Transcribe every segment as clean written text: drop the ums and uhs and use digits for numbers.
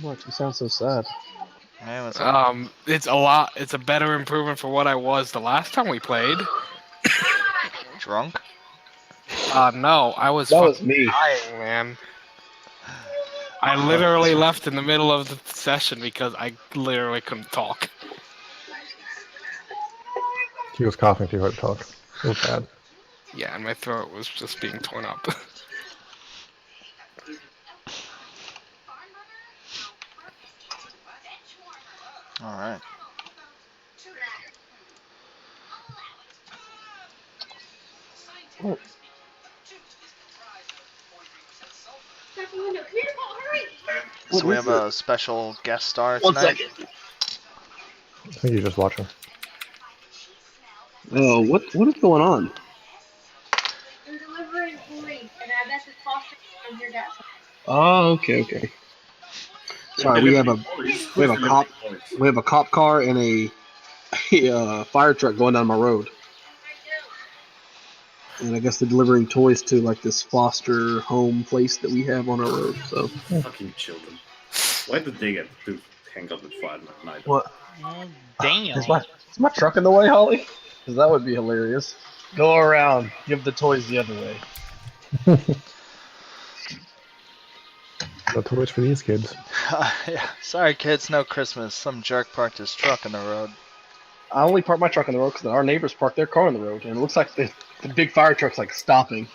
What? You sound so sad. Hey, what's up? It's a lot. It's a better improvement for what I was the last time we played. Drunk? No, I was. That fucking was me. dying, man. I literally left in the middle of the session because I literally couldn't talk. He was coughing too hard to talk. It was bad. Yeah, and my throat was just being torn up. Alright. Oh. So we have a special guest star One tonight. second. I think you're just watching. Oh, what is going on? They're delivering toys, and I bet the foster on your dad's. Oh, okay. Sorry, we have a cop car and a fire truck going down my road. And I guess they're delivering toys to like this foster home place that we have on our road. So Fucking children. Why did they get to hang out with fire at night? what? Oh, damn. Is my truck in the way, Holly? Because that would be hilarious. Go around. Give the toys the other way. No toys for these kids. Yeah. Sorry, kids, no Christmas. Some jerk parked his truck in the road. I only park my truck on the road because our neighbors park their car on the road, and it looks like the big fire truck's like stopping.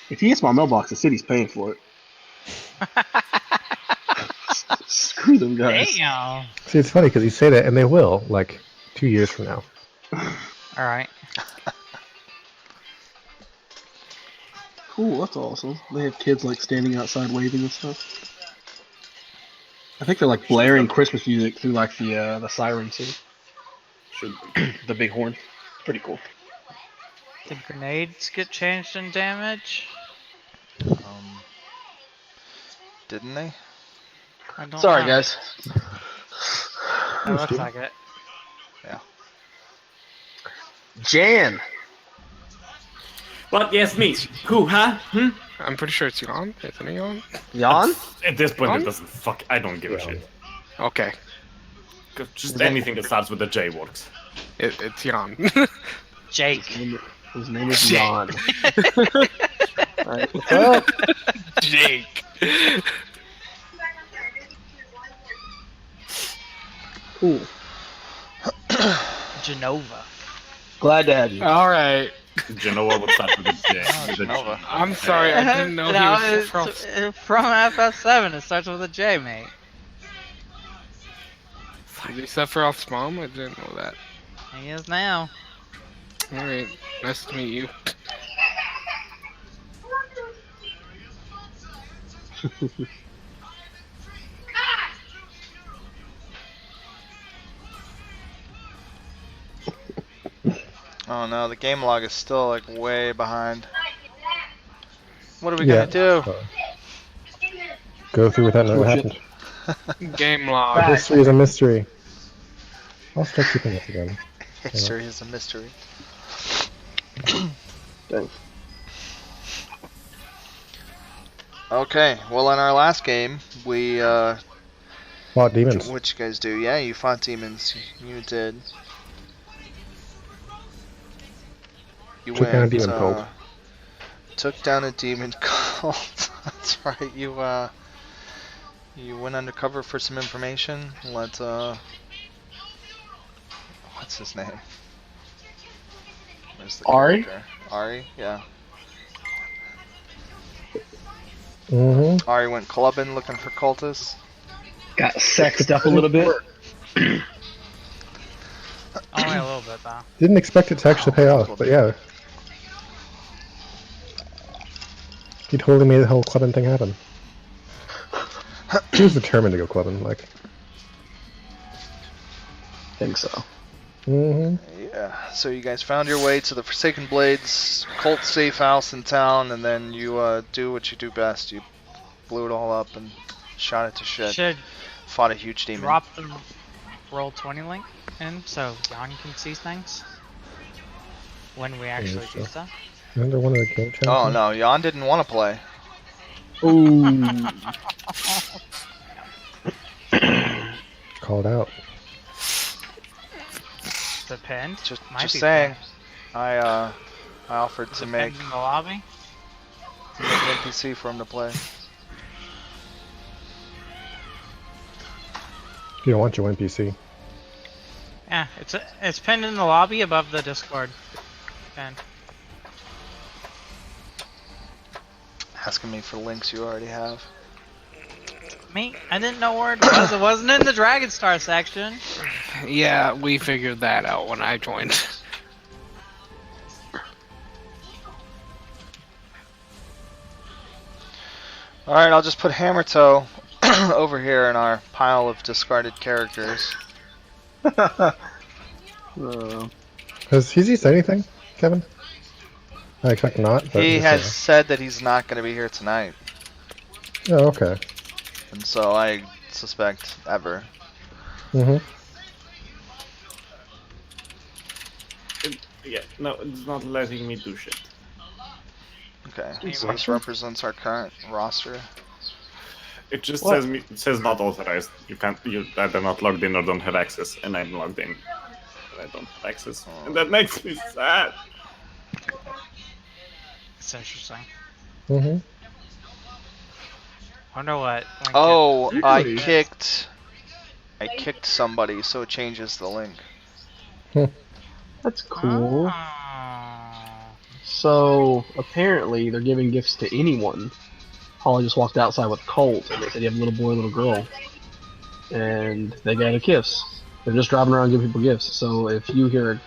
If he hits my mailbox, the city's paying for it. Screw them guys. Damn. See, it's funny because you say that, and they will, like, 2 years from now. Alright. Cool, that's awesome. They have kids like standing outside waving and stuff. I think they're like blaring Christmas music through like the siren too. Should be. The big horn. It's pretty cool. Did grenades get changed in damage? Didn't they? I don't Sorry know. guys. It looks like it. Jan! But yes, me. Who, huh? I'm pretty sure it's Jan. Isn't it Jan? Jan? At this point, Jan? it doesn't fuck. I don't give a shit. Okay, Just anything that starts with a J works. it's Jan. Jake. His name is Jan. Alright, what's up? Jake. Cool. Genova. Glad to have you. All right. Genoa would start with a J. Oh, Genova. I'm sorry. I didn't know No, he was from. it's from FS7. It starts with a J, mate. Is he Sephiroth's mom? I didn't know that. He is now. All right. Nice to meet you. Oh no, the game log is still like way behind. What are we Yeah. gonna do? Go through with that never Bullshit. happened. Game log. History is a mystery. I'll start keeping this again. History is a mystery. Dang. Okay, well in our last game, we Fought demons. what you guys do? Yeah, you fought demons. You did. You Took down a demon cult. Took down a demon cult. That's right. You went undercover for some information. Let what's his name? Where's the Ari? character? Ari, yeah. Mm-hmm. Ari went clubbing looking for cultists. Got sexed up a little bit. Only a little bit, though. Didn't expect it to actually pay off, but yeah. He totally made the whole clubbing thing happen. He was determined to go clubbing, like. Think so. Mm-hmm. Yeah. So you guys found your way to the Forsaken Blades cult safe house in town, and then you do what you do best. You blew it all up and shot it to shit. Should Fought a huge demon. drop the Roll20 link in so Jan can see things when we actually do sure. stuff. Remember one of the game Oh channels? no, Jan didn't want to play. Ooh. called out. Depend. Just Might be saying. pinned. I offered Is to it make pinned in the lobby? an NPC for him to play. You don't want your NPC. Yeah, it's pinned in the lobby above the Discord. Pinned. Asking me for links you already have. Me? I didn't know where it was. It wasn't in the Dragonstar section. Yeah, we figured that out when I joined. Alright, I'll just put Hammer Toe over here in our pile of discarded characters. Has he said anything, Kevin? I expect not, but He just, has said that he's not going to be here tonight, Oh, okay. and so I suspect ever. Mm-hmm. Yeah, no, it's not letting me do shit. Okay, so this represents our current roster. It just What? it says not authorized. You can't, you either not logged in or don't have access, and I'm logged in, and I don't have access, and that makes me sad. It's interesting. Mm-hmm. Wonder what. link Oh, it- I Really? kicked somebody, so it changes the link. That's cool. Oh. So apparently they're giving gifts to anyone. Holly just walked outside with Colt, and they said you have a little boy, little girl, and they got gifts. They're just driving around giving people gifts. So if you hear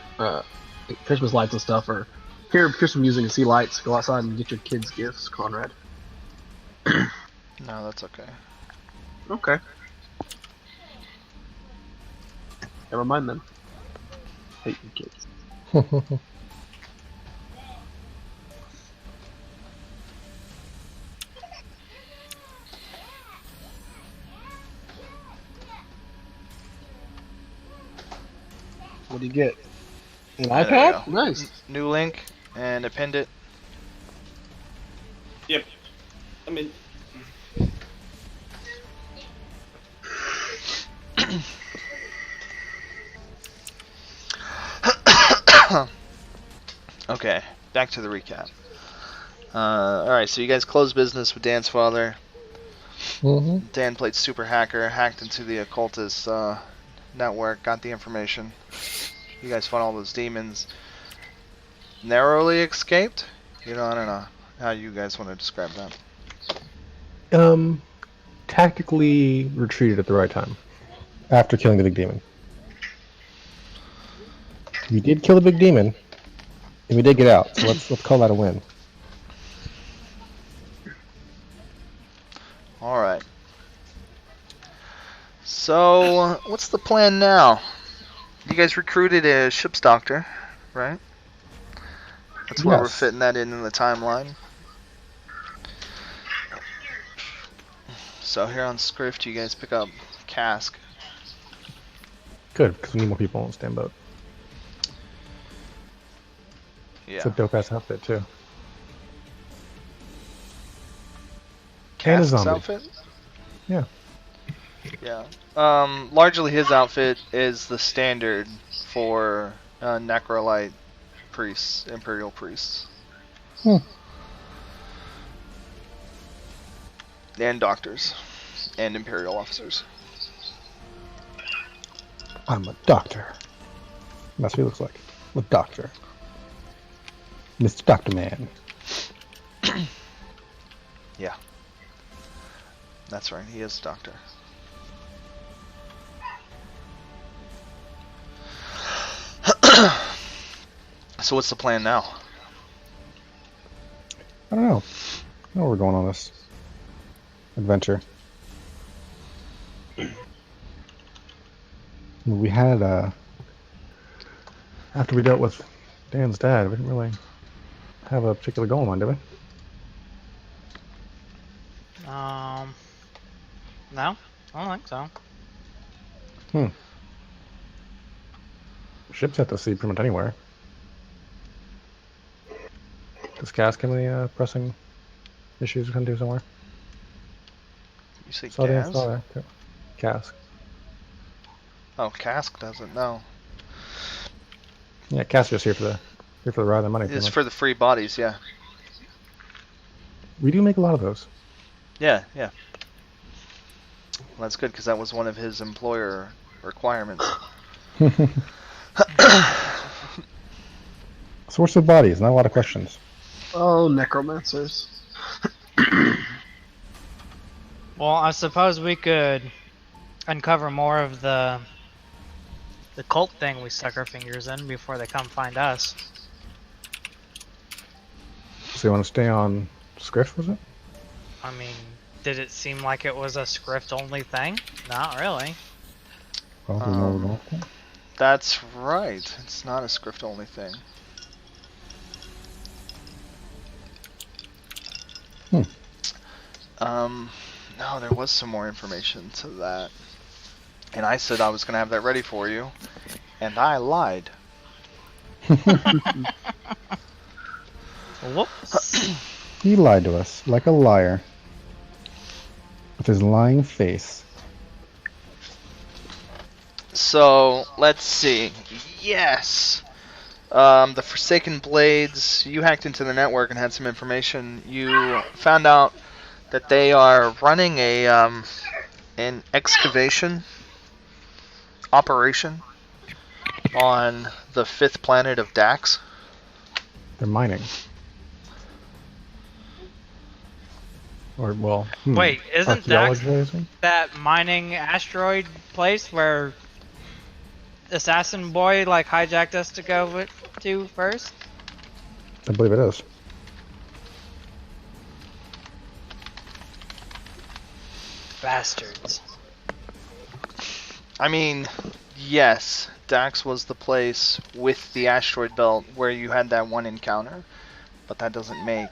Christmas lights and stuff, or hear Christmas music and see lights, go outside and get your kids gifts, Conrad. No, that's okay. Okay. Never mind then. Hate you kids. What do you get? An There you iPad? go. Nice. New link, and I pinned it. Yep. I mean, Okay, back to the recap. Alright, so you guys closed business with Dan's father. Mm-hmm. Dan played Super Hacker, hacked into the occultist network, got the information. You guys fought all those demons. Narrowly escaped? I don't know how you guys want to describe that. Tactically retreated at the right time. After killing the big demon. We did kill the big demon, and we did get out, so let's call that a win. Alright. So, what's the plan now? You guys recruited a ship's doctor, right? That's where we're Yes. fitting that in the timeline. So here on Scrift, you guys pick up Cask. Good, because we need more people on the stand boat. Yeah. It's a dope ass outfit too. And a Cask's zombie. outfit? Yeah. Yeah. Largely his outfit is the standard for Necrolite priests, Imperial priests. Hmm. And doctors. And Imperial officers. I'm a doctor. That's what he looks like. A doctor. Mr. Doctor Man. Yeah. That's right, he is a doctor. So what's the plan now? I don't know. I don't know where we're going on this adventure. We had, after we dealt with Dan's dad, we didn't really have a particular goal in mind, did we? No, I don't think so. Ships have to see pretty much anywhere. Does Cask have any pressing issues we can do somewhere? You say Saw Dan Gaz? saw that. Cask. Oh, Cask doesn't know. Yeah, Cass just here for the ride of the money. pretty It's much. for the free bodies, yeah. We do make a lot of those. Yeah. Well, that's good because that was one of his employer requirements. Source of bodies, not a lot of questions. Oh, necromancers. Well, I suppose we could uncover more of the cult thing we stuck our fingers in before they come find us. So you want to stay on Scrift, was it? I mean, did it seem like it was a script only thing? Not really. Well, we know we're going. That's right. It's not a script only thing. No, there was some more information to that. And I said I was going to have that ready for you. And I lied. Whoops. He lied to us like a liar with his lying face. So, let's see. Yes! The Forsaken Blades, you hacked into the network and had some information. You found out that they are running an excavation operation on the 5th planet of Dax. They're mining. Or, well, Wait, isn't Dax archaeologizing? that mining asteroid place where Assassin Boy like hijacked us to go to first? I believe it is. Bastards. I mean, yes, Dax was the place with the asteroid belt where you had that one encounter, but that doesn't make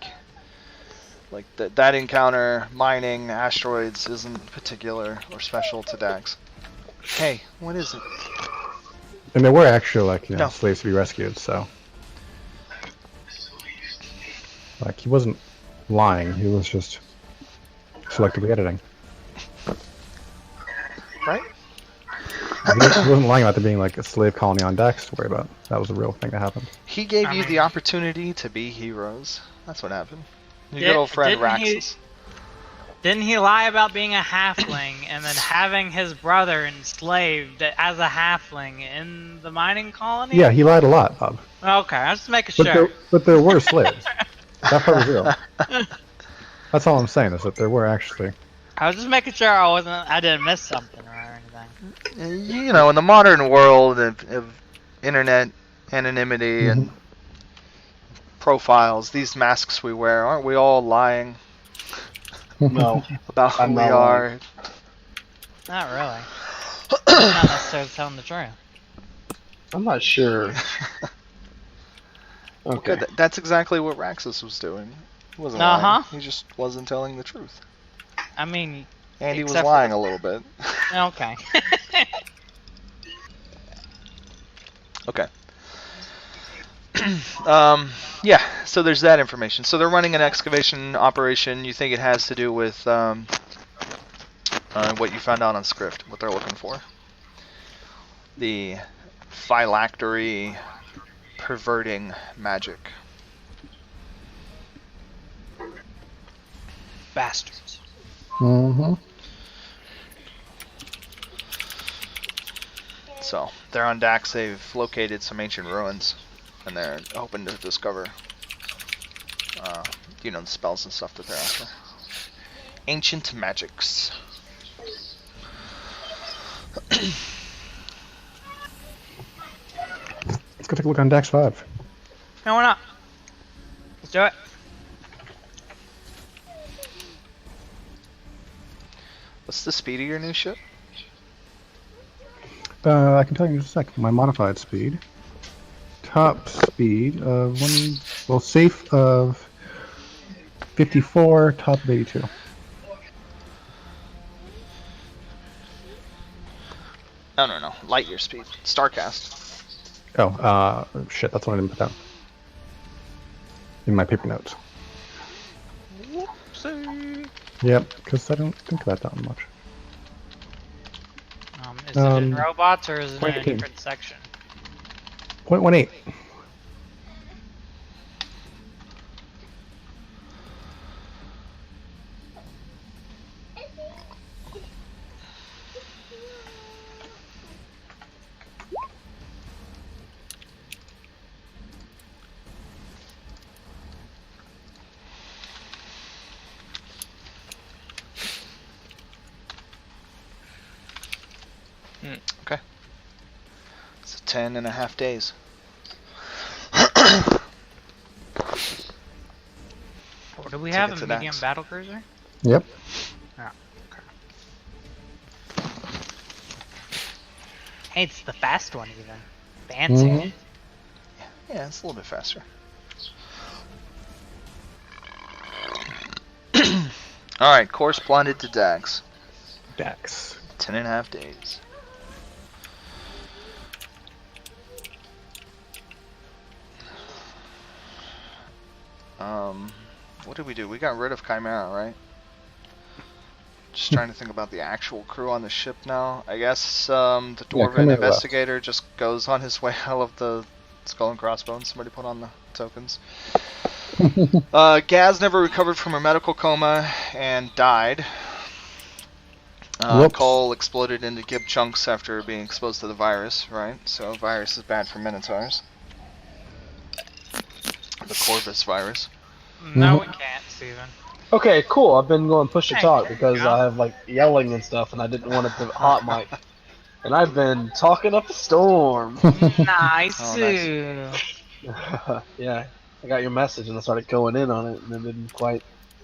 like that encounter mining asteroids isn't particular or special to Dax. Hey, what is it? And there were actually, like, No. slaves to be rescued, so. Like, he wasn't lying, he was just selectively editing. Right? He wasn't lying about there being, like, a slave colony on Dax to worry about. That was a real thing that happened. He gave I you mean- the opportunity to be heroes. That's what happened. Your Did- good old friend didn't he- Raxus. Didn't he lie about being a halfling and then having his brother enslaved as a halfling in the mining colony? Yeah, he lied a lot, Bob. Okay, I was just making But, sure. there were slaves. That part was real. That's all I'm saying, is that there were actually. I was just making sure I didn't miss something or anything. You know, in the modern world of internet anonymity and profiles, these masks we wear, aren't we all lying No. about who I'm we not are? Not really. Not necessarily telling the truth. I'm not sure. Okay. Good. That's exactly what Raxus was doing. He wasn't Uh-huh. lying. He just wasn't telling the truth. I mean, And he was Except for lying the- a little bit. okay. Okay. Yeah, so there's that information. So they're running an excavation operation. You think it has to do with what you found out on Script, what they're looking for. The phylactery perverting magic. Bastards. Mm-hmm. So they're on Dax. They've located some ancient ruins, and they're hoping to discover, the spells and stuff that they're after. Ancient magics. Let's go take a look on Dax 5. No, why not? Let's do it. What's the speed of your new ship? I can tell you in just a sec. My modified speed. Top speed of safe of 54, top of 82. No. Light year speed. Starcast. Oh, shit, that's what I didn't put down. In my paper notes. Whoopsie. Yep, because I don't think about that one much. Is it in robots or is it in a 0.18. different section? 0.18. Okay. It's 10.5 days. Or do we Take have it a to medium Dax. battle cruiser? Yep. Hey, it's the fast one even. Fancy. Mhm. Yeah, it's a little bit faster. Alright, course plotted to Dax. Dax. 10.5 days. What did we do? We got rid of Chimera, right? Just trying to think about the actual crew on the ship now. I guess the Yeah, Dwarven Chimera investigator just goes on his way. I love the skull and crossbones somebody put on the tokens. Gaz never recovered from her medical coma and died. Whoops. Cole exploded into gib chunks after being exposed to the virus, right? So virus is bad for Minotaurs. The Corvus virus. No, we can't, Steven. Okay, cool. I've been going push to Hey, talk there you because go. I have like yelling and stuff, and I didn't want it to hot mic. And I've been talking up a storm. Nice. Oh, nice. Yeah, I got your message and I started going in on it, and it didn't quite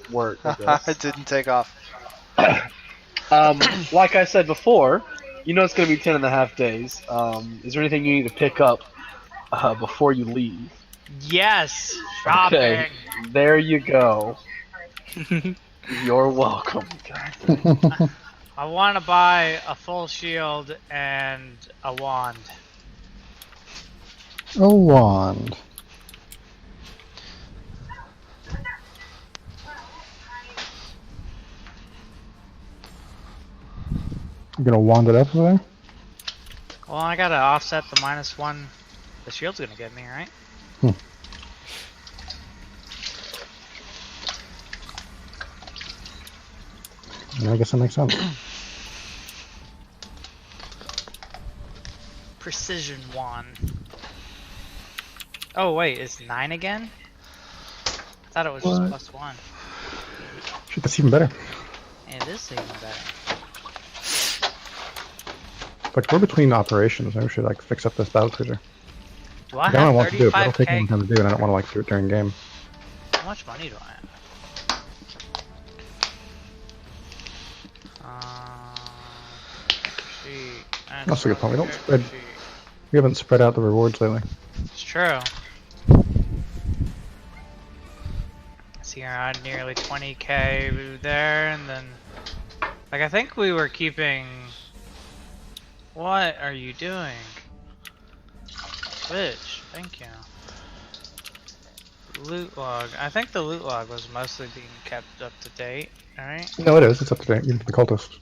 work, I guess. It didn't take off. Like I said before, you know it's going to be 10.5 days. Is there anything you need to pick up before you leave? Yes, shopping. Okay, there you go. You're welcome. God. I want to buy a full shield and a wand. A wand. You gonna wand it up over there? Well, I gotta offset the -1 the shield's gonna get me, right? Yeah, I guess that makes sense. Precision wand. Oh wait, it's 9 again? I thought it was What? just +1. Shit, that's even better. It is even better. Like, we're between operations. Maybe we should, like, fix up this battlecruiser. Do I I don't have want to do it, but it'll take a long 35k? time to do, and I don't want to, like, do it during game. How much money do I have? Sheet. That's a good point. We don't spread. We haven't spread out the rewards lately. It's true. See, you're on nearly 20k there, and then, like, I think we were keeping. What are you doing? Switch. Thank you. Loot log. I think the loot log was mostly being kept up to date. All right. No, it is. It's up to date, even for the cultists.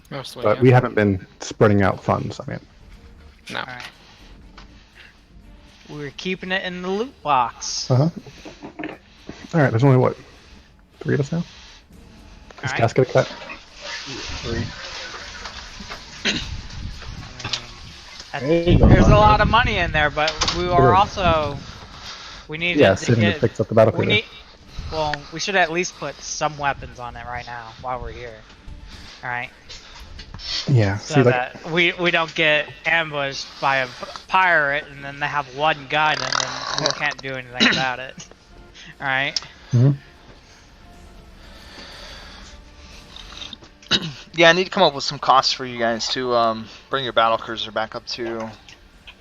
Mostly, But yeah. we haven't been spreading out funds. I mean, No. All right. We're keeping it in the loot box. all right. There's only what 3 of us now. Is Alright. casket a cut? There's a lot of money in there, but we are also we need Yeah, to Sydney get, fix up the battlecruiser. we need. Well, we should at least put some weapons on it right now while we're here. All right. Yeah. So See, like, that we don't get ambushed by a pirate and then they have one gun and then we can't do anything about it. All right. Yeah, I need to come up with some costs for you guys to bring your battlecruiser back up to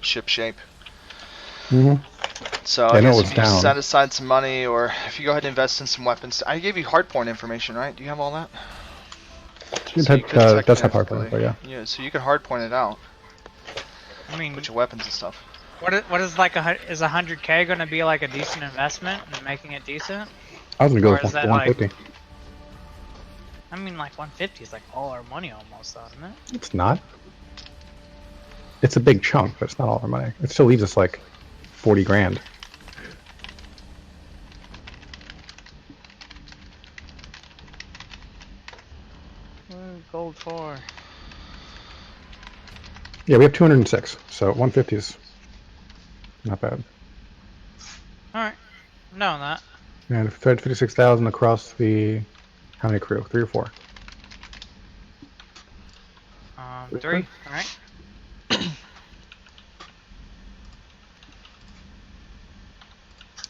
ship shape. So I I know guess it's if you down. set aside some money, or if you go ahead and invest in some weapons. I gave you hardpoint information, right? Do you have all that? It So you could does have hard technically- point, but yeah. Yeah, so you could hardpoint it out. I mean, Put your weapons and stuff. what is like is 100k going to be like a decent investment in making it decent? I was gonna go Or with is that 150. I mean, like 150 is like all our money almost, though, isn't it? It's not. It's a big chunk, but it's not all our money. It still leaves us like 40 grand. Gold 4. Yeah, we have 206, so 150 is not bad. Alright. No, that. And 56,000 across the how many crew? 3 or 4? 3. Alright.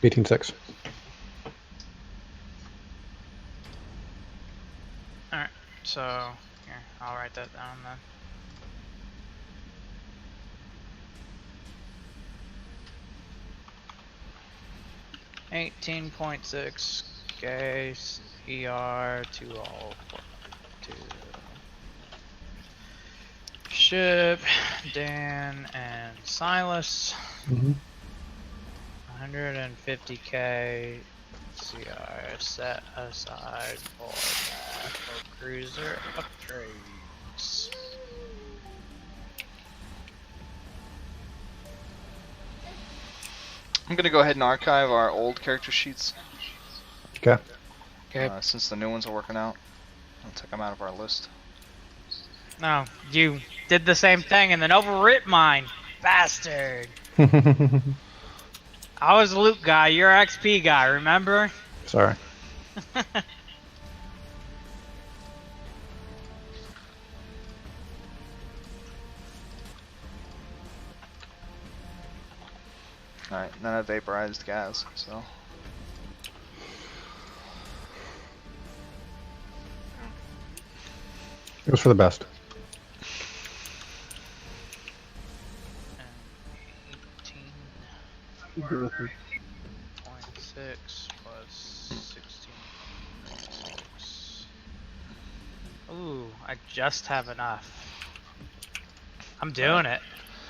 18.6. Alright. So, here, I'll write that down then. $18.6 case ER 2042. Ship Dan and Silas. 150k CR set aside for battle cruiser upgrades. I'm gonna go ahead and archive our old character sheets Okay. Okay. since the new ones are working out. I'll take them out of our list. No, you did the same thing and then overwrit mine, bastard. I was a loot guy, you're XP guy, remember? Sorry. Alright, none of vaporized gas, so. It was for the best. And 18.6 plus 16.6. Ooh, I just have enough. I'm doing it.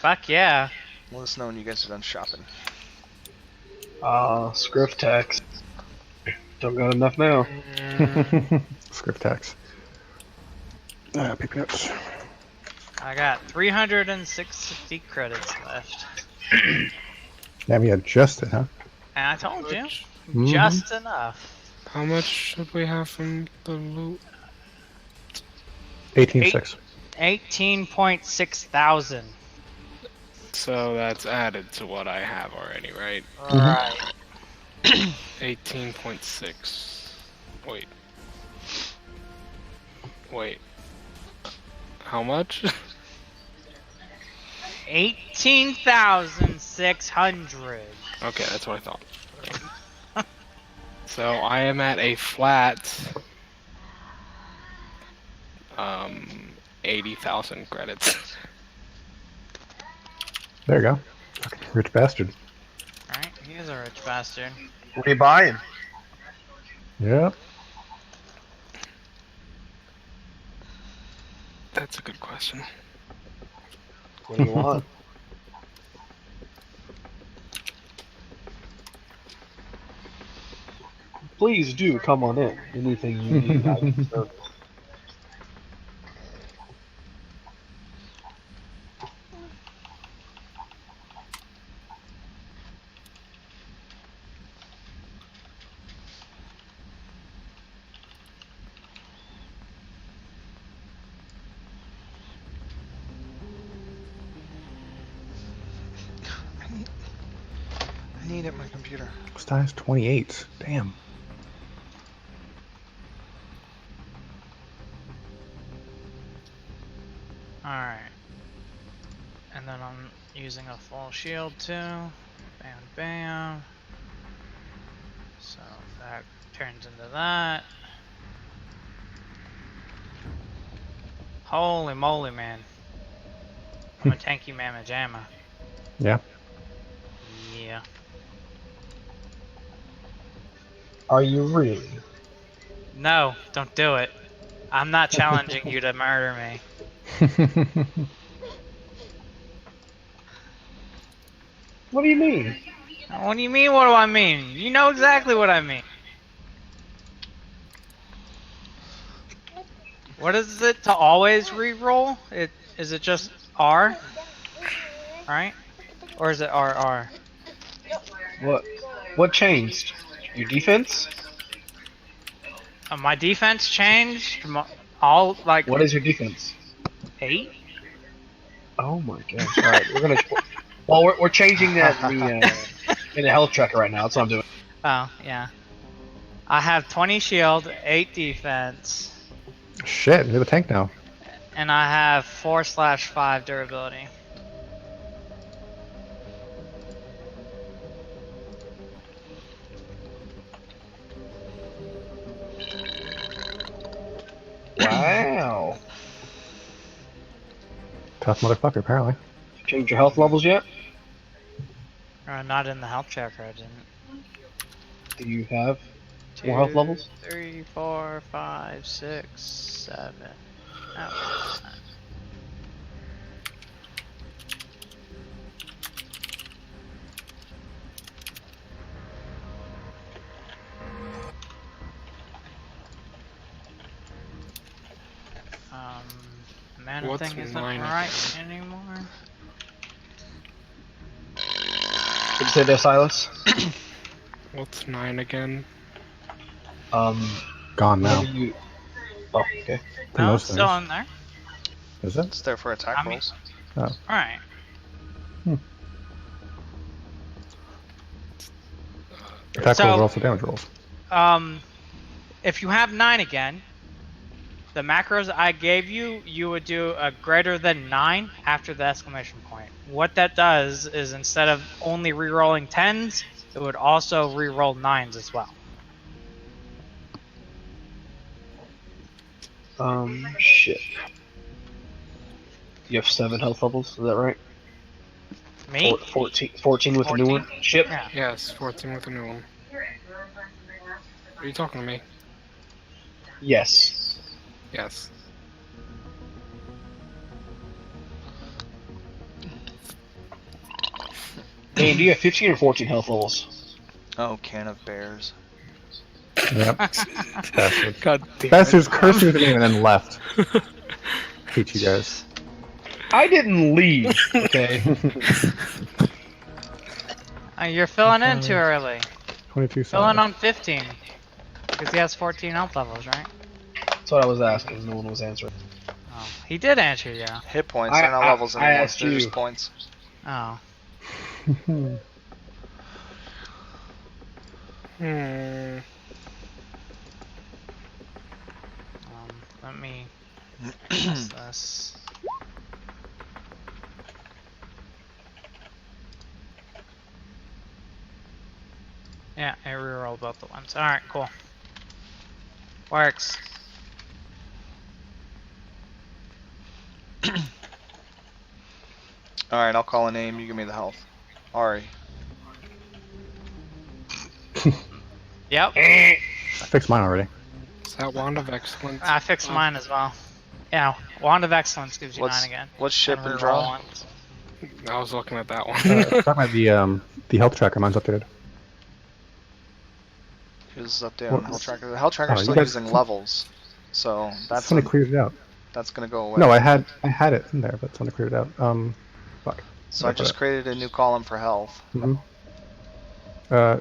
Fuck yeah. Let us know when you guys are done shopping. Script tax. Don't got enough now. Script tax. Paper notes. I got 360 credits left. Yeah, we had just it, huh? And I told you, Mhm. just enough. How much should we have from the loot? 18.6. 18.6 thousand. So that's added to what I have already, right? Right. 18.6. Wait. Wait. How much? 18,600. Okay, that's what I thought. So I am at a flat 80,000 credits. There you go. Fucking rich bastard. Alright, he is a rich bastard. What are you buying? Yeah. That's a good question. What do you want? Please do come on in. Anything you need, I can service. I need it, my computer. Size 28. Damn. Alright. And then I'm using a full shield too. Bam, bam. So that turns into that. Holy moly, man. I'm a tanky mamma jamma. Yeah. Yeah. Are you really? No, don't do it. I'm not challenging you to murder me. What do you mean? What do you mean, what do I mean? You know exactly what I mean. What is it to always re-roll? Is it just R? right? Or is it RR? What changed? Your defense? My defense changed. All like What is your defense? 8. Oh my gosh! All right, we're gonna. Well, we're changing that in the health tracker right now. That's what I'm doing. Oh yeah. I have 20 shield, 8 defense, Shit, you're the tank now. and I have 4/5 durability. Wow. Tough motherfucker, apparently. Change your health levels yet? Not in the health tracker, I didn't. Do you have more health 2, levels? 3, 4, 5, 6, 7. Oh, mana What's thing isn't 9 right anymore. Did you say there, Silas? What's 9 again? Gone now. Whenever you. Oh, okay. For No, most it's still things. in there. Is it? It's there for attack I mean- rolls. Alright. Attack So- rolls are also damage rolls. If you have 9 again, the macros I gave you, you would do a greater than 9 after the exclamation point. What that does is instead of only rerolling 10s, it would also reroll 9s as well. Shit. You have 7 health levels, is that right? Me? 14 with the new one? Ship? Yeah. Yes, 14 with a new one. Are you talking to me? Yes. Yes. Dan, do you have 15 or 14 health levels? Oh, can of bears. Yep. Bastard. God damn Bastards it. cursed me with the name and then left. Hate you guys. I didn't leave, okay? You're filling in too early. 22 Filling size. on 15. Because he has 14 health levels, right? That's what I was asking. No one was answering. Oh, he did answer you. Hit points, they're not levels I anymore. asked They're just you. points. Oh. Let me test this. Yeah, I rerolled both the ones. Alright, cool. Works. Alright, I'll call a name, you give me the health. Ari. Yep. I fixed mine already. Is that Wand of Excellence? I fixed mine as well. Yeah, Wand of Excellence gives you What's 9 again. what's ship And and reroll draw? ones. I was looking at that one. Talking about the health tracker, mine's updated. Here's up there What- on the health tracker. The health tracker's Oh, you still guys- using levels. So that's Somebody cleared it out. that's gonna go away. No, I had it in there, but somebody cleared it out. Fuck. So I just created a new column for health. Mm-hmm.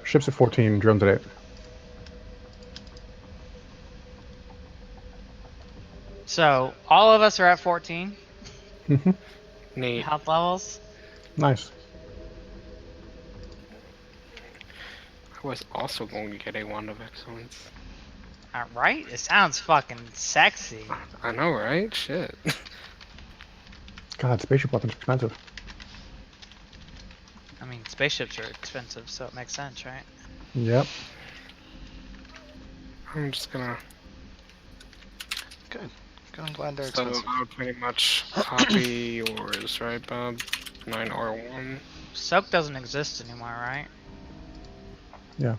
Ships at 14, drones at 8. So, all of us are at 14 Mm-hmm. Neat. health levels. Nice. I was also going to get a Wand of Excellence. Alright, it sounds fucking sexy. I know, right? Shit. God, spaceship weapons are expensive. I mean, spaceships are expensive, so it makes sense, right? Yep. I'm just gonna. Good. I'm glad they're So expensive. I would pretty much copy yours, right, Bob? 9R1. Soak doesn't exist anymore, right? Yeah.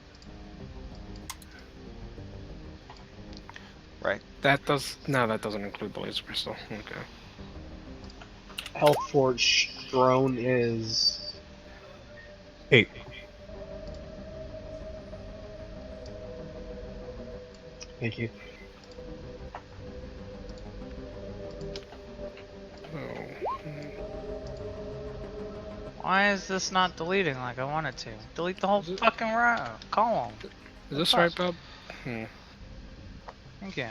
Right. That does. No, that doesn't include the laser pistol. Okay. Hellforge drone is 8. Thank you. Oh. Why is this not deleting like I want it to? Delete the whole fucking row, column. Is this right, Bob? Hmm. Thank you.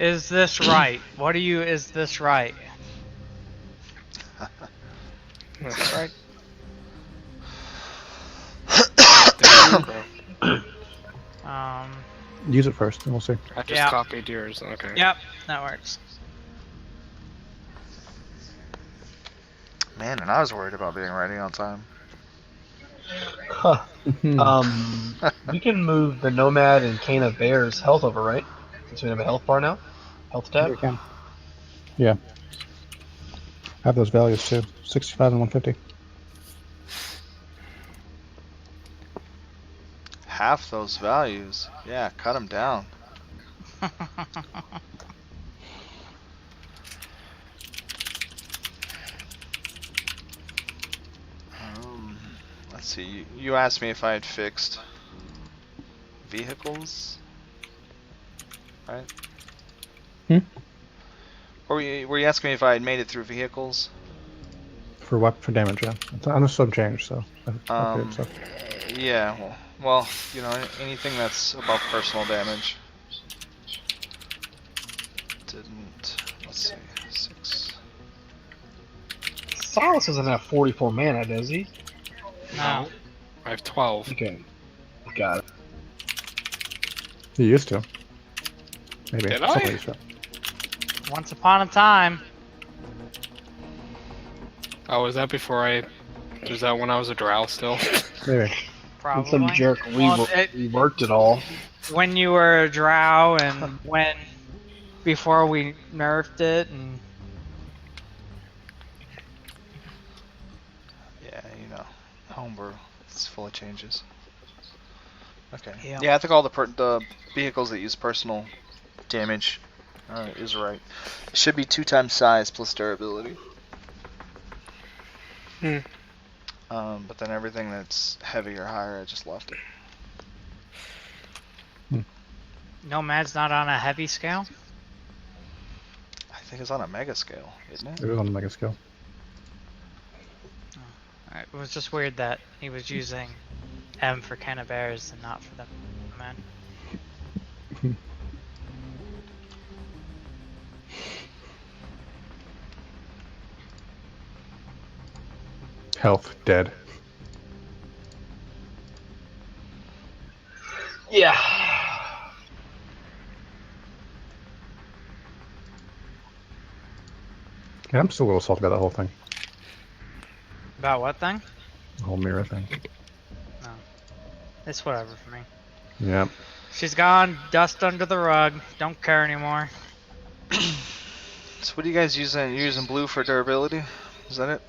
Is this right? What do you? Is this right? Is this right? Use it first, and we'll see. I just Yeah. copied yours. Okay. Yep, that works. Man, and I was worried about being ready on time. Huh. We can move the Nomad and Cane of Bears health over, right? Since we have a health bar now? Health Yeah, tab? we can. Yeah. Have those values too. 65 and 150. Half those values. Yeah, cut them down. Let's see. You asked me if I had fixed vehicles, right? Hmm? Or were you asking me if I had made it through vehicles? For what? For damage, yeah. It's on a sub change, so. Okay, so. Yeah. Well, you know, anything that's above personal damage. Didn't. Let's see. 6. Silas doesn't have 44 mana, does he? No. I have 12. Okay. Got it. You used to. Maybe. Did I? Somebody used to. Once upon a time. Oh, was that before I... Was that when I was a drow still? Maybe. Probably. Some jerk Well, reworked it all. when you were a drow and when before we nerfed it and Yeah, you know, homebrew. It's full of changes. Okay. Yeah. Yeah, I think all the vehicles that use personal damage is right. It should be 2 times size plus durability. Hmm. But then everything that's heavy or higher, I just left it. Nomad's not on a heavy scale. I think it's on a mega scale, isn't it? It was on the mega scale. It was just weird that he was using M for Can of Bears and not for the man. Health, dead. Yeah. Yeah, I'm still a little salty about that whole thing. About what thing? The whole mirror thing. No. It's whatever for me. Yeah. She's gone, dust under the rug, don't care anymore. So what are you guys using? You're using blue for durability? Is that it?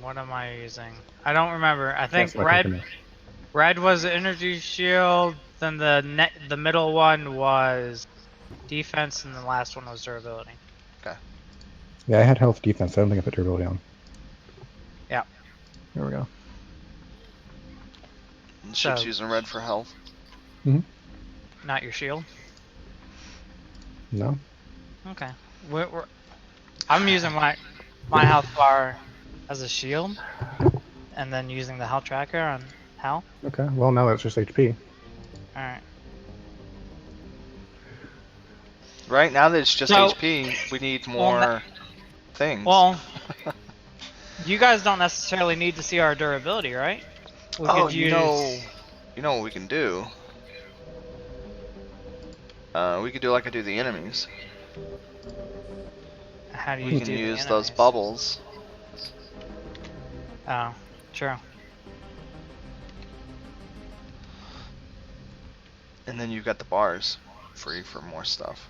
What am I using? I don't remember. I think That's what I think red. it is. Red was energy shield. Then the middle one was defense, and the last one was durability. Yeah, I had health defense. I don't think I put durability on. Yeah. There we go. And Ship's So- using red for health. Not your shield. No? Okay. I'm using my health bar as a shield, and then using the health tracker on health. Okay, well now that's just HP. All right. Right now that it's just So- HP, we need Well, more things. Well, you guys don't necessarily need to see our durability, right? We could you know what we can do? We could do like I do the enemies. How do you We do can the use those enemies? bubbles. Oh, true. And then you've got the bars free for more stuff.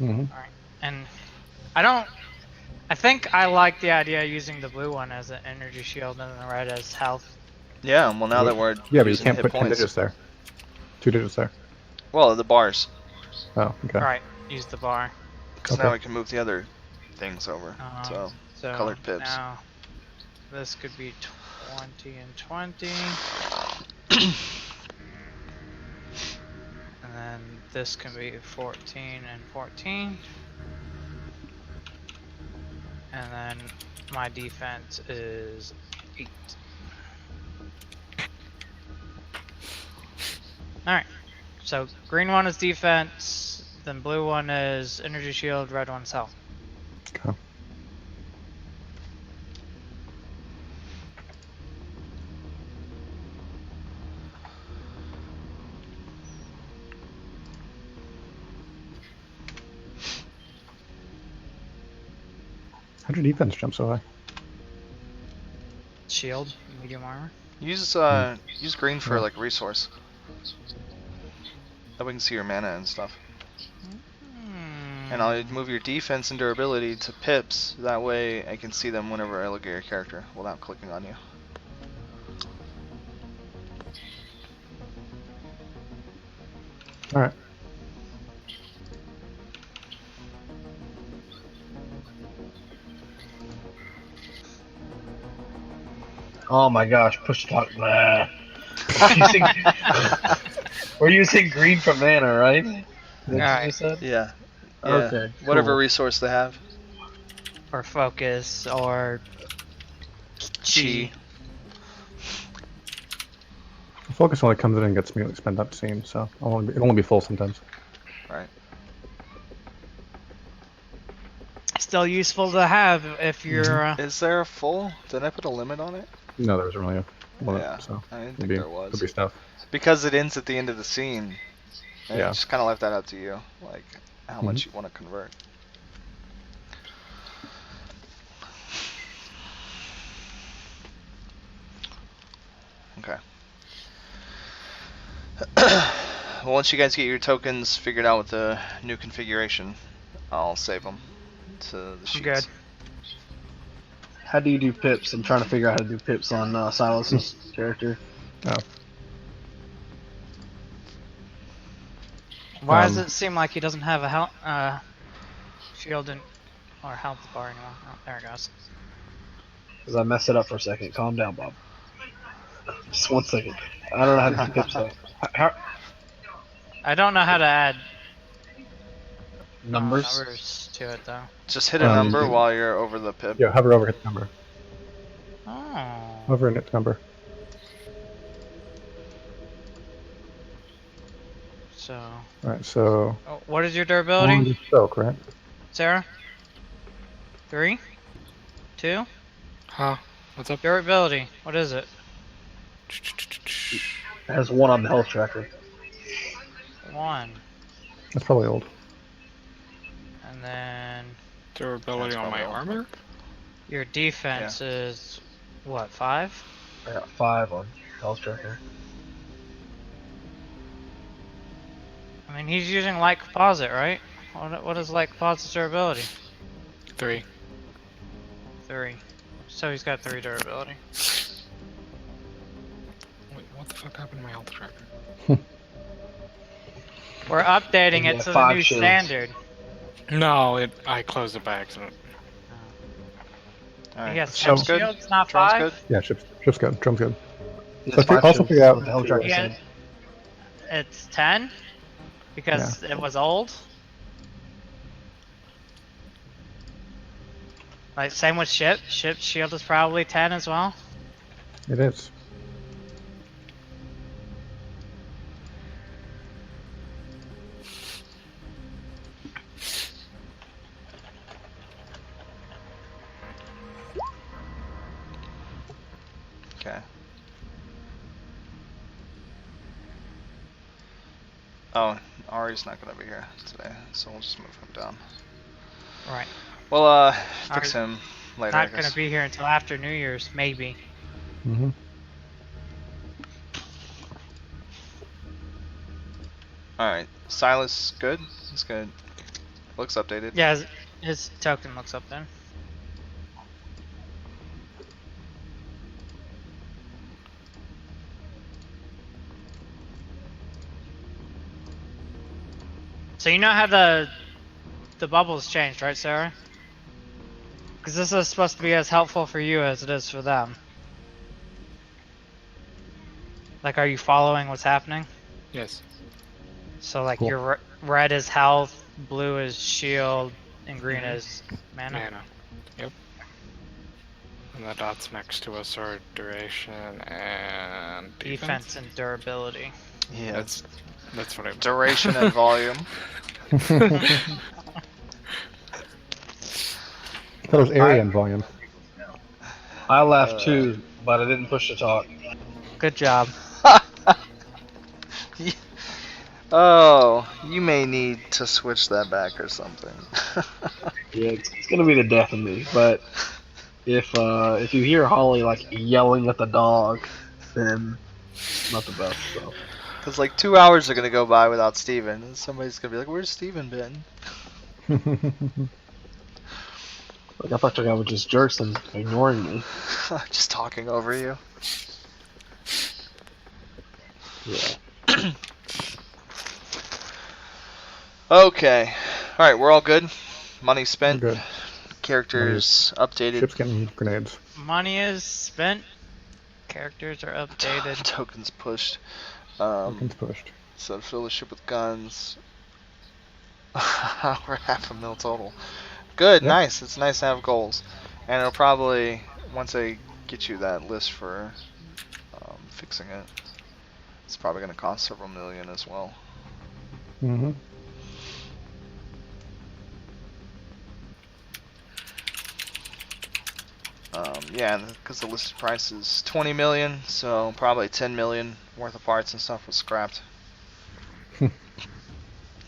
Mm-hmm. All right. And I think I like the idea of using the blue one as an energy shield and the red as health. Yeah, well now that we're Yeah, but you using can't hit put 10 points. digits there. 2 digits there. Well, the bars. Oh, okay. Right. Use the bar. Because Okay. now we can move the other things over. So So colored pips. now this could be 20 and 20. And then this can be 14 and 14. And then my defense is 8. Alright. So green one is defense, then blue one is energy shield, red one's health. Okay. How'd your defense jump so high? Shield, medium armor. Use use green for like resource. That we can see your mana and stuff. And I'll move your defense and durability to pips. That way I can see them whenever I look at your character without clicking on you. All right. Oh my gosh, push to talk. Blah. We're using green for mana, right? Is that what you Alright. just said? Yeah. Yeah. Okay, Whatever cool. resource they have. Or focus, or chi. The focus only comes in and gets me like spent up scene, so it'll only be full sometimes. Right. Still useful to have if you're. Is there a full? Did I put a limit on it? No, there wasn't really a limit, Yeah, so I didn't it'll think be, there was. it'll be stuff. Because it ends at the end of the scene. I Yeah. just kind of left that up to you, like how much you want to convert. Okay. Well, once you guys get your tokens figured out with the new configuration, I'll save them to the sheets. Good. How do you do pips? I'm trying to figure out how to do pips on Silas's character. Oh, Why does it seem like he doesn't have a health, shield or health bar anymore? Oh, there it goes. Because I messed it up for a second. Calm down, Bob. Just 1 second. I don't know how to do pips though. How, I don't know how to add numbers? numbers to it though. Just hit a number while you're over the pip. yeah, hover over, hit the number. Oh. Hover and hit the number. So. Alright, so... Oh, what is your durability, 1 stroke, right? Sarah? 3, 2. Huh? What's up? Durability. What is it? It has 1 on the health tracker. 1. That's probably old. And then Durability That's on my probably all. armor? your defense is what? 5. I got 5 on health tracker. I mean, he's using light composite, right? What is light composite's durability? 3. 3. So he's got 3 durability. Wait, what the fuck happened to my health tracker? We're updating Yeah, it to the 5 new shields. standard. No, I closed it by accident. Alright. He has Sounds 10 good. shields, not Sounds 5. good. Yeah, ship's good. Drum's good. It So has 5 also shields, figure out what the health tracker Yeah. said. It's 10 because it was old. Like same with ship. Ship's shield is probably 10 as well. It is. Okay. Oh, Ari's not gonna be here today, so we'll just move him down. Right. Well, fix him later. I Not guess. gonna be here until after New Year's, maybe. Mm-hmm. Alright, Silas, good? He's good. Looks updated. Yeah, his token looks up then. So you know how the bubbles changed, right, Sarah? Because this is supposed to be as helpful for you as it is for them. Like, are you following what's happening? Yes. So like Cool. your red is health, blue is shield, and green is mana. Mana. Yep. And the dots next to us are duration and Defense and durability. Yeah. That's what I meant. Duration and volume. That was area and volume. I laughed too, but I didn't push to talk. Good job. Oh, you may need to switch that back or something. Yeah, it's gonna be the death of me. But if you hear Holly like yelling at the dog, then it's not the best. So. Because like 2 hours are gonna go by without Steven, and somebody's gonna be like, "Where's Steven been?" Like I thought your guy was just jerks and ignoring me. Just talking over you. Yeah. Okay. Alright, we're all good. Money We're spent. good. Characters updated. Ship's getting grenades. Money is spent. Characters are updated. Tokens pushed. Tokens pushed. So fill the ship with guns. We're $500,000 total. Good, Yep. nice. It's nice to have goals. And it'll probably, once I get you that list for fixing it, it's probably going to cost several million as well. Mm-hmm. Yeah, because the listed price is 20 million, so probably 10 million worth of parts and stuff was scrapped.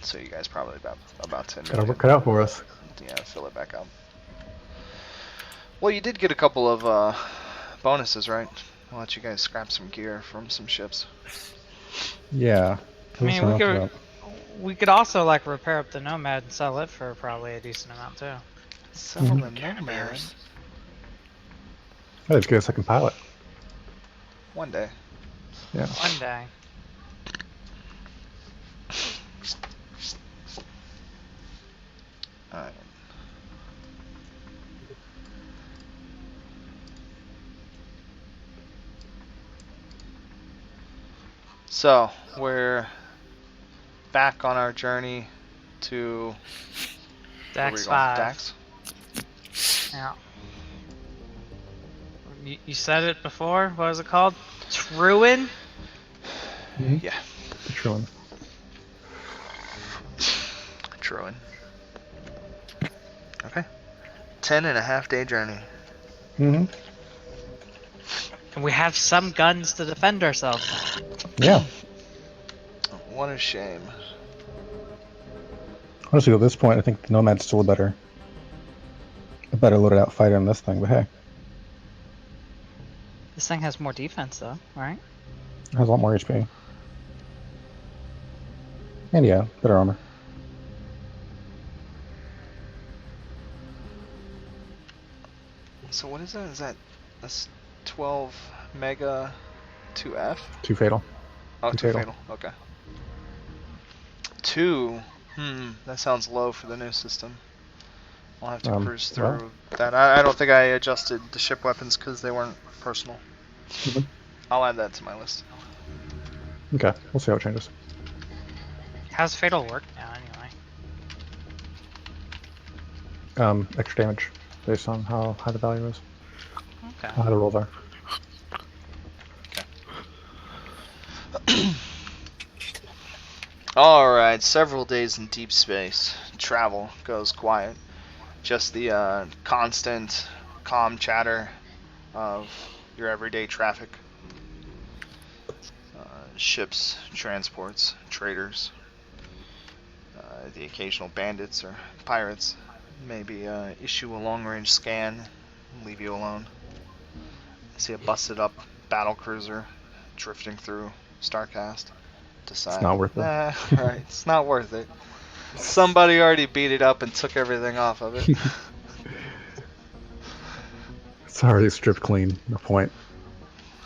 So you guys probably about 10 Gotta million. work it out for us. Yeah, fill it back up. Well, you did get a couple of bonuses, right? I'll let you guys scrap some gear from some ships. Yeah. I mean, we could also like repair up the Nomad and sell it for probably a decent amount too. Sell the Nomad. Hey, let's get a second pilot. One day. Yeah. One day. Alright. So, we're back on our journey to where Dax we going? 5. Dax? Yeah. You said it before. What was it called? Truin? Mm-hmm. Yeah, True one. Truin. Okay. 10.5-day journey. Mm-hmm. And we have some guns to defend ourselves. Yeah. What a shame. Honestly, at this point, I think the Nomad's still a better loaded out fighter than this thing, but hey. This thing has more defense though, right? It has a lot more HP. And yeah, better armor. So what is that? Is that's 12 mega 2F? 2 fatal. Oh, Two 2 fatal. fatal. Okay. 2. That sounds low for the new system. I'll have to cruise through well. that. I don't think I adjusted the ship weapons because they weren't personal. Mhm. I'll add that to my list. Okay, we'll see how it changes. How's Fatal work now anyway? Extra damage based on how high the value is, Okay. how high the rolls are. Alright, several days in deep space. Travel goes quiet. Just the constant calm chatter of your everyday traffic. Ships, transports, traders. The occasional bandits or pirates. Maybe issue a long-range scan and leave you alone. I see a busted up battle cruiser drifting through Starcast. Decide, It's not worth it. Right, it's not worth it. Somebody already beat it up and took everything off of it. It's already stripped clean. No point.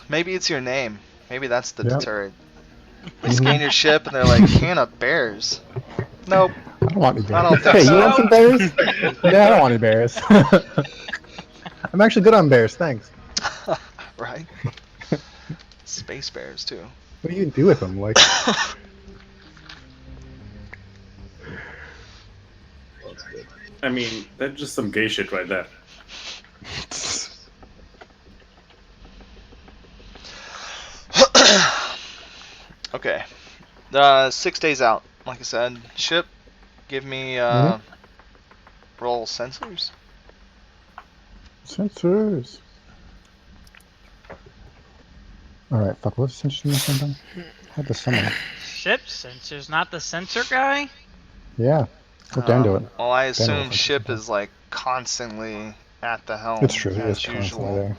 Maybe it's your name. Maybe that's the Yep. deterrent. They scan your ship and they're like, can of bears. Nope. I don't want any bears. I don't think Hey, so. you want some bears? Yeah, I don't want any bears. I'm actually good on bears, thanks. Right? Space bears too. What do you do with them? Like, That's good. I mean, that's just some gay shit right there. Okay. 6 days out. Like I said, ship. Give me roll sensors. Sensors. Alright, fuck, what's sensors in this one? Had the summon. Ship sensors, not the sensor guy? Yeah. Look down to it. Well, I Down to assume it ship sometimes. is like constantly at the helm It's true, he is as constantly usual, there.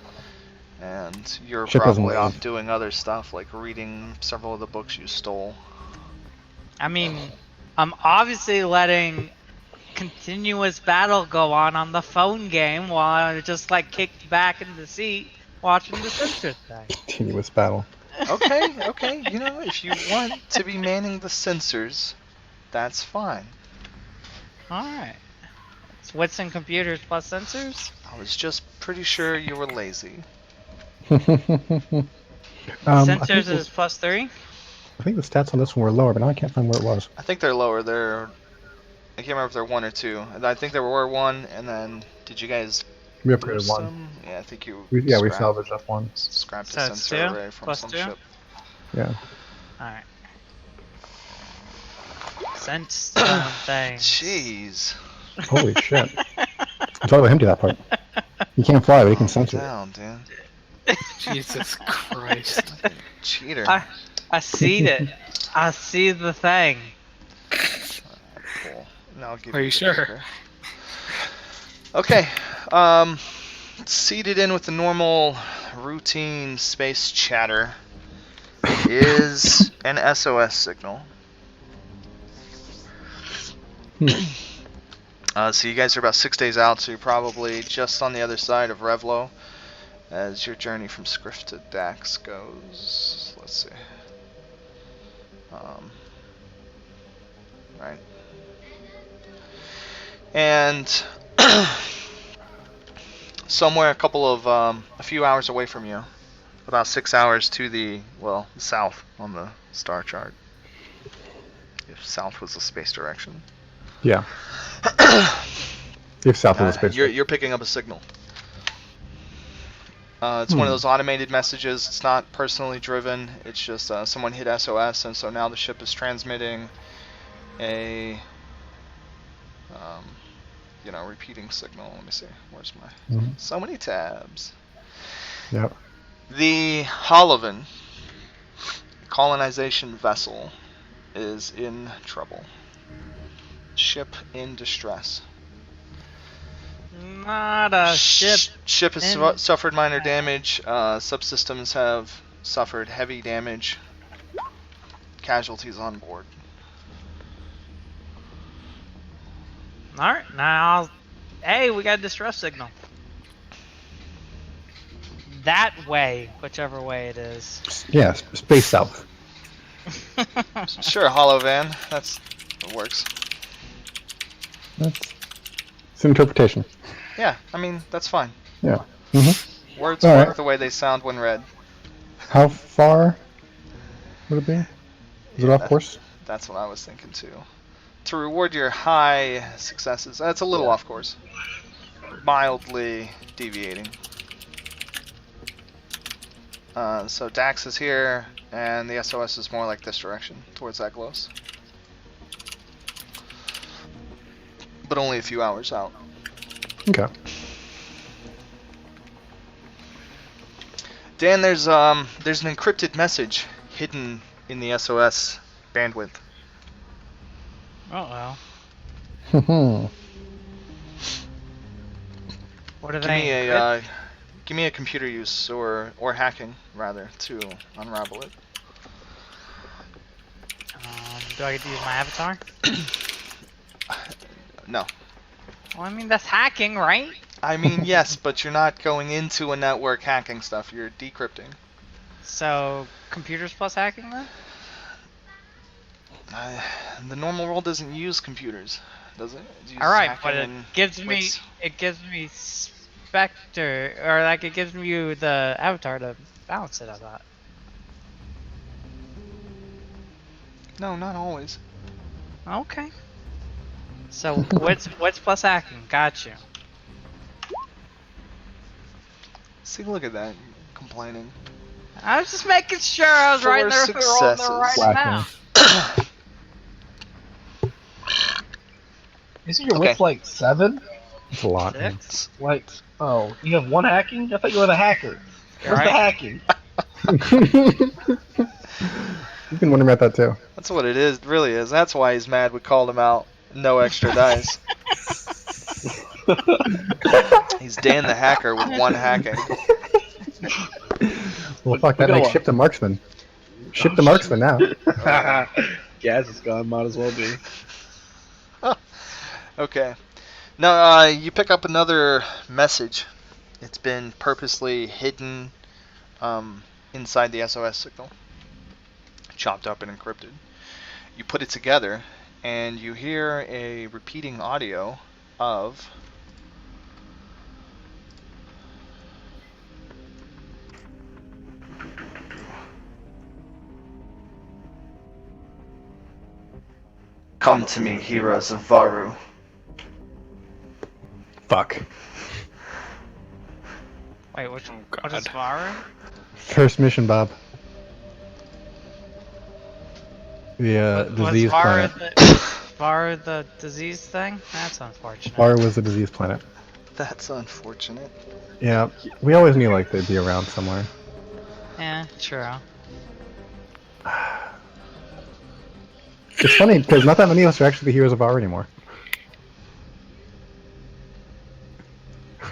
and you're Ship doesn't probably off leave. doing other stuff like reading several of the books you stole. I mean, I'm obviously letting continuous battle go on the phone game while I just like kicked back in the seat watching the sensor thing. Continuous battle. Okay. You know, if you want to be manning the sensors, that's fine. Alright. It's wits and computers plus sensors? I was just pretty sure you were lazy. I Sensors think is plus 3? I think the stats on this one were lower, but now I can't find where it was. I think they're lower. I can't remember if they're 1 or 2. I think there were 1, and then did you guys We boost upgraded one. them? Yeah, I think you. We scrapped- salvaged up one. Scrapped So a it's sensor 2? array from Plus some 2? ship. Yeah. Alright. Sense things. Jeez. Holy shit. I'm talking about him to that part. He can't fly, but he can Calm sense it. down, dude. Jesus Christ. Cheater. I see it. I see the thing. Cool. Now I'll give Are you the sure? paper. Okay. Seated in with the normal routine space chatter is an SOS signal. So you guys are about 6 days out, so you're probably just on the other side of Revlo as your journey from Scrift to Dax goes. Let's see. Right. And somewhere a few hours away from you, about 6 hours to the south on the star chart. If south was the space direction. Yeah. If south of the space. You're picking up a signal. It's one of those automated messages. It's not personally driven. It's just someone hit SOS, and so now the ship is transmitting a repeating signal. Let me see. Where's my so many tabs? Yep. The Holovan colonization vessel is in trouble. Ship in distress. Not a ship. Ship has in- suffered minor damage. Subsystems have suffered heavy damage. Casualties on board. Alright, now hey, we got a distress signal. That way, whichever way it is. Yeah, space south. Sure, Holovan. That works. It's an interpretation. Yeah, I mean, that's fine. Yeah. Words All work right. the way they sound when read. How far would it be? Is it off course? That's what I was thinking too. To reward your high successes, that's a little off course. Mildly deviating. So Dax is here, and the SOS is more like this direction, towards Aglos. But only a few hours out. Okay. Dan, there's an encrypted message hidden in the SOS bandwidth. Oh well. What are they? Give me a computer use or hacking rather to unravel it. Do I get to use my avatar? No. Well, I mean that's hacking, right? I mean yes, but you're not going into a network hacking stuff. You're decrypting. So computers plus hacking then? The normal world doesn't use computers, does it? It uses All right, hacking but it and gives me Spectre, or like it gives you the avatar to balance it. I thought. No, not always. Okay. So what's plus hacking? Got you. See, look at that, complaining. I was just making sure I was right 4 there, rolling the successes. right amount. Isn't your Okay. wits like 7? It's a lot. Man. 6. Like, oh, you have 1 hacking? I thought you were the hacker. You're Where's the right. hacking? You've been wondering about that too. That's what it is, really is. That's why he's mad we called him out. No extra dice. He's Dan the hacker with 1 hacking. Well, fuck, that Go makes on. Ship the Marksman. Ship the Marksman now. Gas is gone, might as well be. Okay. Now, you pick up another message. It's been purposely hidden inside the SOS signal. Chopped up and encrypted. You put it together, and you hear a repeating audio of... Come to me, heroes of Varu. Fuck. Wait, what God. is Varu? First mission, Bob. The Was disease planet. Varu the disease thing? That's unfortunate. Var was the disease planet. That's unfortunate. Yeah, we always knew like they'd be around somewhere. Yeah, true. It's funny because not that many of us are actually the heroes of Var anymore.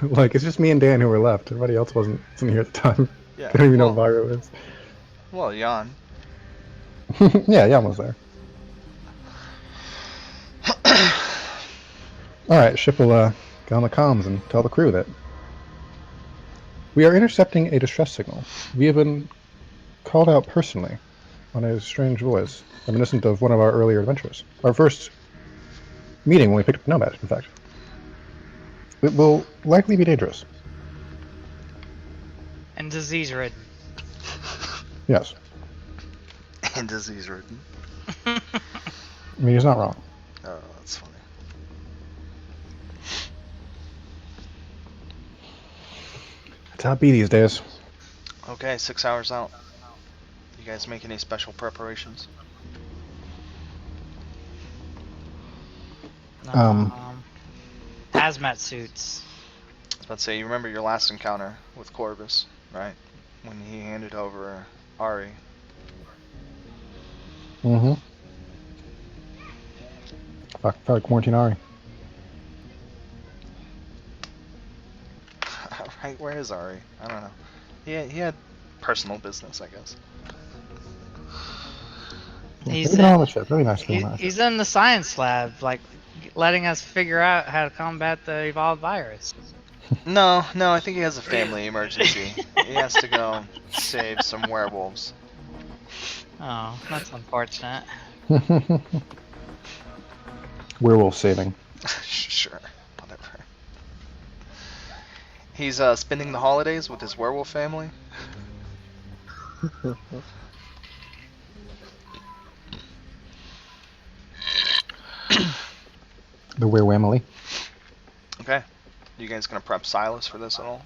Like it's just me and Dan who were left. Everybody else wasn't here at the time. Yeah. They don't even know well, what Varu is. well, Jan. Yeah, Jan was there. Alright, Ship will get on the comms and tell the crew that we are intercepting a distress signal. We have been called out personally on a strange voice, reminiscent of one of our earlier adventures. Our first meeting when we picked up Nomad, in fact. It will likely be dangerous. And disease ridden. Yes. And disease ridden. I mean, he's not wrong. Oh, that's funny. That's how it be these days. Okay, 6 hours out. You guys make any special preparations? Hazmat suits. Let's say you remember your last encounter with Corvus, right? When he handed over Ari. Mm-hmm. Fuck, probably quarantine Ari. Right, where is Ari? I don't know. He had personal business, I guess. He's Maybe not on the ship. Really nice being on the ship. he's in the science lab, like letting us figure out how to combat the evolved virus. No, I think he has a family emergency. He has to go save some werewolves. Oh, that's unfortunate. Werewolf saving. Sure, whatever. He's spending the holidays with his werewolf family. The werewamily. Okay. You guys gonna prep Silas for this at all?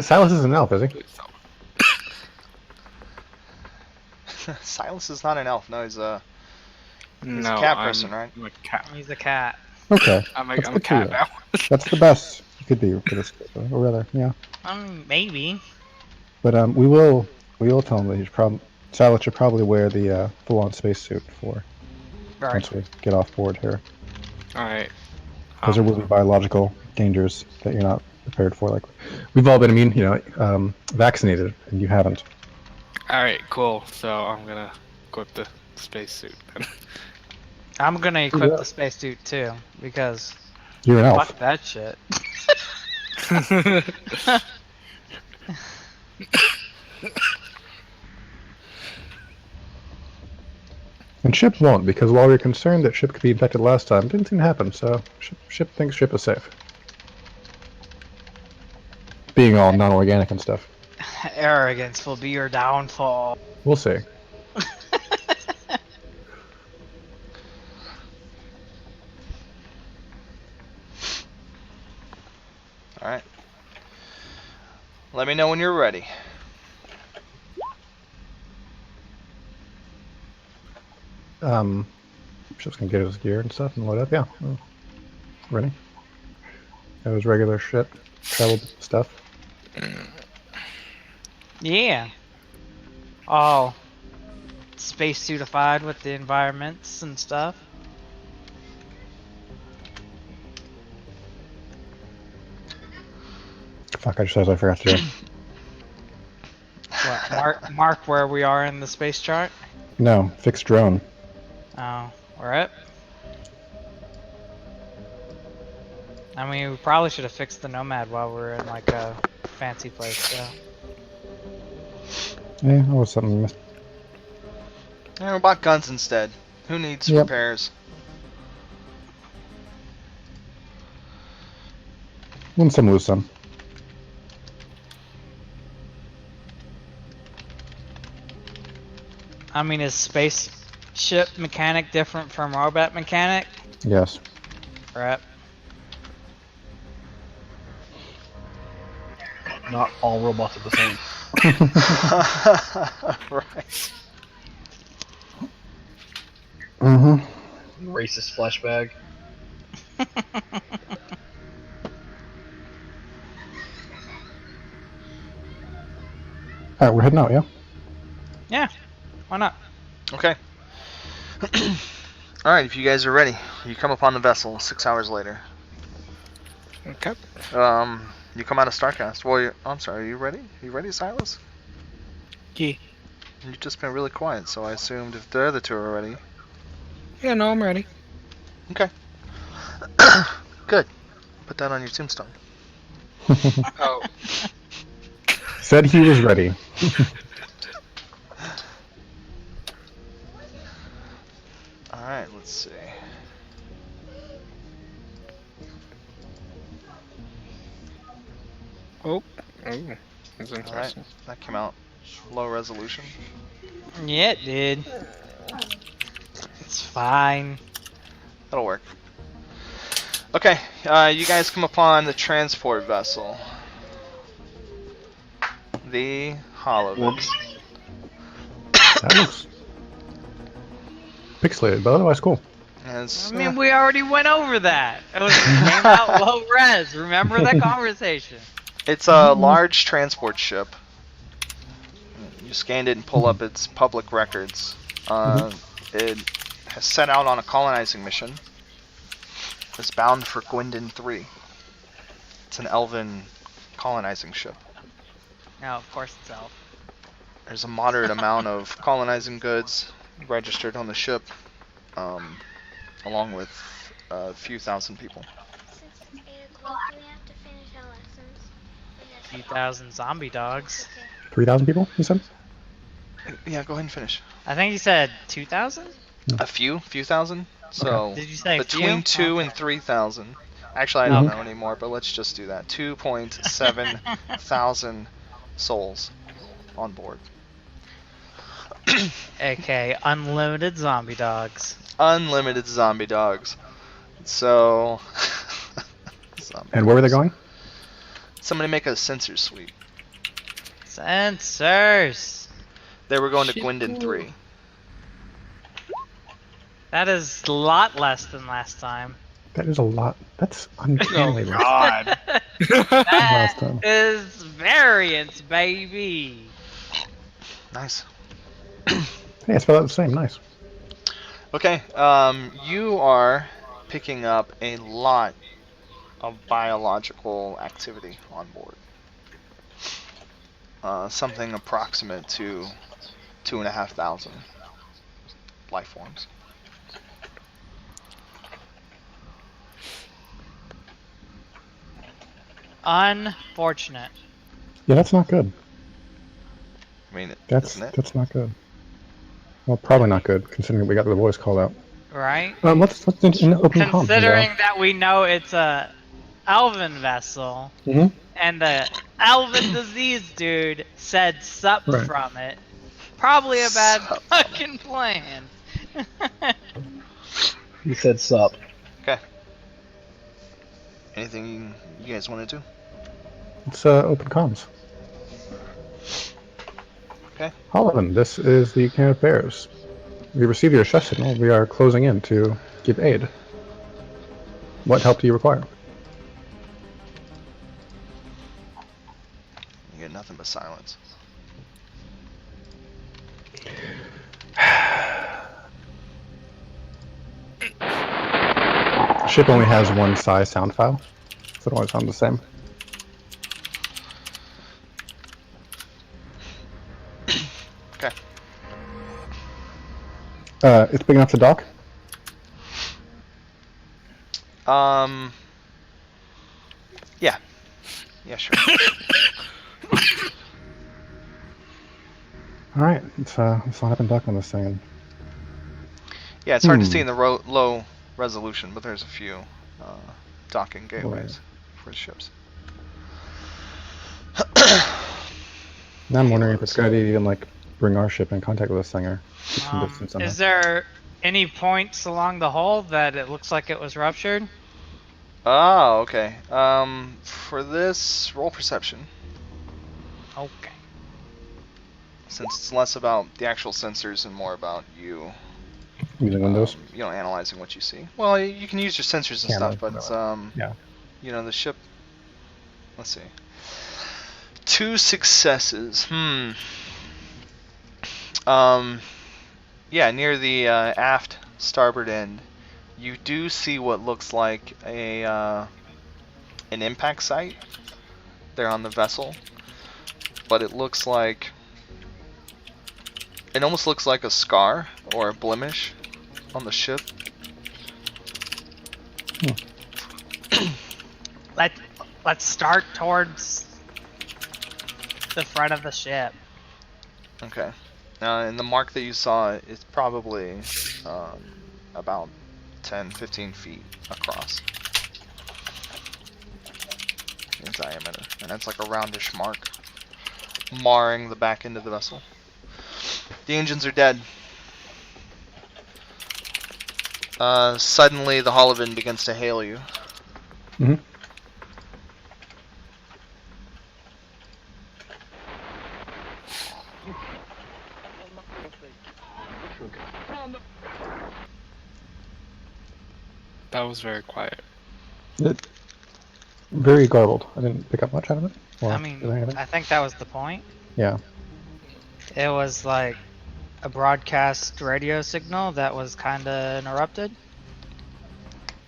Silas is an elf, is he? Silas is not an elf. No, he's a No, cat person, right? I'm a cat. He's a cat. Okay. I'm a That's cat good to now. That's the best you could be for this, or rather, yeah. Maybe. But we will tell him that Silas should probably wear the full-on spacesuit for Right. once we get off board here, Alright. because there will be biological dangers that you're not prepared for. Like we've all been vaccinated, and you haven't. Alright, cool. So I'm gonna equip the spacesuit then. I'm gonna equip Yeah. the spacesuit too, because You're an elf. fuck that shit. And Ship won't, because while we were concerned that Ship could be infected last time, it didn't seem to happen, so Ship thinks Ship is safe. Being all non-organic and stuff. Arrogance will be your downfall. We'll see. Let me know when you're ready. Just gonna get his gear and stuff and load up. Yeah. Oh, ready. That was regular shit. Travel stuff. Yeah. All spacesuitified with the environments and stuff. Fuck! I just realized I forgot to do it. What? Mark where we are in the space chart. No, fixed drone. Oh, we're up. I mean, we probably should have fixed the Nomad while we were in like a fancy place. So. Yeah, that was something I missed. Yeah, we bought guns instead. Who needs Yep. repairs? Win some, lose some. I mean, is spaceship mechanic different from robot mechanic? Yes. Right. Not all robots are the same. Right. Mm-hmm. Racist flashbag. Alright, we're heading out, yeah? Yeah. Why not? Okay. Alright, if you guys are ready, you come upon the vessel 6 hours later. Okay. You come out of Starcast. Well, I'm sorry, are you ready? You ready, Silas? Yeah. You've just been really quiet, so I assumed if the other two are ready. Yeah, no, I'm ready. Okay. Good. Put that on your tombstone. Oh. Said he was ready. Alright, let's see. Oh. Oh. That's interesting. That came out low resolution. Yeah, it did. It's fine. That'll work. Okay, you guys come upon the transport vessel. The Holovid. Whoops. That looks pixelated, but otherwise cool. As, I mean, we already went over that. It came out low res. Remember that conversation? it's a large transport ship. You scanned it and pull up its public records. It has set out on a colonizing mission. It's bound for Gwendon 3. It's an elven colonizing ship. No, of course it's elf. There's a moderate amount of colonizing goods registered on the ship, along with a few thousand people. Since it's 8 o'clock, do we have to finish our lessons? Few thousand zombie dogs. 3,000 people, you said? Yeah, go ahead and finish. I think you said 2,000? A few thousand. So Did you say between few? 2 Okay. and 3,000. Actually, I don't know anymore, but let's just do that. 2.7 thousand souls on board. Okay, unlimited zombie dogs. Unlimited zombie dogs. So. Zombie And where were they dogs. going? Somebody make a sensor sweep. Sensors. They were going to Shit. Gwendon 3. That is a lot less than last time. That is a lot. That's Oh uncanny. less God. last That time. is variance, baby. Nice. Hey, it's about the same. Nice. Okay, you are picking up a lot of biological activity on board. Something approximate to 2,500 life forms. Unfortunate. Yeah, that's not good. I mean, That's isn't it? that's not good. Well, probably not good considering we got the voice called out. Right? Let's in the open comms. Considering that we know it's a elven vessel, and the elven disease dude said sup Right. from it, probably a bad Sup. fucking plan. He said sup. Okay. Anything you guys want to do? It's open comms. Holland, this is the Camp Bears. We received your distress signal. We are closing in to give aid. What help do you require? You get nothing but silence. The ship only has one size sound file, so it always sounds the same. Okay. It's big enough to dock. Yeah. Yeah, sure. All right, let's line up and dock on this thing. Yeah, it's hard to see in the low resolution, but there's a few docking gateways for the ships. Now I'm wondering if it's a good idea to even like bring our ship in contact with this thing or keep some distance somehow. Is there any points along the hull that it looks like it was ruptured? Oh, okay. For this, roll perception. Okay. Since it's less about the actual sensors and more about you. Using Windows. You know, analyzing what you see. Well, you can use your sensors and Camera, stuff, but yeah. you know, the ship. Let's see. 2 successes. Yeah, near the aft starboard end, you do see what looks like an impact site there on the vessel, but it looks like it almost looks like a scar or a blemish on the ship. Let's start towards the front of the ship. Okay. And the mark that you saw is probably about 10-15 feet across in diameter, and that's like a roundish mark marring the back end of the vessel. The engines are dead. Suddenly, the Holovan begins to hail you. Mm-hmm. That was very quiet. Very garbled. I didn't pick up much out of it. I mean, I think that was the point. Yeah. It was like a broadcast radio signal that was kind of interrupted.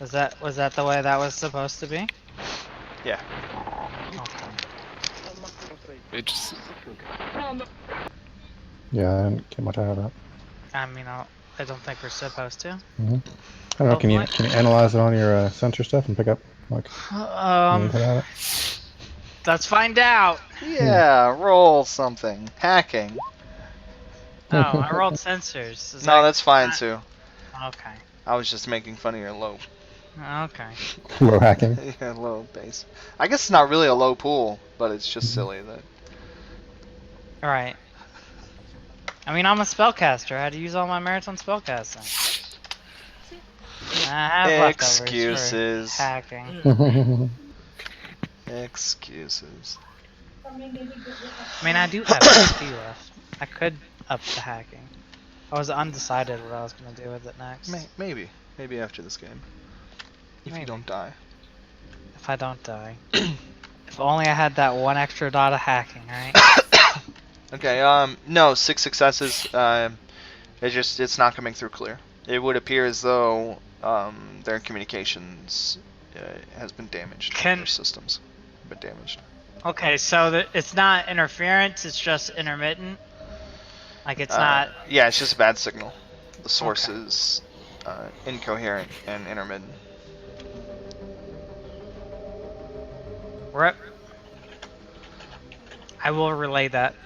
Was that the way that was supposed to be? Yeah. Okay. It just Yeah, I didn't get much out of that. I mean, I don't think we're supposed to. Mm-hmm. I don't know. Can you analyze it on your sensor stuff and pick up like anything out of it? Let's find out. Yeah, roll something. Hacking. Oh, I rolled sensors. No, that's fine too. Okay. I was just making fun of your low. Okay. Low hacking. Yeah, low base. I guess it's not really a low pool, but it's just silly that. Alright. I mean, I'm a spellcaster. I had to use all my merits on spellcasting. I have leftovers for Excuses. hacking. Excuses. I mean, I do have XP left. I could up the hacking. I was undecided what I was going to do with it next. Maybe after this game. If Maybe. you don't die. If I don't die. If only I had that one extra dot of hacking, right? Okay, no, 6 successes. It's not coming through clear. It would appear as though their communications has been damaged. Their systems have been damaged. Okay, so it's not interference, it's just intermittent? Like it's not... Yeah, it's just a bad signal. The source is incoherent and intermittent. I will relay that.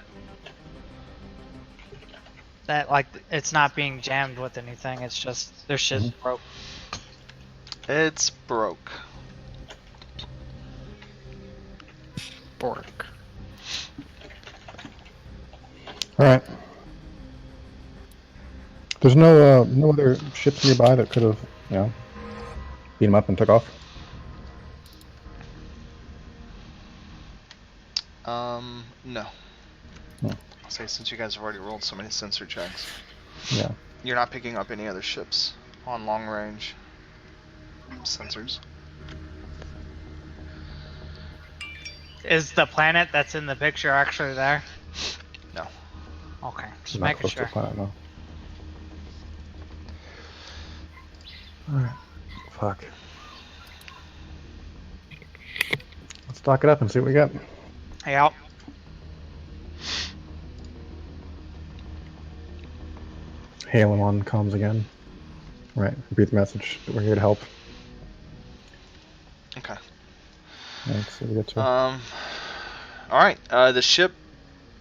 That, like, it's not being jammed with anything, it's just their shit's broke. It's broke. Bork. Alright. There's no other ships nearby that could have, beat them up and took off? No. Say, since you guys have already rolled so many sensor checks, Yeah. you're not picking up any other ships on long range sensors. Is the planet that's in the picture actually there? No. Okay, just Not making close to sure. the planet, no. Alright. Fuck. Let's dock it up and see what we got. Yep. Halo on comms again. Right, repeat the message that we're here to help. Okay. Let's see what we get to. Alright, the ship,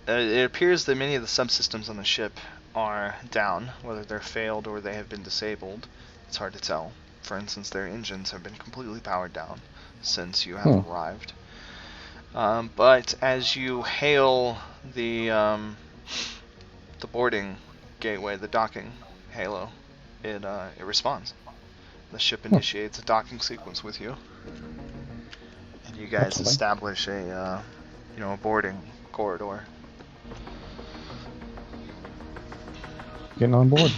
it appears that many of the subsystems on the ship are down, whether they're failed or they have been disabled. It's hard to tell. For instance, their engines have been completely powered down since you have arrived. But as you hail the boarding gateway, the docking halo, it responds. The ship initiates a docking sequence with you, and you guys Excellent. establish a a boarding corridor. Getting on board.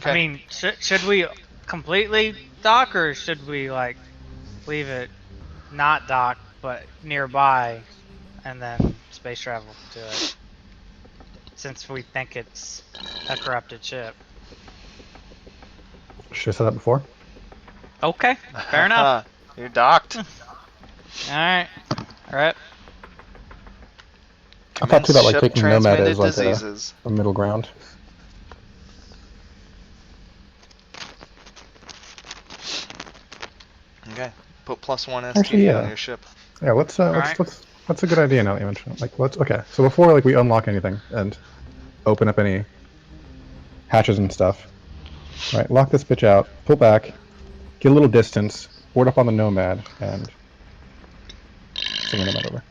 I mean, should we completely dock, or should we like leave it not dock but nearby, and then space travel to it? Since we think it's a corrupted ship. Should I said that before? Okay, fair enough. You're docked. Alright. Alright. I thought too about like Ship taking Nomad transmitted as like diseases. a middle ground. Okay. Put +1 STE Actually, yeah. on your ship. Yeah, let's Alright. that's a good idea now that you mention it. Like okay. So before like we unlock anything and open up any hatches and stuff. Right, lock this bitch out, pull back, get a little distance, board up on the Nomad, and send the Nomad over.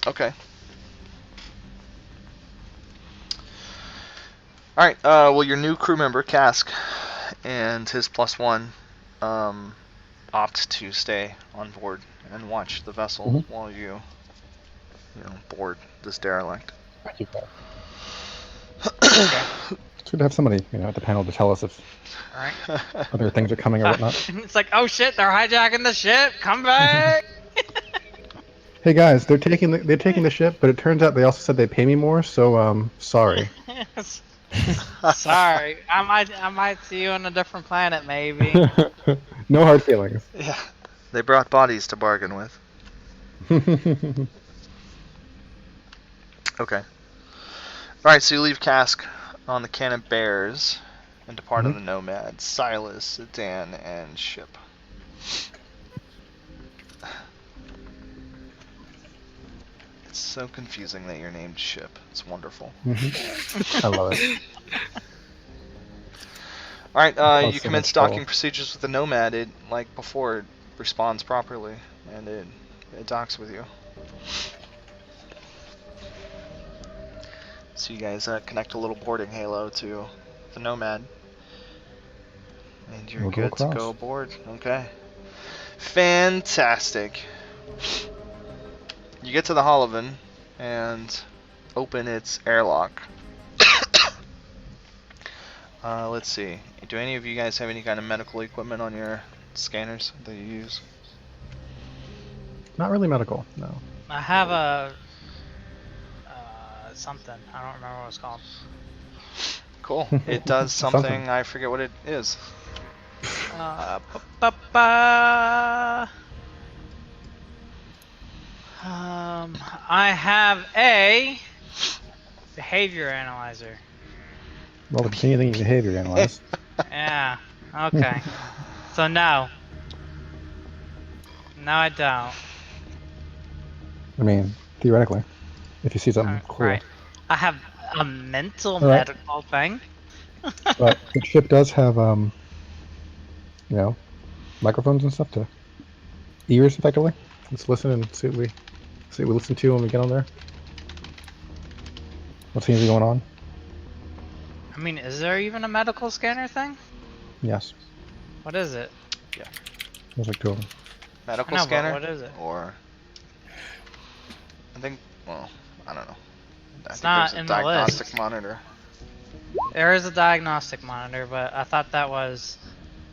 Okay. Alright, well your new crew member, Cask, and his +1 opt to stay on board and watch the vessel while you board this derelict. Thank you, Paul. It's good to have somebody, at the panel to tell us if Alright. other things are coming or whatnot. It's like, oh shit, they're hijacking the ship. Come back. Hey guys, they're taking the ship, but it turns out they also said they pay me more, so sorry. Sorry, I might see you on a different planet, maybe. No hard feelings. Yeah. They brought bodies to bargain with. Okay. Alright, so you leave Cask on the Cannon Bears and depart on the Nomad, Silas, Dan, and ship. It's so confusing that you're named Ship. It's wonderful. I love it. Alright, you so commence much docking trouble. procedures with the Nomad. It, like before, it responds properly, and it docks with you. So you guys connect a little boarding halo to the Nomad. And you're We'll go good to across. go aboard. Okay. Fantastic. You get to the Holovan and open its airlock. Let's see. Do any of you guys have any kind of medical equipment on your scanners that you use? Not really medical, no. I have a something. I don't remember what it's called. Cool. It does something. I forget what it is. I have a behavior analyzer. Well, the continuing behavior analyze. Yeah. Okay. So no. No, I don't. I mean, theoretically, if you see something cool. Right. I have a mental Alright. medical thing. But the ship does have, microphones and stuff to ears, effectively. Let's listen and see what we listen to when we get on there. What seems to be going on? I mean, is there even a medical scanner thing? Yes, What is it? there's like two of them. medical No, but scanner? what is it? Or I think, well, I don't know. I It's think not there's a in the diagnostic list. monitor. There is a diagnostic monitor, but I thought that was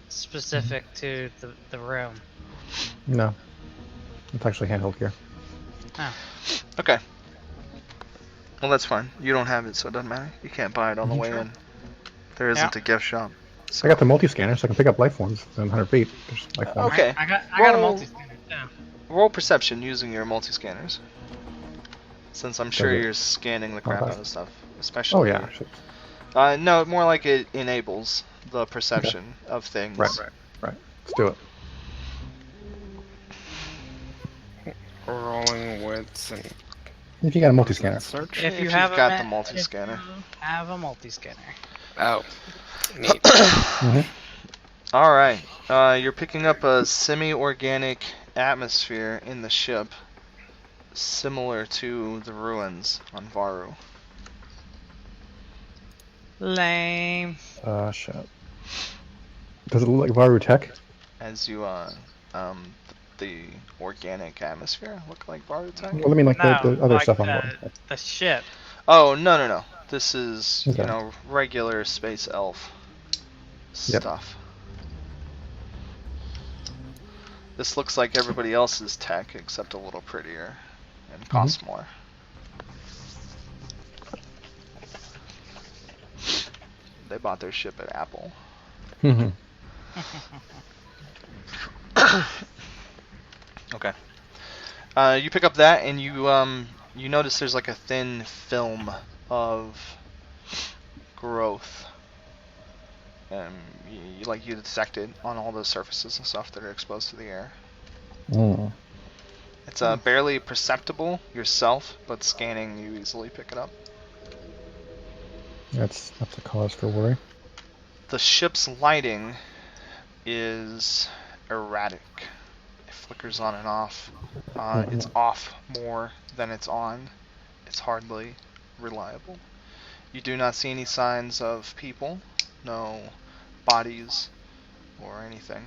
specific to the room. No, it's actually handheld gear. Okay. Well, that's fine. You don't have it, so it doesn't matter. You can't buy it on the way in. There isn't a gift shop. So. I got the multi-scanner, so I can pick up life forms within 100 feet. There's life forms. Okay. I got a Roll- multi-scanner too. Roll perception using your multi-scanners. Since I'm sure Does it? you're scanning the crap Okay. out of stuff. Especially... Oh yeah. Shit. No, more like it enables the perception of things. Right. Let's do it. Rolling wits and If you got a multi-scanner. search. If you you've have got a, the multi-scanner. if you have a multi-scanner. Oh, neat. Alright. You're picking up a semi-organic atmosphere in the ship. Similar to the ruins on Varu. Lame. Shit. Does it look like Varu tech? As you, the organic atmosphere look like Varu tech? Well, I mean like No, the other like stuff on board. the ship. Oh, no. This is, Okay. you know, regular space elf Yep. stuff. This looks like everybody else's tech, except a little prettier and costs more. They bought their ship at Apple. Mhm. Okay. You pick up that and you notice there's like a thin film of growth. You detect it on all the surfaces and stuff that are exposed to the air. Mm. It's barely perceptible yourself, but scanning you easily pick it up. That's a cause for worry. The ship's lighting is erratic. It flickers on and off. It's off more than it's on. It's hardly reliable. You do not see any signs of people, no bodies or anything.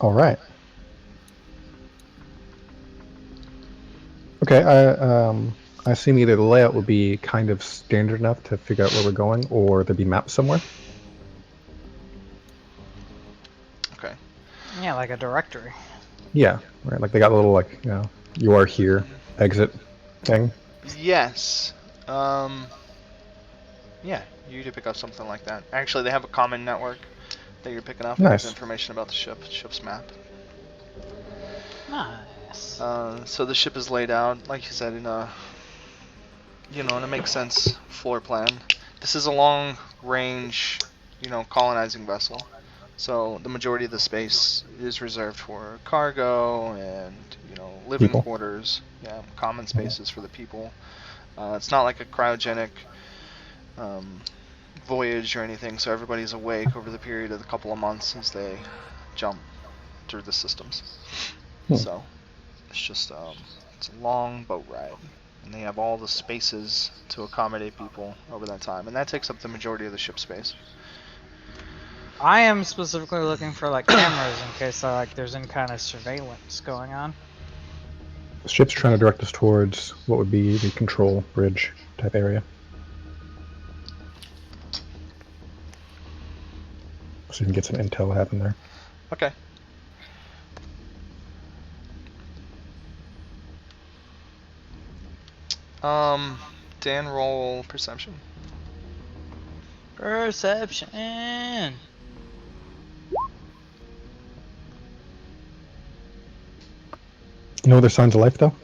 All right. Okay. I assume either the layout would be kind of standard enough to figure out where we're going, or there'd be maps somewhere. Okay. Yeah, like a directory. Yeah. Right. Like they got a little like you are here exit thing. Yes. Yeah, you do pick up something like that. Actually, they have a common network that you're picking up. Nice. There's information about the ship's map. Nice. So the ship is laid out, like you said, in a, in a makes sense floor plan. This is a long-range, colonizing vessel. So the majority of the space is reserved for cargo and, living People. quarters. Yeah, common spaces for the people. It's not like a cryogenic voyage or anything, so everybody's awake over the period of a couple of months as they jump through the systems. So it's just it's a long boat ride, and they have all the spaces to accommodate people over that time, and that takes up the majority of the ship space. I am specifically looking for like cameras in case there's any kind of surveillance going on. The ship's trying to direct us towards what would be the control bridge type area. So you can get some intel happen there. Okay. Dan, roll perception. Perception. No other signs of life though?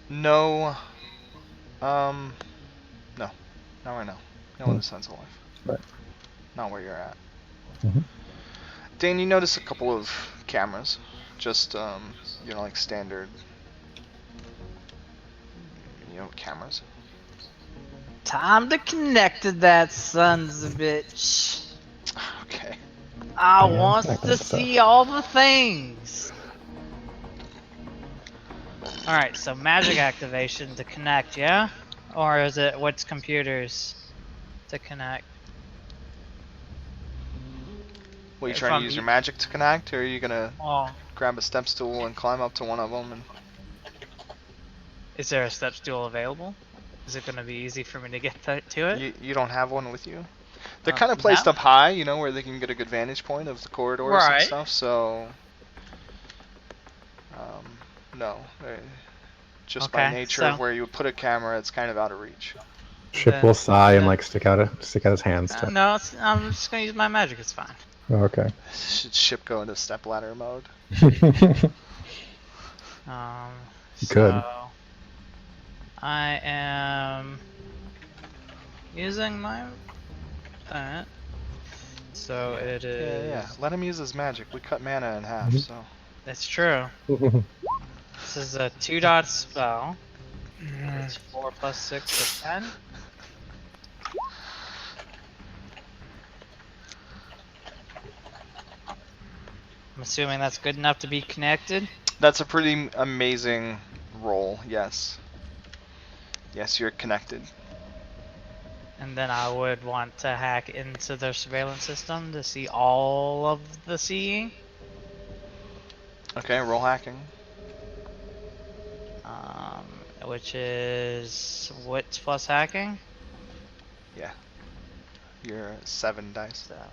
No. No. Not right now. No other signs of life. Right. Not where you're at. Mhm. Dan, you notice a couple of cameras. Just, like standard, cameras. Time to connect to that sons of a bitch. Okay. I Yeah, want that to kind of stuff. see all the things. Alright, so magic activation to connect, yeah? Or is it what's computers to connect? What, you If trying to I'm use your u- magic to connect, or are you gonna Oh, grab a step stool and climb up to one of them? And is there a step stool available? Is it going to be easy for me to get to it? you don't have one with you? They're kind of No. placed up high, you know, where they can get a good vantage point of the corridors and Right. stuff. So, no, just by Okay, nature so of where you would put a camera, it's kind of out of reach. Ship Then- will sigh and then- like stick out his hands. To... no, I'm just going to use my magic. It's fine. Oh, okay. Should ship go into stepladder mode? Um, You could. so I am using my that. So it is. Yeah. Let him use his magic. We cut mana in half, Mhm. so. That's true. This is a 2-dot spell. It's 4 plus 6 is 10. I'm assuming that's good enough to be connected. That's a pretty amazing roll, yes. Yes, you're connected. And then I would want to hack into their surveillance system to see all of the seeing. Okay, roll hacking. Which is wits plus hacking. You're at 7 dice. 7.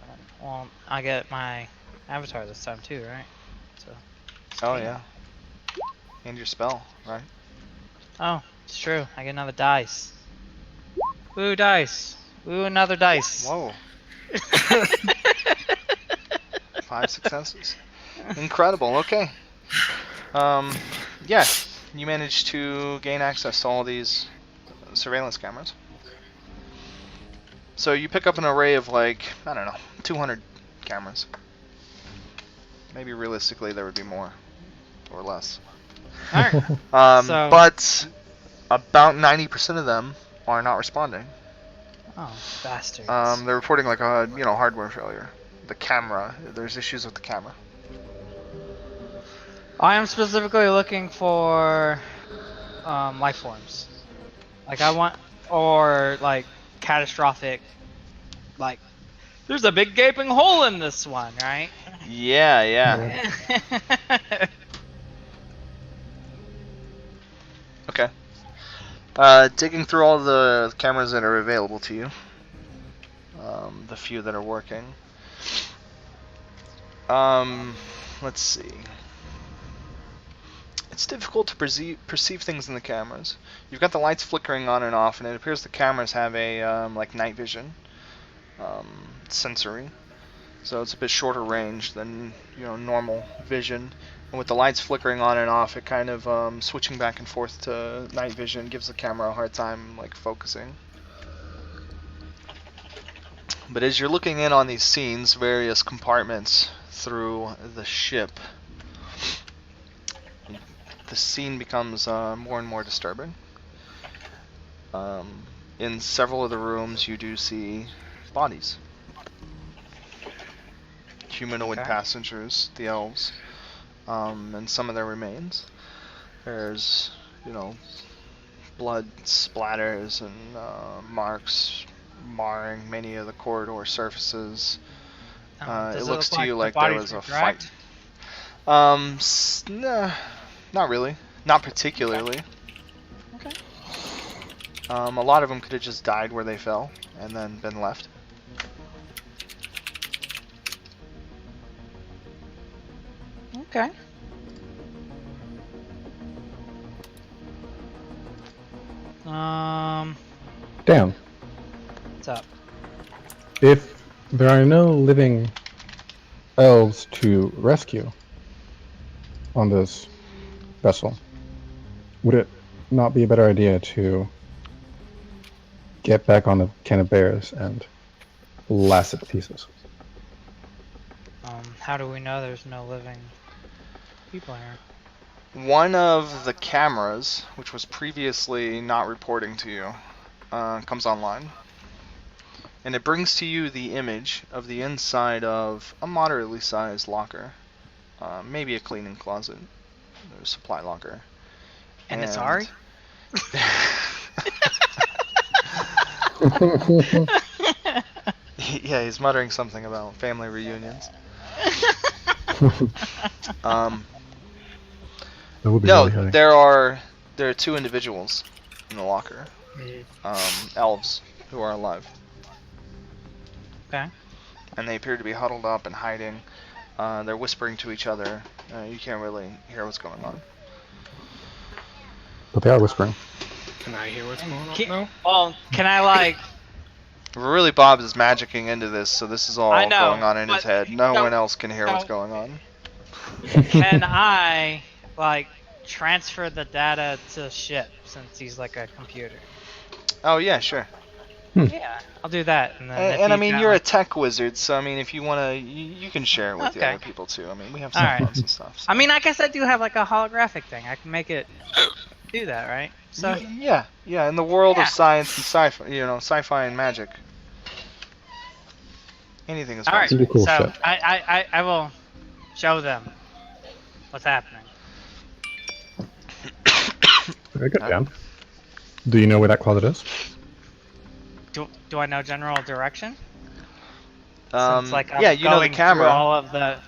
Well, I get my avatar this time too, right? So. Oh, 16. yeah. And your spell, right? Oh, it's true. I get another dice. Woo, dice. Woo, another dice. Whoa. 5 successes. Incredible, okay. Yeah, you managed to gain access to all these surveillance cameras. So you pick up an array of like, I don't know, 200 cameras. Maybe realistically there would be more or less. Alright. So- But about 90% of them are not responding. Oh, bastards. They're reporting like a hardware failure. The camera, there's issues with the camera. I am specifically looking for life forms. Like I want, or like catastrophic, like there's a big gaping hole in this one, right? Yeah. Okay. Digging through all the cameras that are available to you. The few that are working. Let's see. It's difficult to perceive things in the cameras. You've got the lights flickering on and off, and it appears the cameras have a like night vision sensory, so it's a bit shorter range than normal vision. And with the lights flickering on and off, it kind of switching back and forth to night vision gives the camera a hard time like focusing. But as you're looking in on these scenes, various compartments through the ship, the scene becomes more and more disturbing. In several of the rooms, you do see bodies. Humanoid passengers, the elves, and some of their remains. There's, blood splatters and marks marring many of the corridor surfaces. Does It looks look to you the like there bodies was were a dragged? fight. Nah, not really. Not particularly. Okay. A lot of them could have just died where they fell and then been left. Okay. Dan, What's up? if there are no living elves to rescue on this vessel, would it not be a better idea to get back on the can of bears and blast it to pieces? How do we know there's no living people here? One of the cameras, which was previously not reporting to you, comes online. And it brings to you the image of the inside of a moderately sized locker. Maybe a cleaning closet. Or a supply locker. And it's Ari? Yeah, he's muttering something about family reunions. Um, That would be no, really funny. there are two individuals in the locker, Mhm. elves who are alive, Okay. and they appear to be huddled up and hiding. They're whispering to each other. You can't really hear what's going on. But they are whispering. Can I hear what's going on? Can, No. well, can I like? Really, Bob is magicking into this, so this is all I know, going on in his but- head. No so- one else can hear what's so- going on. Can I like transfer the data to ship since he's like a computer? Oh yeah, sure. Yeah, I'll do that. And then if And I he's mean, got, you're a like- tech wizard, so I mean, if you wanna, you can share it with the Okay. other people too. I mean, we have All cell right. phones and stuff. So. I mean, I guess I do have like a holographic thing. I can make it do that, right? So yeah. In the world Yeah. of science and sci-fi, sci-fi and magic, anything is all right. possible. Pretty cool so shit. I will show them what's happening. Very good, Dan. Do you know where that closet is? Do I know general direction? Um, Since, like, I'm yeah, you know the going through camera. all of the.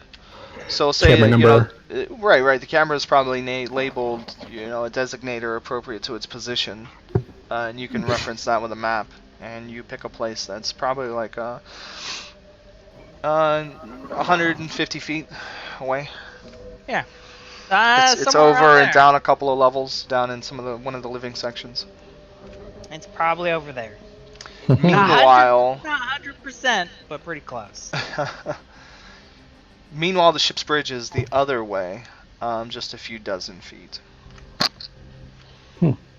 So say Camera number. right. The camera is probably labeled, a designator appropriate to its position, and you can reference that with a map, and you pick a place that's probably like 150 feet away. Yeah. It's Somewhere over around and there. down a couple of levels, down in one of the living sections. It's probably over there. Meanwhile, Not 100%, but pretty close. meanwhile, the ship's bridge is the other way, just a few dozen feet.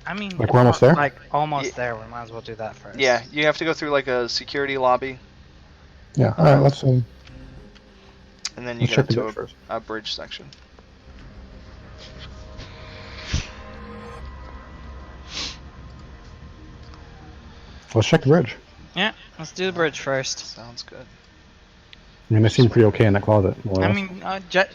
I mean, Like if we're almost we're, there? Like almost Yeah. there. We might as well do that first. Yeah, you have to go through like a security lobby, Yeah. All right. Let's and then you let's get check the into bridge first. a bridge section. Let's check the bridge. Yeah. Let's do the bridge first. Sounds good. I mean, they seem pretty okay in that closet. More or I less. mean,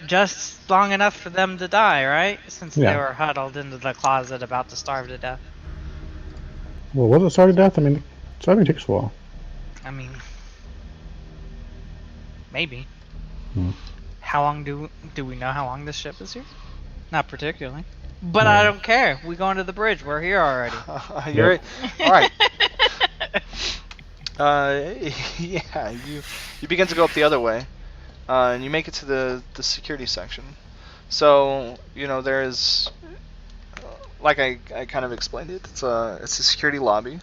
just long enough for them to die, right? Since Yeah. they were huddled into the closet, about to starve to death. Well, was it started death? I mean, starving takes a while. I mean, maybe. Hmm. How long do we know how long this ship is here? Not particularly. But I don't care. We go into the bridge. We're here already. You're right. All right. Yeah, you begin to go up the other way, and you make it to the security section. So there's, like I kind of explained it. It's a security lobby.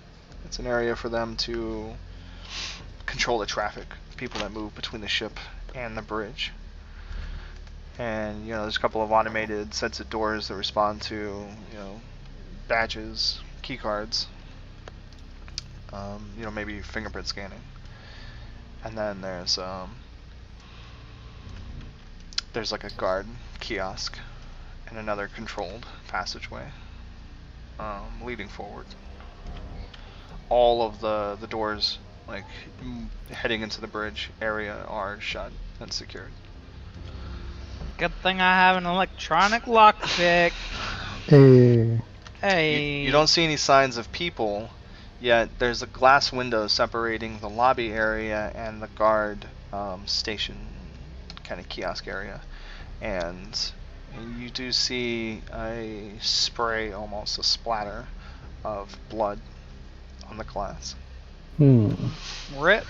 It's an area for them to control the traffic, people that move between the ship and the bridge. And there's a couple of automated sets of doors that respond to badges, key cards. Maybe fingerprint scanning. And then there's like a guard kiosk and another controlled passageway leading forward. All of the doors, like heading into the bridge area, are shut and secured. Good thing I have an electronic lockpick. Hey. Hey. You don't see any signs of people, yet there's a glass window separating the lobby area and the guard station kind of kiosk area. And you do see a spray, almost a splatter of blood on the glass. Rip.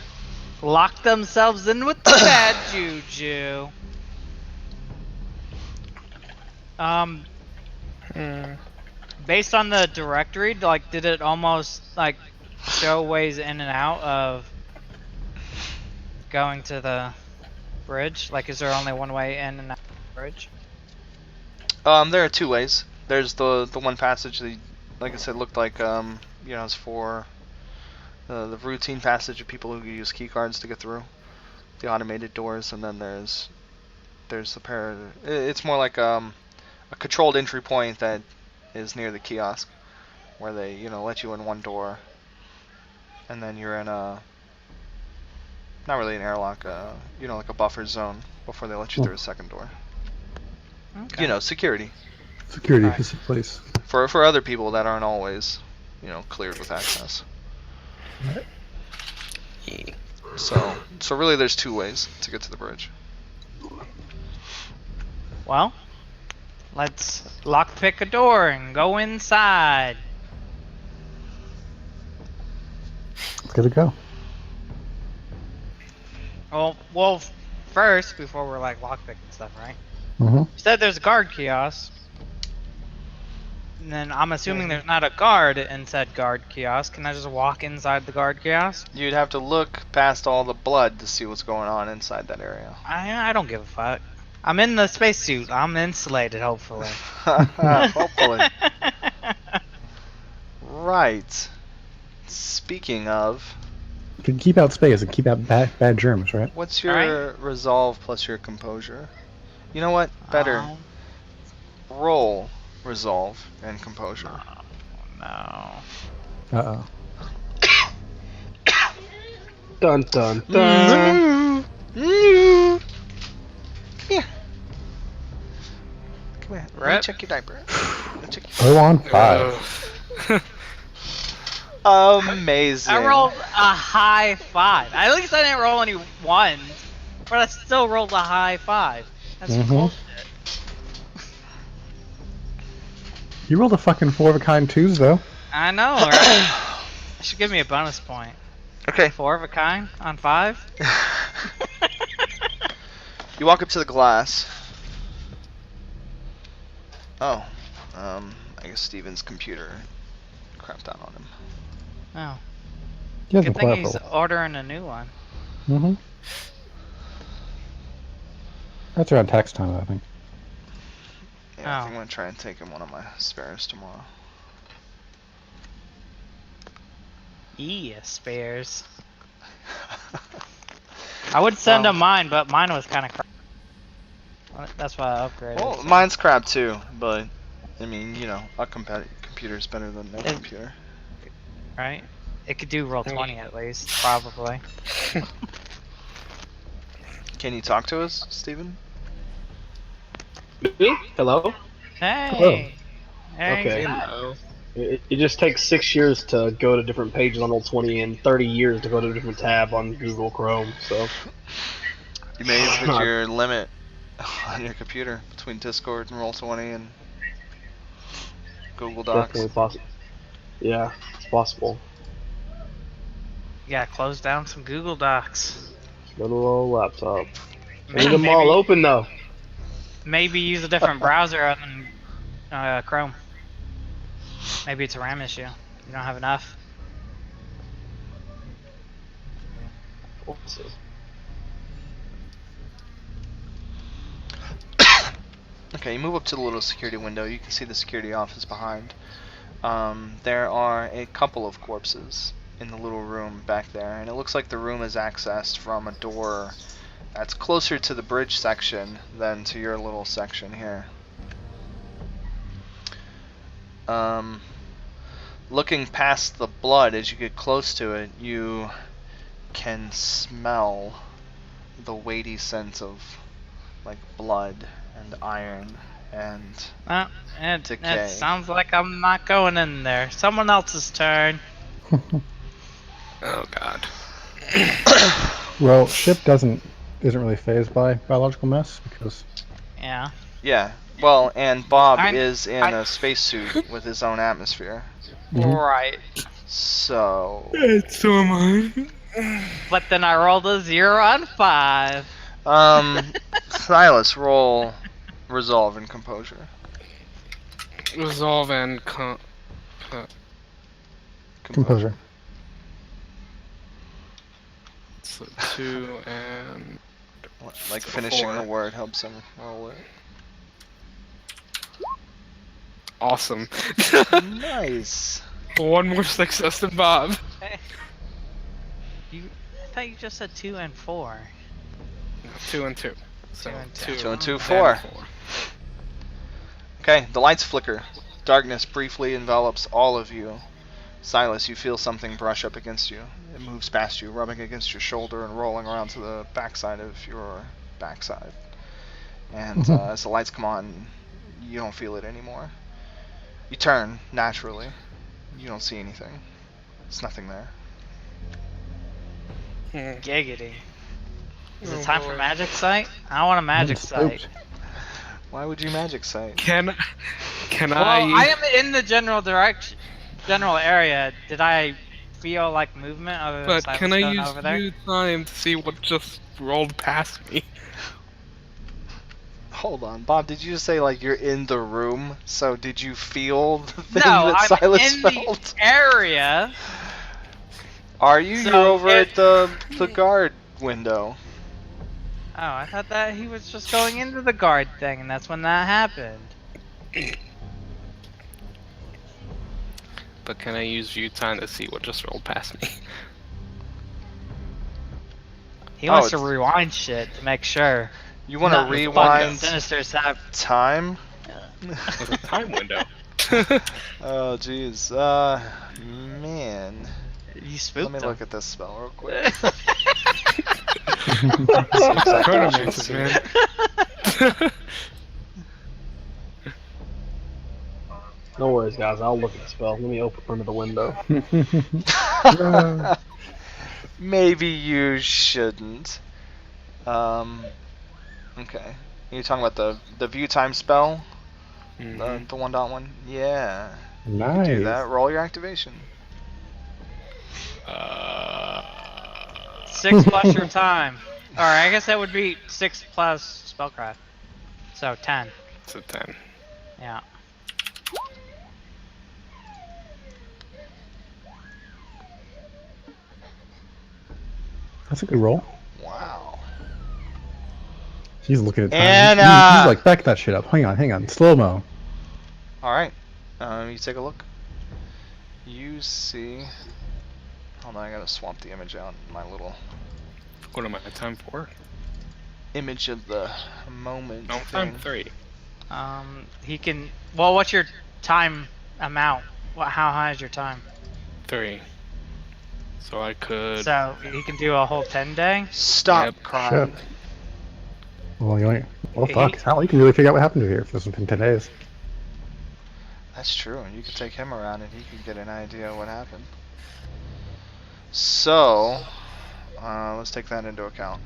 Lock themselves in with the bad juju. Based on the directory, like, did it almost like show ways in and out of going to the bridge? Like, is there only one way in and out of the bridge? There are two ways. There's the one passage that, like I said, looked like it's for the routine passage of people who use key cards to get through the automated doors, and then there's the pair. It's more like a controlled entry point that is near the kiosk, where they let you in one door, and then you're in a not really an airlock, like a buffer zone before they let you through a second door. Okay. Security. Security Alright. is in place. For other people that aren't always, cleared with access. So really, there's two ways to get to the bridge. Well, let's lockpick a door and go inside. Let's get it go. Well, first, before we're like lockpicking stuff, right? Mm-hmm. You said there's a guard kiosk. And then I'm assuming there's not a guard in said guard kiosk. Can I just walk inside the guard kiosk? You'd have to look past all the blood to see what's going on inside that area. I don't give a fuck. I'm in the spacesuit. I'm insulated, hopefully. Hopefully. Right. Speaking of, You can keep out space and keep out bad germs, right? what's your resolve plus your composure? You know what? Better. Roll resolve and composure. No. Uh-oh. Dun dun dun. Come here. Come here. Let me Rip. check your diaper. Let me check your... 0 on 5. Amazing. I rolled a high 5. At least I didn't roll any 1s, but I still rolled a high 5. That's bullshit. You rolled a fucking 4 of a kind 2s, though. I know, right? I should give me a bonus point. Okay. 4 of a kind on 5? You walk up to the glass. Oh. I guess Steven's computer crapped out on him. Oh. He has Good a thing he's chlorophyll. ordering a new one. Mm-hmm. That's around tax time, I think. Yeah, I Oh. think I'm gonna try and take him one of my spares tomorrow. Yeah, spares. I would send him mine, but mine was kind of crap. That's why I upgraded. Well, mine's crap too, but I mean, you know, a computer's better than no It- computer. Right? It could do roll 20 at least, probably. Can you talk to us, Steven? Me? Hello? Hey! Hey, Okay. God. It just takes 6 years to go to different pages on Roll20 and 30 years to go to a different tab on Google Chrome. So You may have hit your limit on your computer between Discord and Roll20 and Google Docs. definitely possible. Yeah, it's possible. You gotta close down some Google Docs. Little old laptop. Maybe, Leave them all open though. maybe use a different browser other than Chrome. Maybe it's a RAM issue. You don't have enough. We'll see. Okay, you move up to the little security window. You can see the security office behind. There are a couple of corpses in the little room back there, and it looks like the room is accessed from a door that's closer to the bridge section than to your little section here. Looking past the blood, as you get close to it, you can smell the weighty scent of like blood and iron and It decay. sounds like I'm not going in there. Someone else's turn. Oh god. Well, ship isn't really phased by biological mess because Yeah. yeah. Well, and Bob I'm- is in I- a spacesuit with his own atmosphere. Mhm. Right. So, So am I. But then I rolled a 0 on 5. Silas, roll resolve and composure. Resolve and composure. so 2 and Like finishing 4. a word helps him roll it. Awesome. Nice. One more success than Bob. I thought you just said 2 and 4. 2 and 2. So 2 and 2. 2 and 2, then 4. Okay, the lights flicker. Darkness briefly envelops all of you. Silas, you feel something brush up against you. It moves past you, rubbing against your shoulder and rolling around to the backside of your backside. And as the lights come on, you don't feel it anymore. You turn, naturally. You don't see anything. There's nothing there. Giggity. Is Oh, it time for boy. magic sight? I want a magic I'm sight. spooked. Why would you magic sight? Can Well, I am in the general area. Did I feel like movement other than But Silas can I going use over there? view time to see what just rolled past me? Hold on, Bob. Did you just say like you're in the room? So did you feel the thing No, that I'm Silas in felt? the area. Are you? So You're over if- at the guard window. Oh, I thought that he was just going into the guard thing, and that's when that happened. But can I use view time to see what just rolled past me? He Oh, wants to it's- rewind shit to make sure. You want to nothing fucking rewind Sinister's have. time? With a time window. Oh, jeez. Man. You spooked Let me him. look at this spell real quick. Chronomancers, man. No worries, guys. I'll look at the spell. Let me open under the window. Maybe you shouldn't. Okay. You're talking about the view time spell? Mhm. The 1.1? Yeah. Nice. Do that. Roll your activation. 6 plus your time. Or I guess that would be 6 plus spellcraft. So 10. It's a 10. Yeah. That's a good roll. Wow. He's looking at time. Anna! He's like, back that shit up. Hang on. Slow mo. Alright. You take a look. You see... Hold on, I gotta swap the image out. My little What am I time for? image of the moment No, thing. time 3. He can. Well, what's your time amount? How high is your time? 3. So I could. So he can do a whole 10 day. Stop Yep. crying. Shit. Well, you ain't. Well, He- fuck. Hell, you can really figure out what happened to here if this has been 10 days. That's true. You could take him around and he could get an idea of what happened. So, let's take that into account.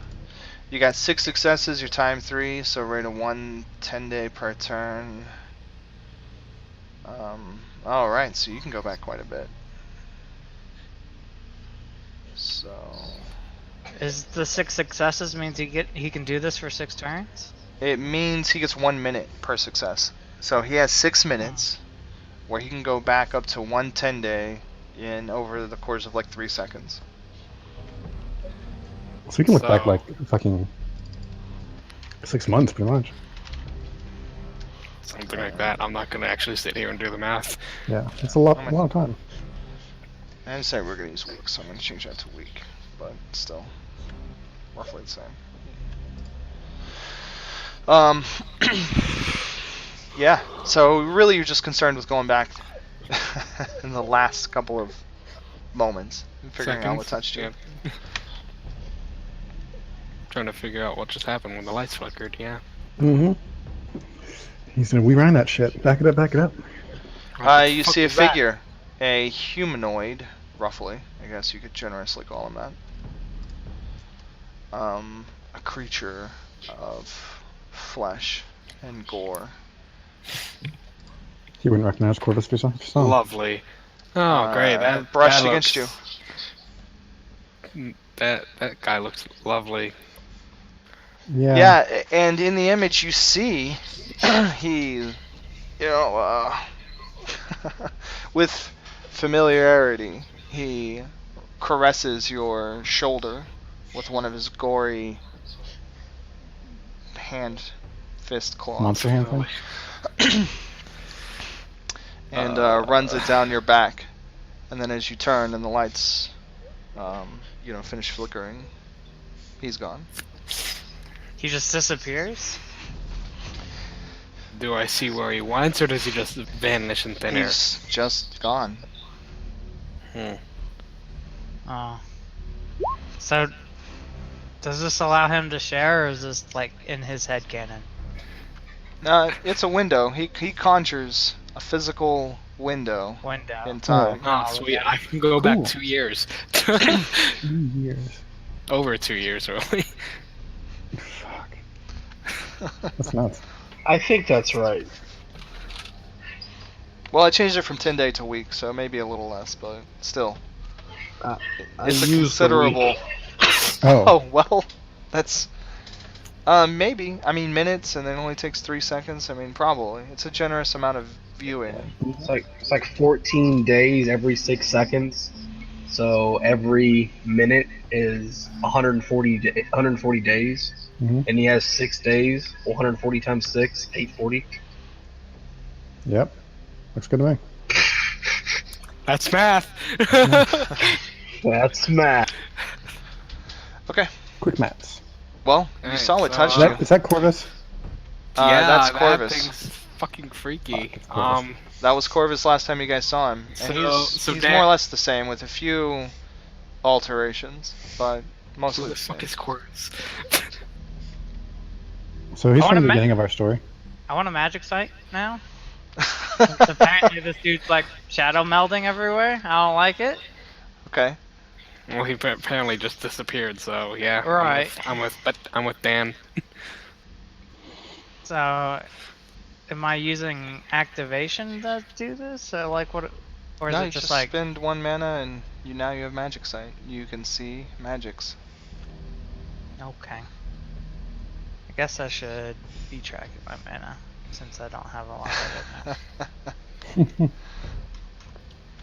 You got 6 successes, your time 3, so rate of 1 10-day per turn. Alright, so you can go back quite a bit. So, Is the 6 successes means he can do this for 6 turns? it means he gets 1 minute per success. So he has 6 minutes where he can go back up to 1 10-day in over the course of like 3 seconds. So we can look back So- like fucking 6 months, pretty much. Something like that. I'm not gonna actually sit here and do the math. Yeah, it's a lot of time. I didn't say we're gonna use week, so I'm gonna change that to week, but still, roughly the same. Yeah. So really, you're just concerned with going back in the last couple of moments and figuring out what touched you. Yeah. Trying to figure out what just happened when the lights flickered. Yeah. Mm-hmm. He's gonna rewind that shit. Back it up. What the You fuck see a was that? figure, a humanoid, roughly. I guess you could generously call him that. A creature of flesh and gore. You wouldn't recognize Corvus for some. Lovely. Oh, great. That brushed that against you. That guy looks lovely. Yeah. Yeah, and in the image you see, he, with familiarity, he caresses your shoulder with one of his gory fist claws. Monster hand thing. And runs it down your back. And then as you turn and the lights, finish flickering, he's gone. He just disappears? Do I see where he went, or does he just vanish in thin air? He's just gone. Oh. So, does this allow him to share, or is this like in his head canon? It's a window. He conjures a physical window Window. in time. Oh, sweet. I can go back Cool. 2 years. 2 years. over 2 years early. Fuck. That's nuts. I think that's right. Well, I changed it from 10-day to week, so maybe a little less, but still. I It's a used the considerable... week. Oh. Oh, well, that's... maybe. I mean, minutes, and it only takes 3 seconds. I mean, probably. It's a generous amount of viewing. It's like 14 days every 6 seconds. So every minute is 140 days, Mhm. and he has 6 days. 140 times 6, 840. Yep. Looks good to me. That's math. That's math. Okay. Quick maths. Well, you Alright, saw what so, touched Is you. that, is that Corvus? Yeah, that's that Corvus. thing's fucking freaky. it's Corvus. That was Corvus last time you guys saw him. And he's Dan- more or less the same with a few alterations, but mostly Who the the same. fuck is Corvus? So he's I from wanna the ma- beginning of our story. I want a magic site now. Apparently this dude's like shadow melding everywhere. I don't like it. Okay. Well, he apparently just disappeared. So yeah. Right. I'm with Dan. So, am I using activation to do this? Or like what? Or is No, it you just just like? spend 1 mana and now you have magic sight. You can see magics. Okay. I guess I should be tracking my mana since I don't have a lot of it now.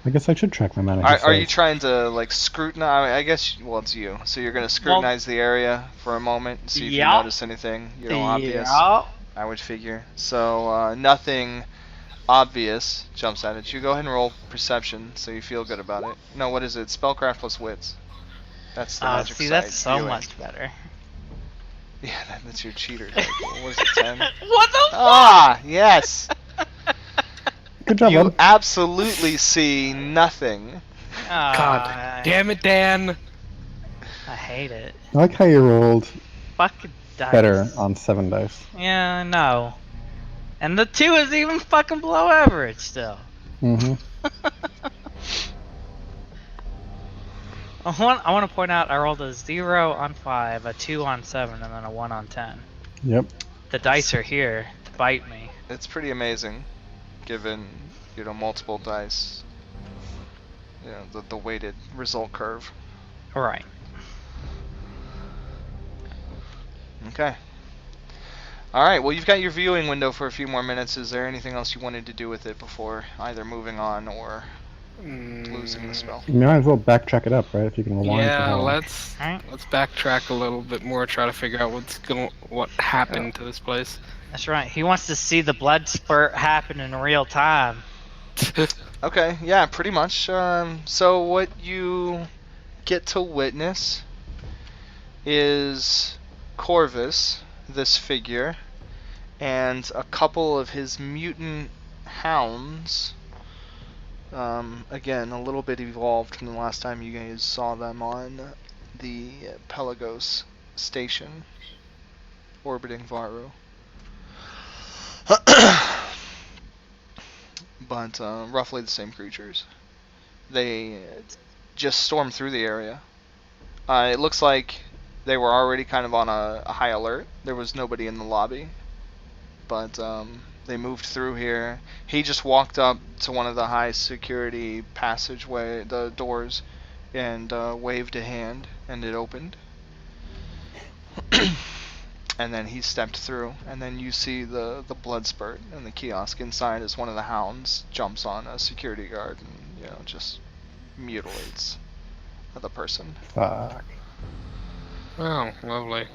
I guess I should track my mana. Are you trying to like scrutinize? I guess well, it's you. So you're gonna scrutinize the area for a moment, and see if you Yup. notice anything obvious. Yeah. I would figure. So nothing obvious jumps out at you. Go ahead and roll perception, so you feel good about it. No, what is it? Spellcraft plus wits. That's the magic See, side. that's so viewing. much better. Yeah, that's your cheater. Like, what was it? 10. What the Ah, yes. Good job, You bud. absolutely see nothing. God damn it, Dan. I hate it. I like how you rolled Fucking dice. better on 7 dice. Yeah, I know. And the 2 is even fucking below average still. Mm-hmm. I want to point out I rolled a 0 on 5, a 2 on 7, and then a 1 on 10. Yep. The dice are here to bite me. It's pretty amazing, given multiple dice. The weighted result curve. Alright. Okay. Alright, well you've got your viewing window for a few more minutes. Is there anything else you wanted to do with it before either moving on or losing the spell? You might as well backtrack it up, right? If you can rewind. Yeah, for how long. let's backtrack a little bit more. Try to figure out what happened to this place. That's right. He wants to see the blood spurt happen in real time. Okay, yeah, pretty much. So what you get to witness is Corvus, this figure, and a couple of his mutant hounds. Again, a little bit evolved from the last time you guys saw them on the Pelagos station, orbiting Varu. But roughly the same creatures. They just stormed through the area. It looks like they were already kind of on a high alert. There was nobody in the lobby, but they moved through here. He just walked up to one of the high security passageway, the doors, and waved a hand, and it opened. And then he stepped through, and then you see the blood spurt in the kiosk inside as one of the hounds jumps on a security guard and just mutilates the person. Fuck. Oh, lovely.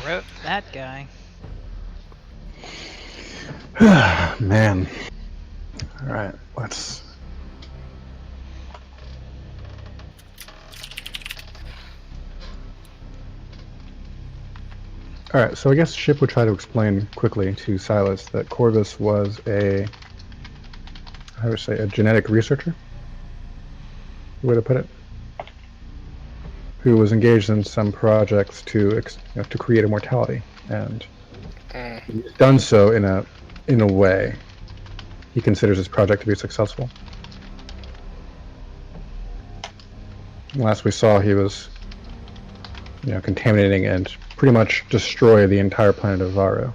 Rip that guy. Man. Alright, let's... Alright, so I guess Ship would try to explain quickly to Silas that Corvus was a genetic researcher? The way to put it? Who was engaged in some projects to create immortality, and he's done so in a way he considers his project to be successful. Last we saw, he was contaminating and pretty much destroy the entire planet of Varo.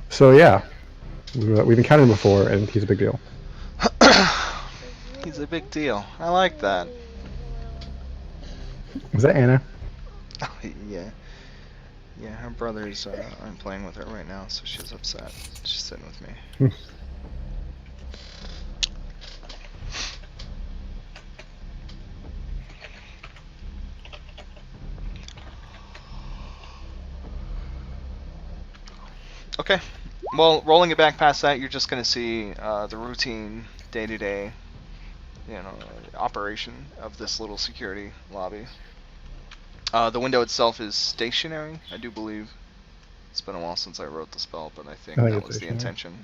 So yeah, we've encountered him before, and he's a big deal. He's a big deal. I like that. Is that Anna? Yeah. Yeah, her brother's, I'm playing with her right now, so she's upset. She's sitting with me. Okay. Well, rolling it back past that, you're just going to see the routine, day-to-day, operation of this little security lobby. The window itself is stationary, I do believe. It's been a while since I wrote the spell, but I think that was the intention.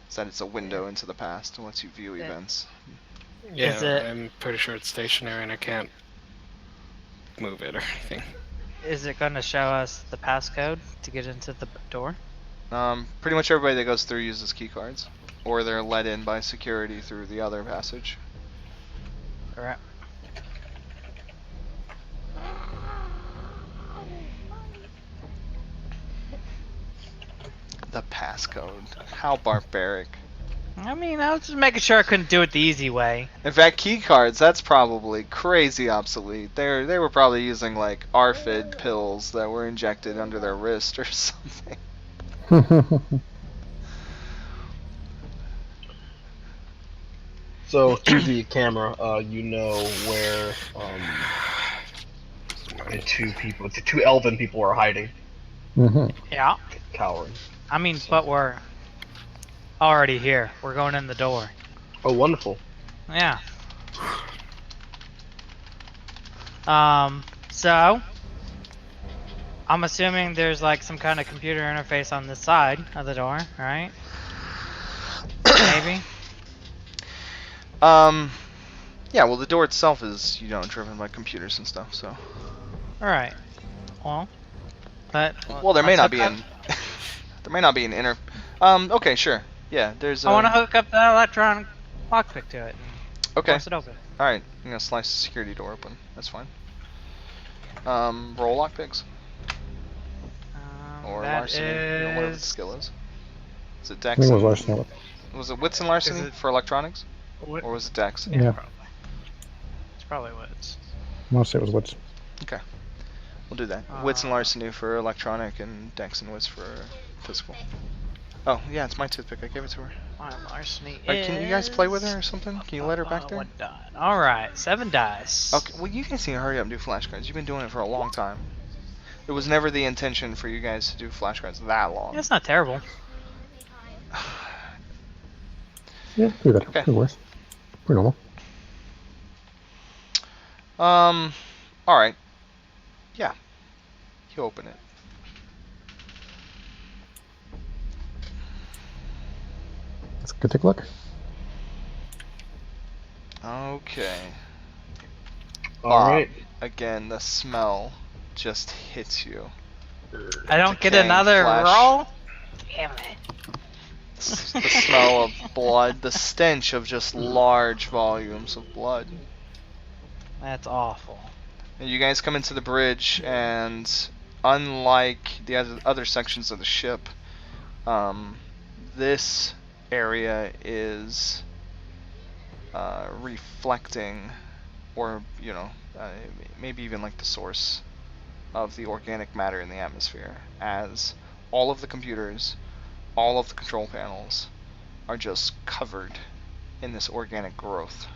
Is that it's a window into the past and lets you view events. Yeah, I'm pretty sure it's stationary and I can't move it or anything. Is it going to show us the passcode to get into the door? Pretty much everybody that goes through uses key cards, or they're let in by security through the other passage. Alright. The passcode. How barbaric. I mean, I was just making sure I couldn't do it the easy way. In fact, key cards, that's probably crazy obsolete. They were probably using like ARFID pills that were injected under their wrist or something. So to the camera, you know where the two elven people are hiding, Yeah. cowering. I mean, but we're already here. We're going in the door. Oh, wonderful. Yeah. So I'm assuming there's like some kind of computer interface on this side of the door, right? Maybe. Yeah, well the door itself is, driven by computers and stuff, so. Alright. Well, but Well, there may let's not hook be up- there may not be an inner. Okay, sure. Yeah, there's. I want to hook up the electronic lockpick to it. And Okay. force it open. All right, I'm gonna slice the security door open. That's fine. Roll lockpicks or that larceny, whatever the is- skill is. Is it I Dex? think it was and- larceny. Was it wits and larceny Is it- for electronics, What? or was it Dex? Yeah. Probably. It's probably what it's. I want to say it was wits. Okay, we'll do that. Wits and larceny for electronic, and Dex and wits for physical. Oh yeah, it's my toothpick. I gave it to her. My larceny Alright, can you guys play with her or something? Can you let her back there? One done. Alright, 7 dice. Okay, well you guys need to hurry up and do flashcards. You've been doing it for a long time. It was never the intention for you guys to do flashcards that long. It's not terrible. Yeah, pretty good. Okay. Pretty worse. Pretty normal. Alright. Yeah. You open it. Let's go take a look. Okay. Alright. Again, the smell just hits you. I don't get Decaying another flesh. roll? Damn it. The smell of blood, the stench of just large volumes of blood. That's awful. And you guys come into the bridge, and unlike the other sections of the ship, this area is reflecting, or maybe even like the source of the organic matter in the atmosphere, as all of the computers, all of the control panels are just covered in this organic growth.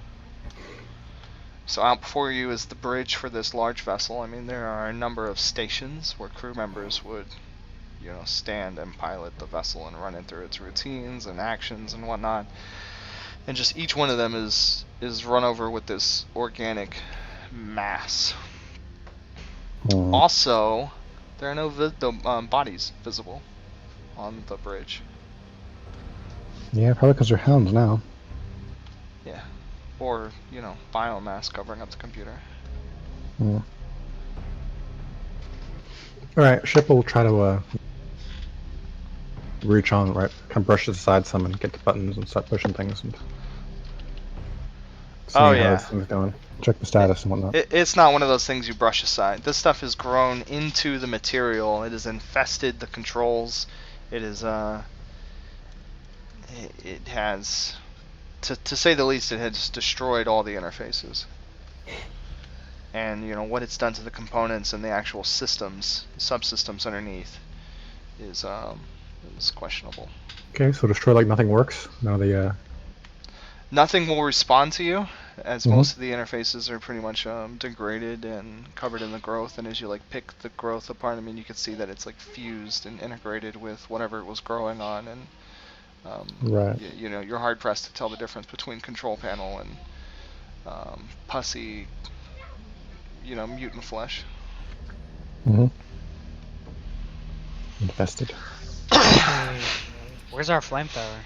So out before you is the bridge for this large vessel. I mean, there are a number of stations where crew members would, stand and pilot the vessel and run it through its routines and actions and whatnot. And just each one of them is run over with this organic mass. Also, there are no bodies visible on the bridge. Yeah, probably because they're hounds now. Yeah. Or, biomass covering up the computer. Alright, ship will try to reach on, right, kind of brush it aside some and get the buttons and start pushing things. And seeing Oh, how yeah. this thing's going. Check the status and whatnot. It's not one of those things you brush aside. This stuff has grown into the material. It has infested the controls. It is it has, to say the least, it has destroyed all the interfaces. And what it's done to the components and the actual systems, subsystems underneath, is questionable. Okay, so destroy like nothing works. Now the Nothing will respond to you, as Mhm. most of the interfaces are pretty much degraded and covered in the growth. And as you pick the growth apart, I mean, you can see that it's fused and integrated with whatever it was growing on, and right. you're hard pressed to tell the difference between control panel and pussy, mutant flesh. Mm-hmm. Infested. Where's our flamethrower?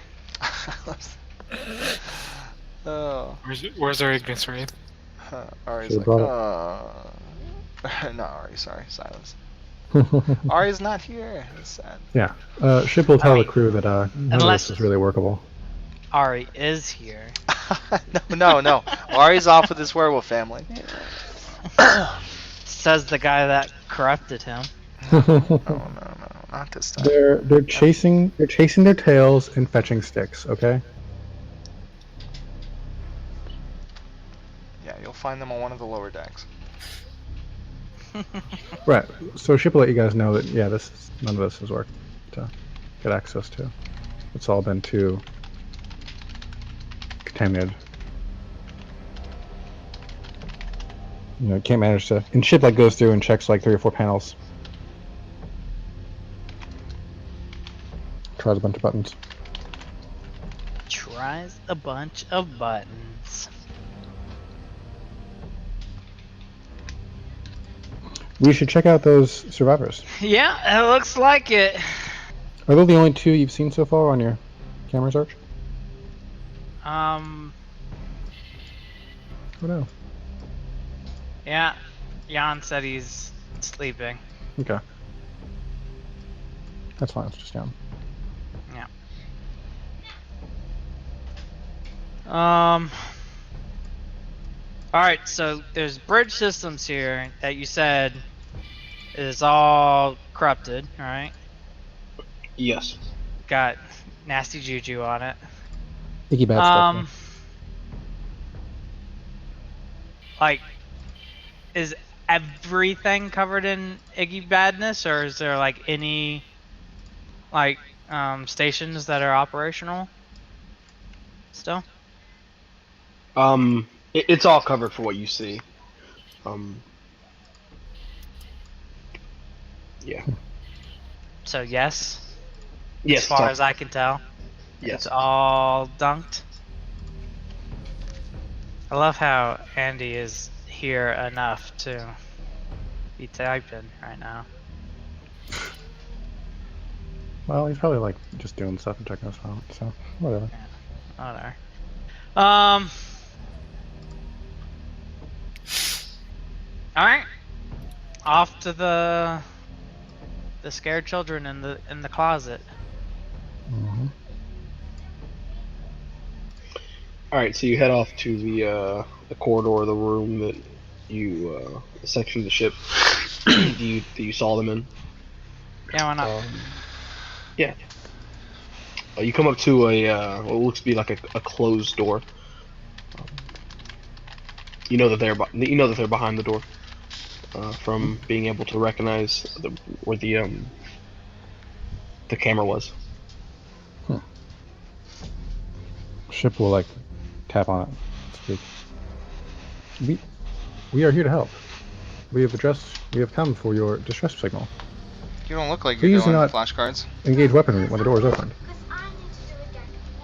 Oh. Where's our Ignis Wraith? Ari's Should've like, brought no, Ari, sorry, silence. Ari's not here. It's sad. Yeah. Ship will tell I the mean, crew that none of unless- this is really workable. Ari is here. No. Ari's off with his werewolf family. Says the guy that corrupted him. No, not this time. They're chasing their tails and fetching sticks. Okay. Yeah, you'll find them on one of the lower decks. Right. So Ship will let you guys know that none of this has worked to get access to. It's all been too contaminated. Can't manage to. And Ship goes through and checks 3 or 4 panels. Tries a bunch of buttons. Tries a bunch of buttons. We should check out those survivors. Yeah, it looks like it. Are those the only 2 you've seen so far on your camera search? Um. Oh no. Yeah, Jan said he's sleeping. Okay. That's fine. It's just down. Yeah. Alright, so there's bridge systems here that you said is all corrupted, right? Yes. Got nasty juju on it. Icky bad stuff. Is everything covered in Iggy badness, or is there any stations that are operational still? It's all covered for what you see. Yeah. So yes, Yes. as far as I can tell, yes. it's all dunked. I love how Andy is here enough to be typing right now. Well, he's probably just doing stuff and checking us out. So whatever. Whatever. Alright. Off to the scared children in the closet. Mm-hmm. All right, so you head off to the corridor of the room that you the section of the ship that you saw them in. Yeah, why not? Yeah. You come up to a what looks to be like a closed door. You know that they're behind the door from being able to recognize where the camera was. Ship will tap on it. Speak. We are here to help. We have come for your distress signal. You don't look like Please you're do doing not- flashcards. Engage weaponry when the door is opened. Because I need to do it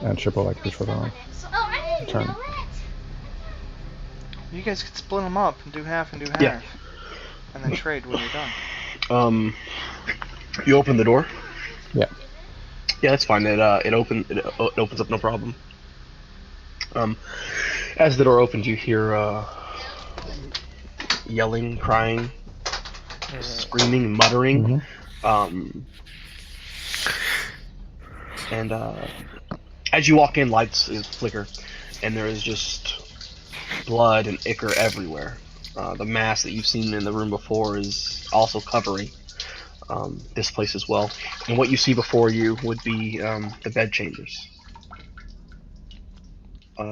again. And Ship will reach for the arm. Oh, I didn't Turn. know it. You guys could split them up and do half and do half. Yeah. And then trade when you're done. You open the door. Yeah. Yeah, that's fine. It opens up no problem. As the door opens, you hear yelling, crying, screaming, muttering. And as you walk in, lights flicker, and there is just blood and ichor everywhere. The mass that you've seen in the room before is also covering this place as well. And what you see before you would be the bed chambers.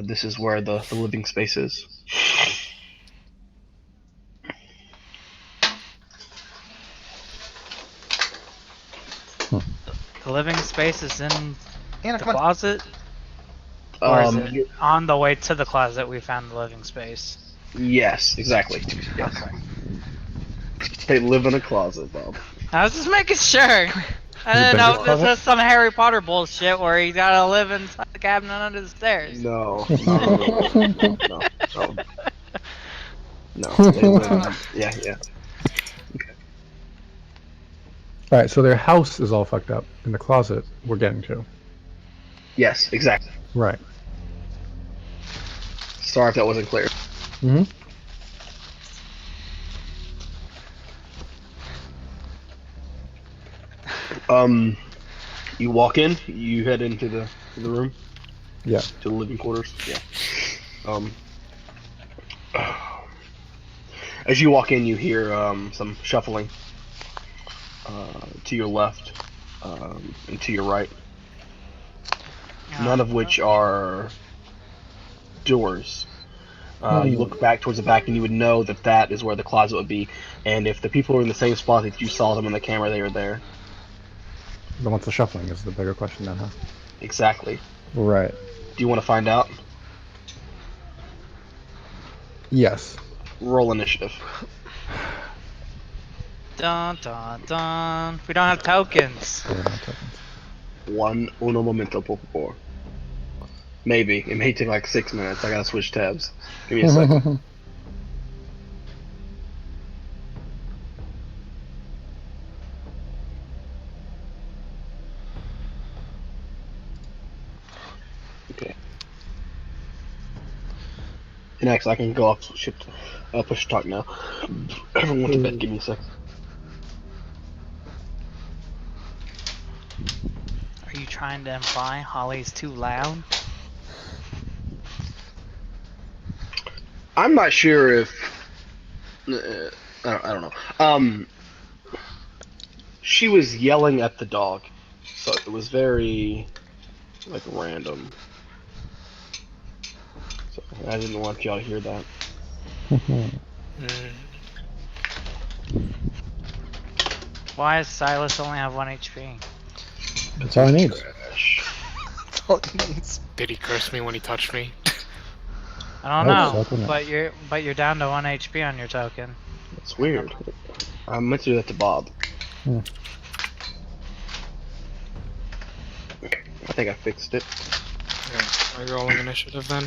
This is where the living space is. The living space is in Anna, the come on. closet? Or is Um, it on the way to the closet we found the living space? yes, exactly. Yes. Okay. They live in a closet, Bob. I was just making sure. I didn't been know your if this closet? is some Harry Potter bullshit where you gotta live inside the cabinet under the stairs. No, no. They live in, yeah. Alright, so their house is all fucked up, and the closet we're getting to. Yes, exactly. Right. Sorry if that wasn't clear. Mm-hmm. You walk in, you head into the room, Yeah. to the living quarters. Yeah. As you walk in, you hear some shuffling to your left and to your right. None of which are doors. You look back towards the back, and you would know that that is where the closet would be. And if the people were in the same spot that you saw them on the camera, they were there. Then what's the shuffling is the bigger question then, huh? Exactly. Right. Do you want to find out? Yes. Roll initiative. Dun dun dun. We don't have tokens. There are no tokens. Uno momento, por favor. Maybe. It may take like 6 minutes. I gotta switch tabs. Give me a second. Okay. And actually, I can go off shift, push talk now. Everyone to bed. Give me a second. Are you trying to imply Holly's too loud? I'm not sure if I don't know. She was yelling at the dog, so it was very like random. So I didn't want y'all to hear that. Why does Silas only have 1 HP? That's all I need. Trash. That's all it needs. Did he curse me when he touched me? I don't Oh, know, fucking but you're down to 1 HP on your token. It's weird. I meant to do that to Bob. Hmm. Okay, I think I fixed it. Okay, are you rolling initiative then?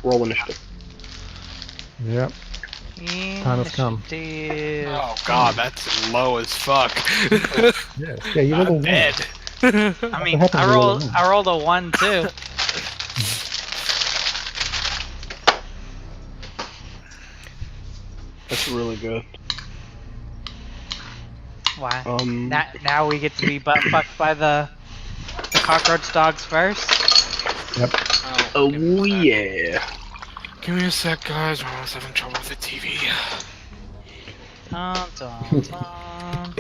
Roll initiative. Yep. Time has come. Initiative. Oh god, that's low as fuck. Yes. Yeah, you rolled a I'm one. dead. I mean, happened I to rolled you? I rolled a 1 too. That's really good. Why? Um, Now we get to be butt fucked by the cockroach dogs first. Yep. oh give me a sec. yeah. Give me a sec, guys. We're almost having trouble with the TV. Dun, dun, dun.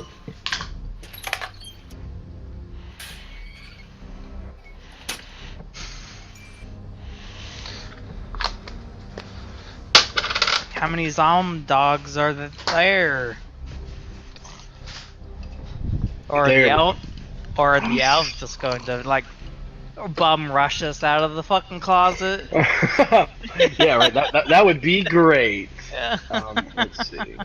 How many zombie dogs are there? Or There. the elf? Or are the elves just going to like bum rush us out of the fucking closet? Yeah, right. That would be great. Yeah. Let's see.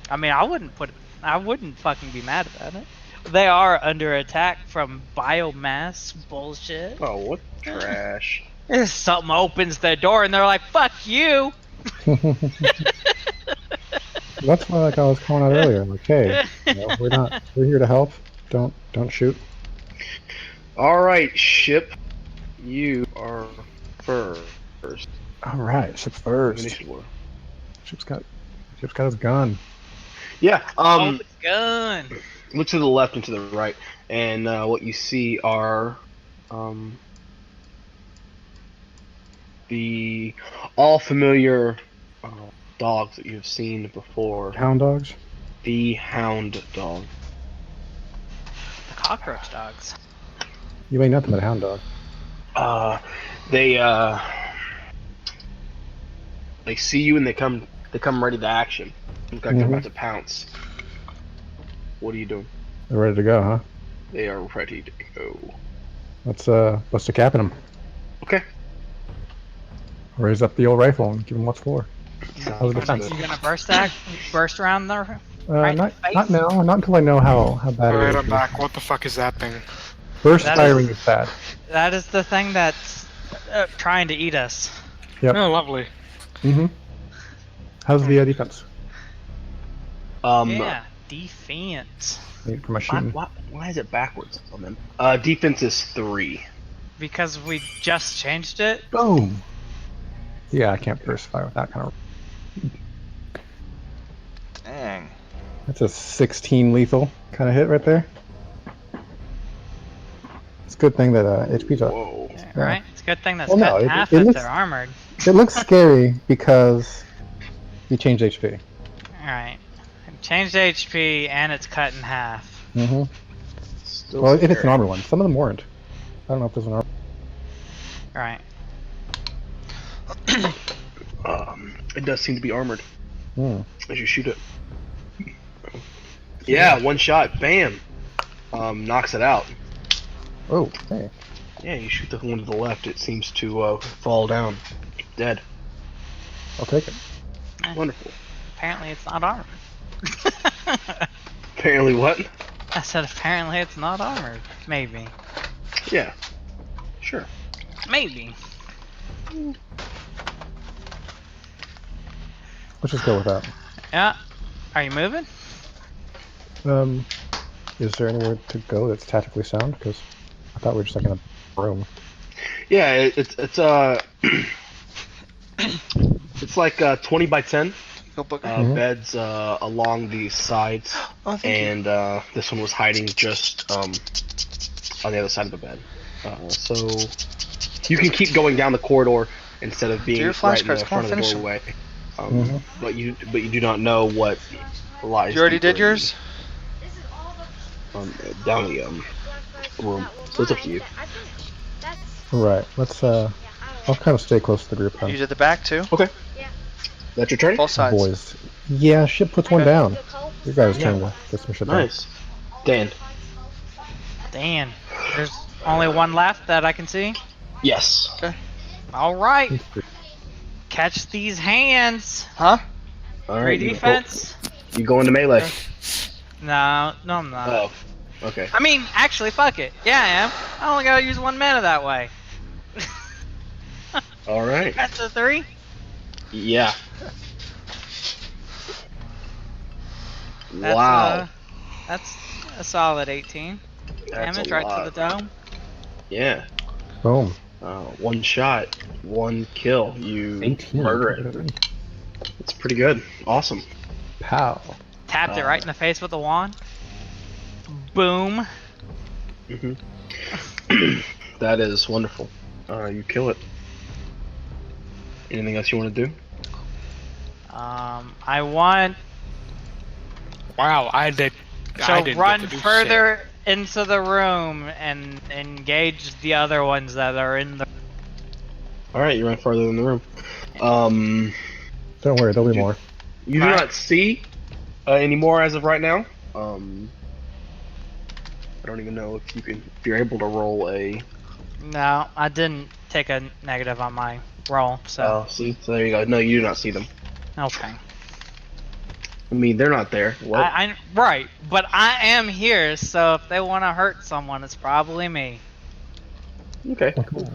I mean, I wouldn't fucking be mad about it. They are under attack from biomass bullshit. Oh, what trash. If something opens the door and they're like, "Fuck you!" That's why, like I was calling out earlier, like, hey, we're here to help. Don't shoot. All right, ship. You are first. All right, ship first. Initiative. Ship's got his gun. Yeah. Oh, it's gun. Look to the left and to the right, and what you see are the all familiar dogs that you've seen before. Hound dogs? The hound dog. The cockroach dogs. You ain't nothing but a hound dog. They see you and they come ready to action. Look like they're about to pounce. What are you doing? They're ready to go, huh? They are ready to go. Let's bust a cap in them. Okay. Raise up the old rifle and give them what's for. Sounds You good. gonna burst around there? Not now. Not until I know how bad it Alright, is. I'm back. What the fuck is that thing? Burst That firing is bad. That is the thing that's trying to eat us. Yep. Oh, lovely. How's the defense? Yeah, defense. Need for machine. Why is it backwards on them? Defense is 3. Because we just changed it. Boom. Yeah, I can't burst fire with that kind of. Dang. That's a 16 lethal kind of hit right there. It's a good thing that HP's up. Whoa. Yeah. Right? It's a good thing that's Well, no, cut in it- half it if looks- they're armored. It looks scary because you changed HP. Alright. Changed HP and it's cut in half. Still Well, if it's an scary. armor one. Some of them weren't. I don't know if there's an armor. Alright. It does seem to be armored as you shoot it. Yeah, one shot, bam, knocks it out. Oh, hey. Yeah, you shoot the one to the left, it seems to fall down, dead. I'll take it. Wonderful. Apparently it's not armored. Apparently, what? I said apparently it's not armored. Maybe. Yeah, sure. Maybe. Let's just go with that. Yeah. Are you moving? Is there anywhere to go that's tactically sound? Because I thought we were just like in a room. Yeah, it's it's like 20 by 10 Go Booker. beds along the sides, Oh, thank you. and this one was hiding just on the other side of the bed. So you can keep going down the corridor instead of being your right in the flashcards, come on, front of the finish 'em. doorway. But you do not know what lies. You already deeper did yours? Down the room. So it's up to you. Right. Let's I'll kind of stay close to the group You then. did the back too? Okay. That's your turn. Both sides. Boys. Yeah, ship puts one Okay. down. Your guys' Yeah. turn to get some shit done. Nice. Dan. Dan. There's only one left that I can see. Yes. Alright. Catch these hands. Huh? All Three right. defense. You go into melee. No, I'm not. Oh. Okay. I mean, actually, fuck it. Yeah, I am. I only gotta use 1 mana that way. All right. That's a 3. Yeah. That's, Wow. That's a solid 18. That's Damage a right lot. to the dome. Yeah. Boom. One shot, one kill. You 18. murder it. It's pretty good. Awesome. Pow. Tapped it right in the face with the wand. Boom. hmm That is wonderful. You kill it. Anything else you want to do? I want Wow, I did. I to didn't run get to do further into the room and engage the other ones that are in the. All right, you run farther than the room. Don't worry, there'll be more. You do Alright. not see any more as of right now. I don't even know if you're able to roll a. No, I didn't take a negative on my roll, so Oh, see, so there you go. No, you do not see them. okay. I mean, they're not there. What? Right, but I am here, so if they want to hurt someone, it's probably me. Okay. Cool.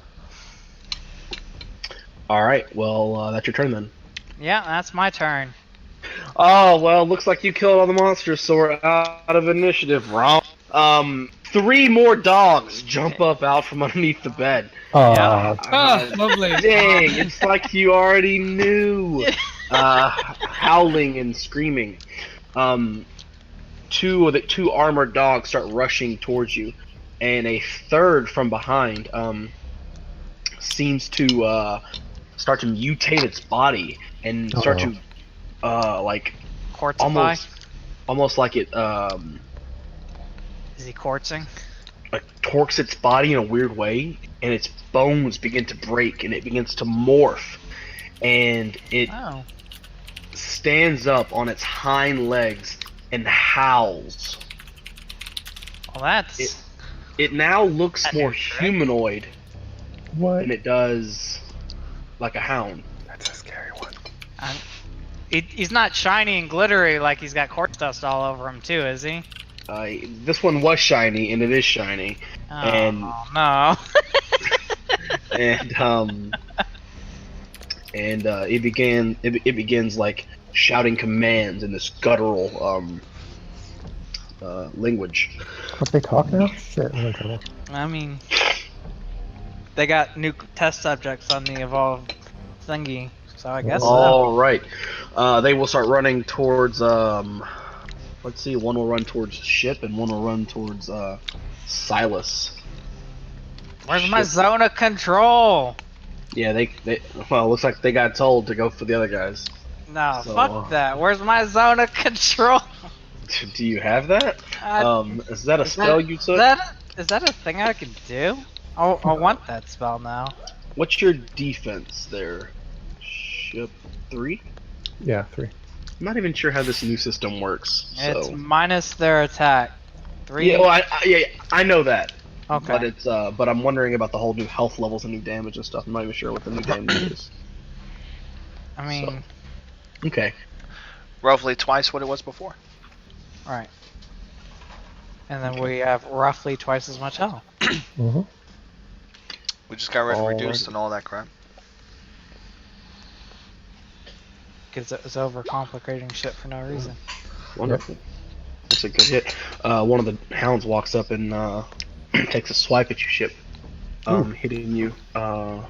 All right. Well, that's your turn then. Yeah, that's my turn. Oh well, looks like you killed all the monsters, so we're out of initiative. Wrong. 3 more dogs jump up out from underneath the bed. Ah, lovely. Dang, it's like you already knew. Howling and screaming. Two armored dogs start rushing towards you, and a third from behind seems to start to mutate its body and start to like Quartzify? almost like it Is he quartzing? like torques its body in a weird way, and its bones begin to break and it begins to morph, and it Oh. stands up on its hind legs and howls. Well, that's... It now looks That more new trick. humanoid What? than it does like a hound. That's a scary one. He's not shiny and glittery like he's got quartz dust all over him too, is he? This one was shiny, and it is shiny, Oh, and no. and it begins like shouting commands in this guttural language. What, they talk now? Shit, I'm in trouble. I mean, they got new test subjects on the evolved thingy, so I guess so. All right, they will start running towards. Let's see, one will run towards ship, and one will run towards Silas. Where's my zone of control? Yeah, they well, looks like they got told to go for the other guys. No, So, fuck that. Where's my zone of control? Do you have that? Is that a Is spell that- you took? Is that a thing I can do? I want that spell now. What's your defense there? Ship 3? Yeah, 3. I'm not even sure how this new system works. It's So minus their attack. 3? yeah, well, I know that. Okay. But it's but I'm wondering about the whole new health levels and new damage and stuff. I'm not even sure what the new damage is. I mean, Okay. Roughly twice what it was before. right. And then we have roughly twice as much health. Mm-hmm. We just got rid of Alright. reduced and all that crap. Because it's overcomplicating shit for no reason. Wonderful. That's a good hit. One of the hounds walks up and takes a swipe at your ship, hitting you. I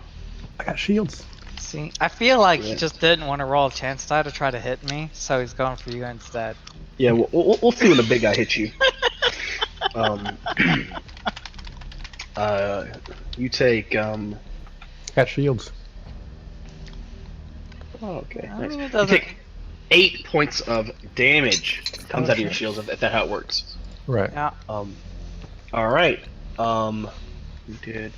got shields. See, I feel like he Yeah. just didn't want to roll a chance die to try to hit me, so he's going for you instead. Yeah, we'll see when the big guy hits you. You take Got shields. Oh, okay. I Nice. mean, it You doesn't. take 8 points of damage comes out of your shields if that's how it works. Right. Yeah. All right. You did.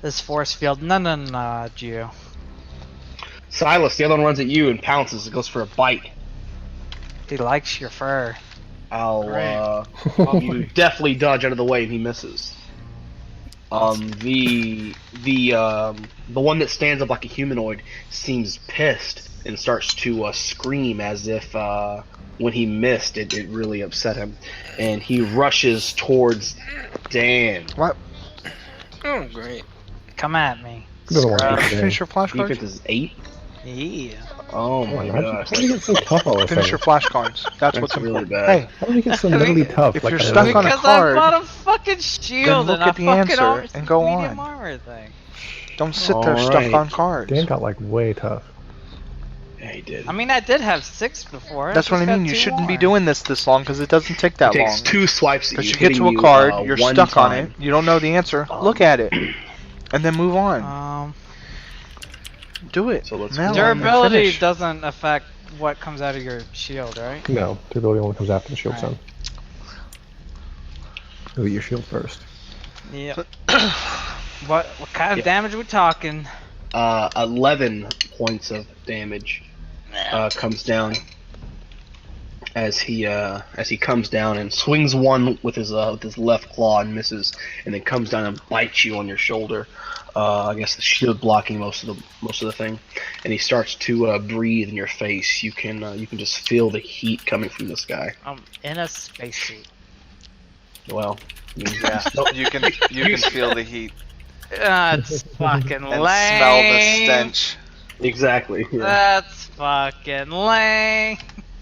This force field, no, you. Silas, the other one runs at you and pounces. It goes for a bite. He likes your fur. You definitely dodge out of the way and he misses. The one that stands up like a humanoid seems pissed and starts to scream as if when he missed it really upset him, and he rushes towards Dan. What? Oh, great. Come at me. Doesn't want Scrub. to Finish your flashcards. Defense is 8. Yeah. Oh my gosh, How do you get so tough all of a Finish sudden? your flashcards. That's what's really important. bad. Hey, How do you get so mentally tough? if like you're that? stuck on a Because card, I bought a fucking shield look and at a the fucking answer armor, and go medium on. armor thing. don't sit there stuck Alright. on cards. Dan got like way tough. Yeah, he did. I mean, I did have 6 before. That's what I just got mean. You 2 shouldn't be more. doing this long because it doesn't take that He long. takes 2 swipes at Because you, you get to hitting a card, you, you're one stuck on time. it. You don't know the answer. Look at it, and then move on. Do it. So let's Now move and Durability finish. doesn't affect what comes out of your shield, right? No, durability only comes after the shield Alright. zone. You'll eat your shield first. Yep. what kind of damage are we talking? 11 points of damage comes down as he comes down and swings one with his left claw and misses, and then comes down and bites you on your shoulder. I guess the shield blocking most of the thing, and he starts to breathe in your face. You can just feel the heat coming from this guy. I'm in a spacesuit. Well, Yeah, you can feel the heat That's fucking and lame. smell the stench. exactly. Yeah. That's fucking lame.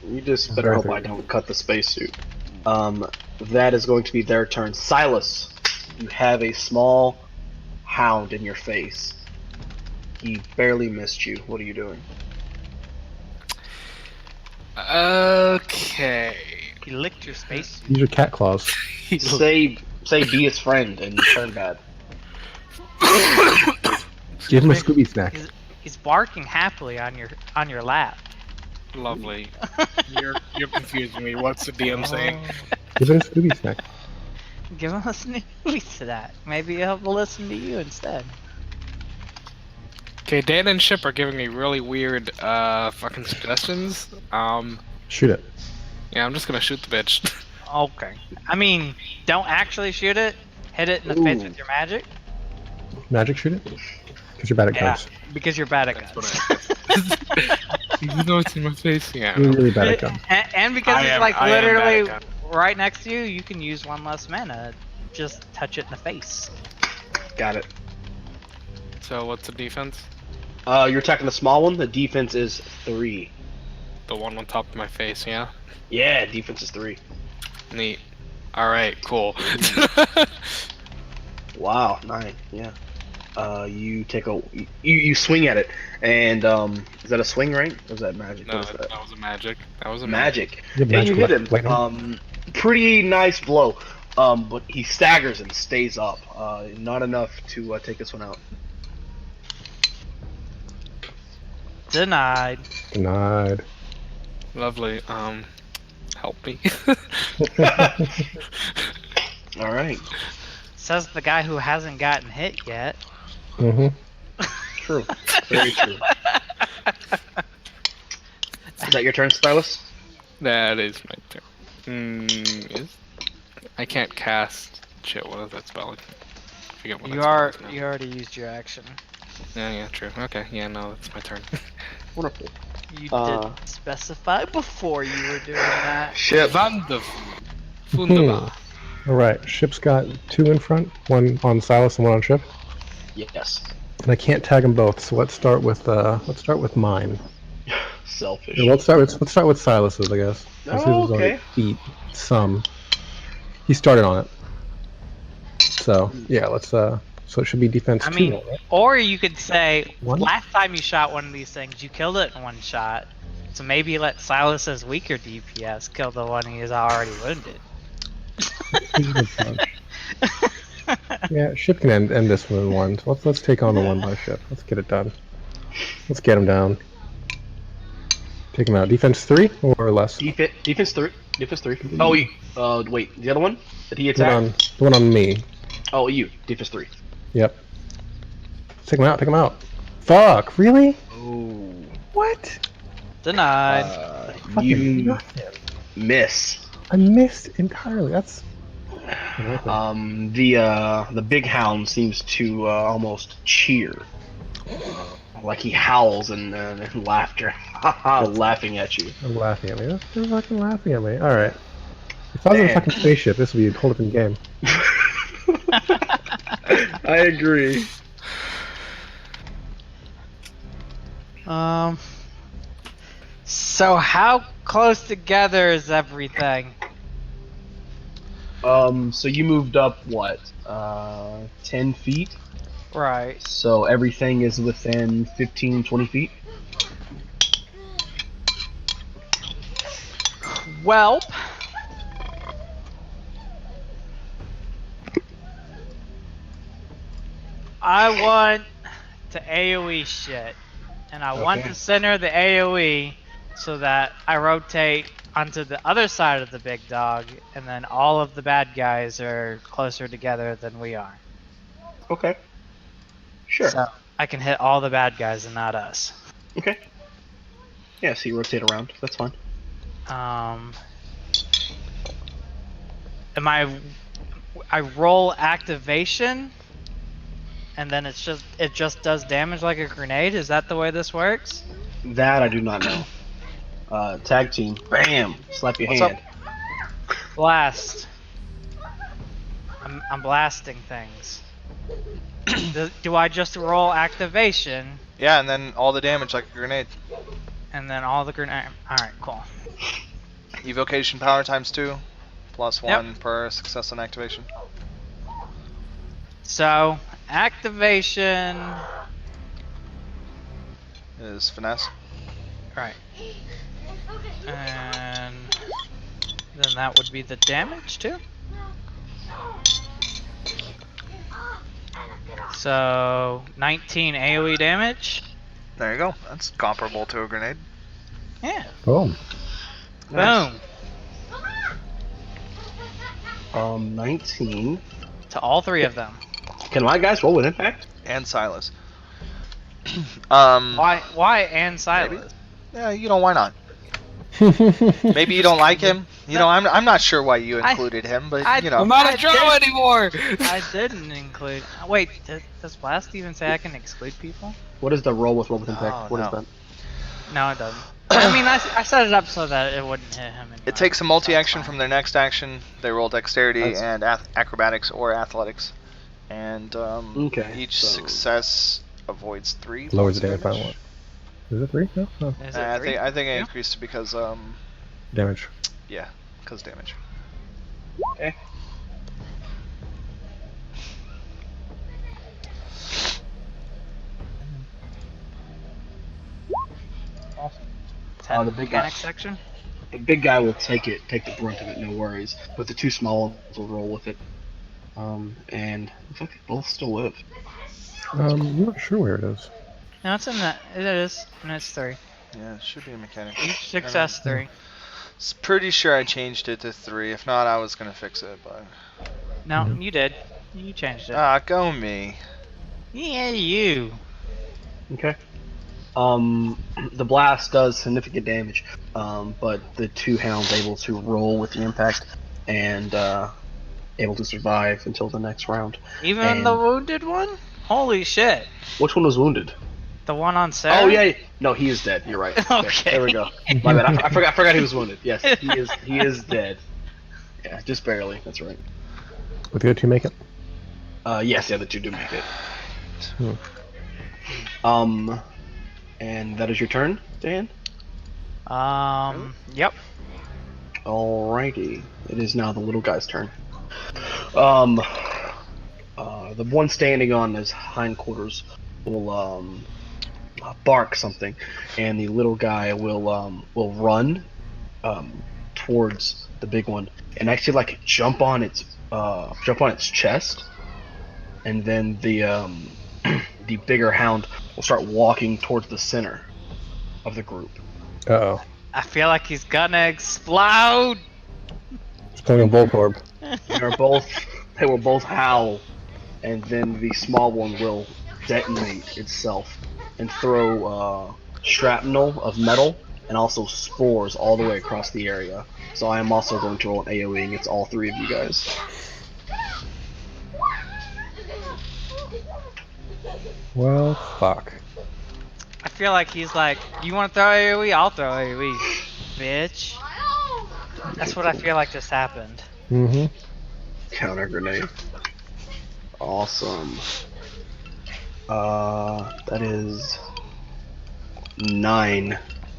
You just better hope I don't cut the spacesuit. That is going to be their turn. Silas, you have a small hound in your face. He barely missed you. What are you doing? Okay. He licked your spacesuit. Use your cat claws. Say be his friend and turn bad. Give him a Scooby snack. He's He's barking happily on your lap. Lovely. You're confusing me. What's the DM saying? Give it a Scooby snack. Give him a sneeze to that. Maybe he'll listen to you instead. Okay, Dan and Ship are giving me really weird fucking suggestions. Shoot it. Yeah, I'm just gonna shoot the bitch. Okay. I mean, don't actually shoot it. Hit it in the face with your magic. Magic shoot it? Because you're bad at Yeah, guns. because you're bad at That's guns. Even though it's in my face, yeah. You're really bad at guns. And because I he's am- like I am bad at literally guns. right next to you, you can use one less mana. Just touch it in the face. Got it. So what's the defense? You're attacking the small one. The defense is 3. The one on top of my face, yeah? Yeah, defense is 3. Neat. Alright, cool. Wow, 9. Yeah. You take a you swing at it, and is that a swing, right? Or is that magic? No, What is that? that was a magic. That was a Magic. You have And you magic hit him. lightning? Pretty nice blow. But he staggers and stays up. Not enough to take this one out. Denied. Denied. Lovely. Help me. All right. Says the guy who hasn't gotten hit yet. Mm-hmm. True. Very true. Is that your turn, Stylus? That is my turn. I can't cast. Shit, what is that spell? I forget what You that spell are is now. you already used your action. Yeah, true. Okay, yeah, no, that's my turn. Wonderful. You Uh, didn't specify before you were doing that. Ship. Wonderful. Wunderbar. Alright, Ship's got 2 in front, one on Silas and one on Ship. Yes. And I can't tag them both, so let's start with mine. Selfish. Yeah, let's start with Silas's, I guess. Since his Oh, was already okay. beat some. He started on it. So yeah, let's so it should be defense I 2, mean, right? or you could say, One? last time you shot one of these things, you killed it in one shot. So maybe let Silas's weaker DPS kill the one he is already wounded. Yeah, Ship can end this one in one. So let's take on the one by Ship. Let's get it done. Let's get him down. Take him out. Defense 3 or less? Defense 3. Defense 3. Oh, wait. The other one? Did he The attack? one on me. Oh, you. Defense 3. Yep. Take him out. Take him out. Fuck! Really? Oh. What? Denied. Fucking You nothing. miss. I missed entirely. That's. The big hound seems to almost cheer, like he howls and laughter, laughing at you. I'm laughing at me. They're fucking laughing at me. All right. If I was in a Damn. fucking spaceship, this would be a whole different game. I agree. So how close together is everything? So you moved up what? 10 feet. Right. So everything is within 15, 20 feet. Well, I want to AoE shit, and I want to center the AoE so that I rotate onto the other side of the big dog, and then all of the bad guys are closer together than we are. Okay. Sure. So I can hit all the bad guys and not us. Okay. Yeah, so you rotate around. That's fine. I roll activation, and then it just does damage like a grenade. Is that the way this works? That I do not know. Tag team. Bam! Slap your What's hand. Blast. I'm blasting things. Do I just roll activation Yeah, and then all the damage like a grenade. and then all the grenade? All right, cool. Evocation power times 2, plus Yep. 1 per success on activation. So activation. Is finesse. Right. And then that would be the damage too. So 19 AoE damage. There you go. That's comparable to a grenade. Yeah. Boom. Nice. Boom. 19. To all three of them. Can my guys roll with impact? And Silas. Why and Silas? Yeah, you know, why not? Maybe you don't like him. You know, I'm not sure why you included him, but you know. I'm not a draw anymore! I didn't include. Wait, does Blast even say I can exclude people? What is the roll with impact? Oh, What is no. that? No, it doesn't. I mean, I set it up so that it wouldn't hit him. It takes a multi-action from their next action. They roll dexterity That's- and acrobatics or athletics, and Okay, each so- success avoids 3. Lowers the points damage of by what? Is it 3? No. Oh. Is it I three? think it Yeah. increased because Damage. because damage. Okay. Ten the big mechanic guy. section. The big guy will take the brunt of it, no worries. But the two small ones will roll with it. And looks like they both still live. I'm not sure where it is. No, it's in that. It is, and it's 3. Yeah, it should be a mechanic. Each success 3. Pretty sure I changed it to 3. If not, I was gonna fix it, but No, you did. You changed it. go me. Yeah, you. Okay. The blast does significant damage, but the two hounds able to roll with the impact and able to survive until the next round. Even And- the wounded one? Holy shit. Which one was wounded? The one on Sarah? Oh yeah, no, he is dead. You're right. Okay. There we go. My bad. I forgot he was wounded. Yes, he is dead. Yeah, just barely. That's right. Would the other two make it? Yes, yeah, the two do make it. Hmm. And that is your turn, Dan? Yep. Alrighty. It is now the little guy's turn. The one standing on his hindquarters will bark something, and the little guy will run towards the big one and actually like jump on its chest, and then the the bigger hound will start walking towards the center of the group. Uh-oh. I feel like he's gonna explode. It's playing a Voltorb. They will both howl, and then the small one will detonate itself and throw shrapnel of metal and also spores all the way across the area. So I am also going to roll an AoE against all three of you guys. Well, fuck. I feel like he's like, you want to throw AoE? I'll throw AoE, bitch. That's what I feel like just happened. Mm-hmm. Counter grenade. Awesome. That is 9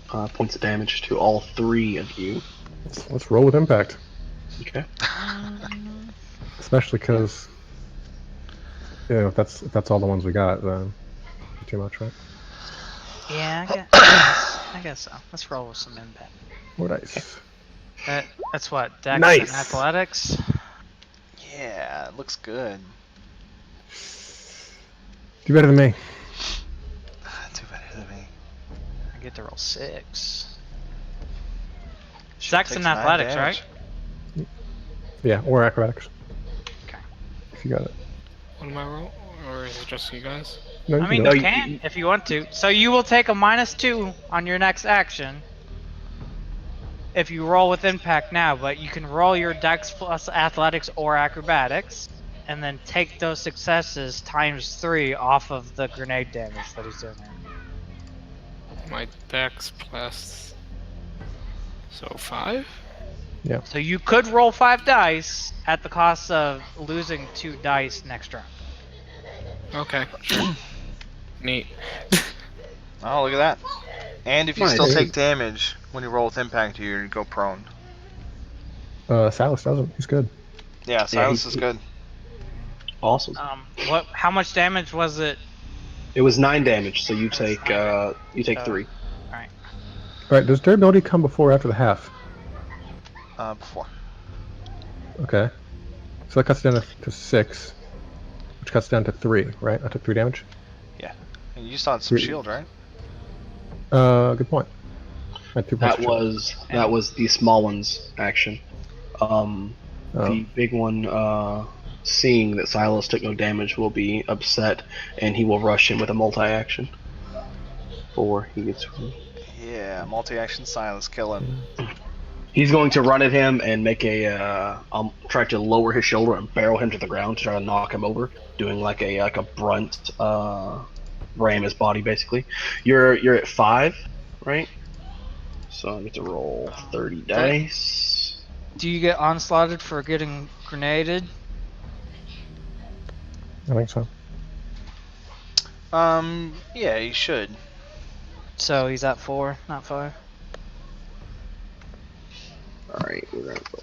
points of damage to all three of you. Let's roll with impact. Okay. Especially because, if that's all the ones we got, then too much, right? Yeah, I guess so. Let's roll with some impact. More dice. That's what, Dex Nice. and Athletics? Yeah, it looks good. Do better than me. Do better than me. I get to roll 6. Shit Dex takes and 9 Athletics, damage. right? Yeah, or acrobatics. Okay. If you got it. What am I roll? Or is it just you guys? No, you I mean, can you do it. can if you want to. So you will take a -2 on your next action if you roll with impact now, but you can roll your Dex plus Athletics or Acrobatics, and then take those successes times 3 off of the grenade damage that he's doing there. My Dex plus. So 5? So you could roll 5 dice at the cost of losing 2 dice next round. Okay, sure. Neat. Oh, look at that. And if you Nice. still take damage when you roll with impact, you go prone. Silas doesn't. He's good. Yeah, Silas is good. Awesome. How much damage was it? It was 9 damage, so you take 3. Alright. Alright, does durability come before or after the half? Before. Okay. So that cuts down to 6, which cuts down to 3, right? I took 3 damage? And you still had some 3. shield, right? Good point. I had 2 points. That was the small one's action. Oh. The big one, seeing that Silas took no damage, will be upset, and he will rush in with a multi-action. Before he gets. Yeah, multi-action silence, kill him. He's going to run at him and make try to lower his shoulder and barrel him to the ground to try to knock him over, doing like a brunt, ram his body basically. You're at 5, right? So I get to roll 30 dice. Do you get onslaughted for getting grenaded? I think so. Yeah, you should. So he's at 4, not 5. Alright, we're gonna go.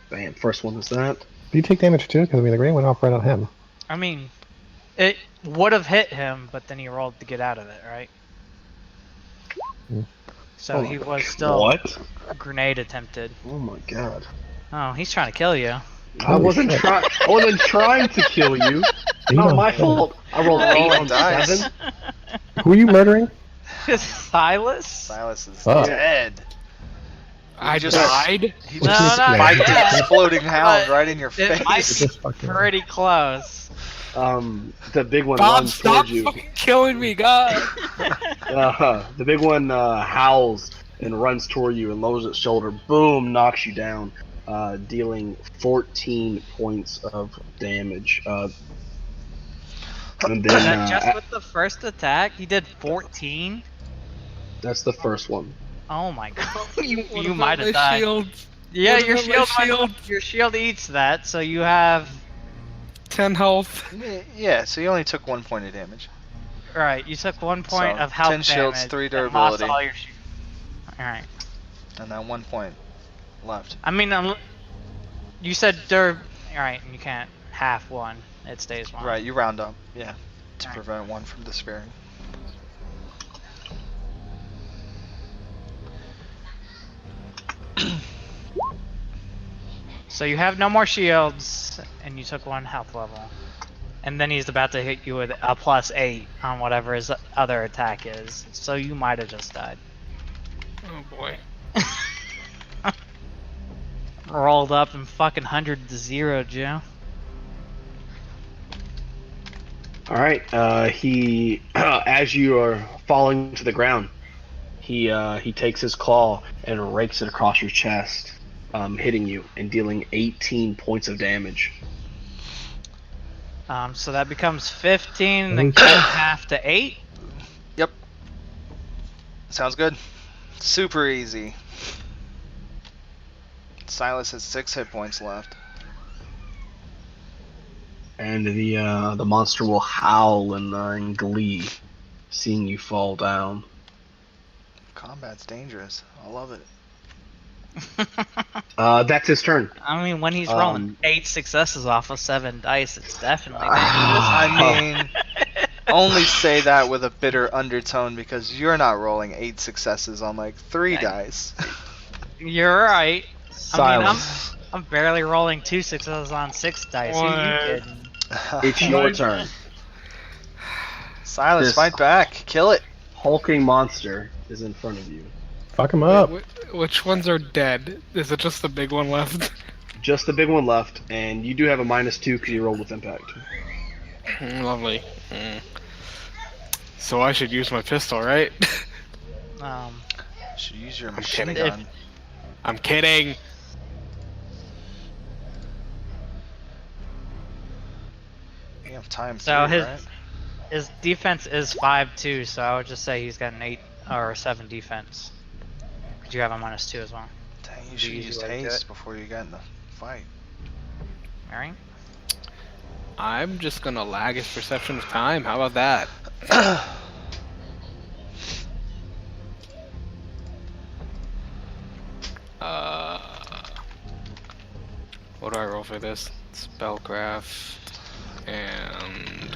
Bam, first one is that. Do you take damage too? Because I mean, the grenade went off right on him. I mean, it would have hit him, but then he rolled to get out of it, right? Hmm. So he was still What? grenade attempted. Oh my god. Oh, I trying to kill you. I wasn't trying to kill you. Not my fault. I rolled 8 on dice. 7. Who are you murdering? Silas? Silas is Oh. dead. I just died. He No, just not spiked yet. an exploding hound But right in your it might face. be Just fucking- pretty close. The big one Bob, runs stop towards you. fucking killing me, God. The big one howls and runs toward you and lowers its shoulder. Boom, knocks you down, dealing 14 points of damage. And then Just with the first attack, he did 14? that's the first one. Oh my god. you What you about might have my died. shield? Yeah, What your about my shield, shield? your shield eats that, so you have 10 health. Yeah, so you only took 1 point of damage. right. You took 1 point So, of health 10 shields, damage 3 and lost durability. all your all right. And then 1 point left. I mean, you said all right, and you can't half 1. It stays 1. Right, you round up, yeah, to Alright. prevent 1 from despairing. So you have no more shields, and you took 1 health level. And then he's about to hit you with a +8 on whatever his other attack is. So you might have just died. Oh boy. Rolled up and fucking 100 to 0, Joe. Alright, he, as you are falling to the ground, he takes his claw and rakes it across your chest, hitting you and dealing 18 points of damage. So that becomes 15, and then Holy cut in half to 8. Yep. Sounds good. Super easy. Silas has 6 hit points left. And the monster will howl in glee, seeing you fall down. Combat's dangerous. I love it. That's his turn. I mean, when he's rolling 8 successes off of 7 dice, it's definitely dangerous. I mean, only say that with a bitter undertone because you're not rolling 8 successes on like 3 dice. You're right. Silence. I'm barely rolling 2 successes on 6 dice. Who What? you kidding? It's your turn. Silas, This- fight back. Kill it. Hulking monster is in front of you. Fuck him up. Which ones are dead? Is it just the big one left? Just the big one left, and you do have a -2 because you rolled with impact. Lovely. So I should use my pistol, right? Should use your machine kidding. gun. I'm kidding. You have time So three, his- right? His defense is 5-2, so I would just say he's got an 8 or 7 defense. Could you have a -2 as well? Dang, you the should easy use way to do haste it. before you get in the fight. Alright. I'm just gonna lag his perception of time. How about that? What do I roll for this? Spellcraft and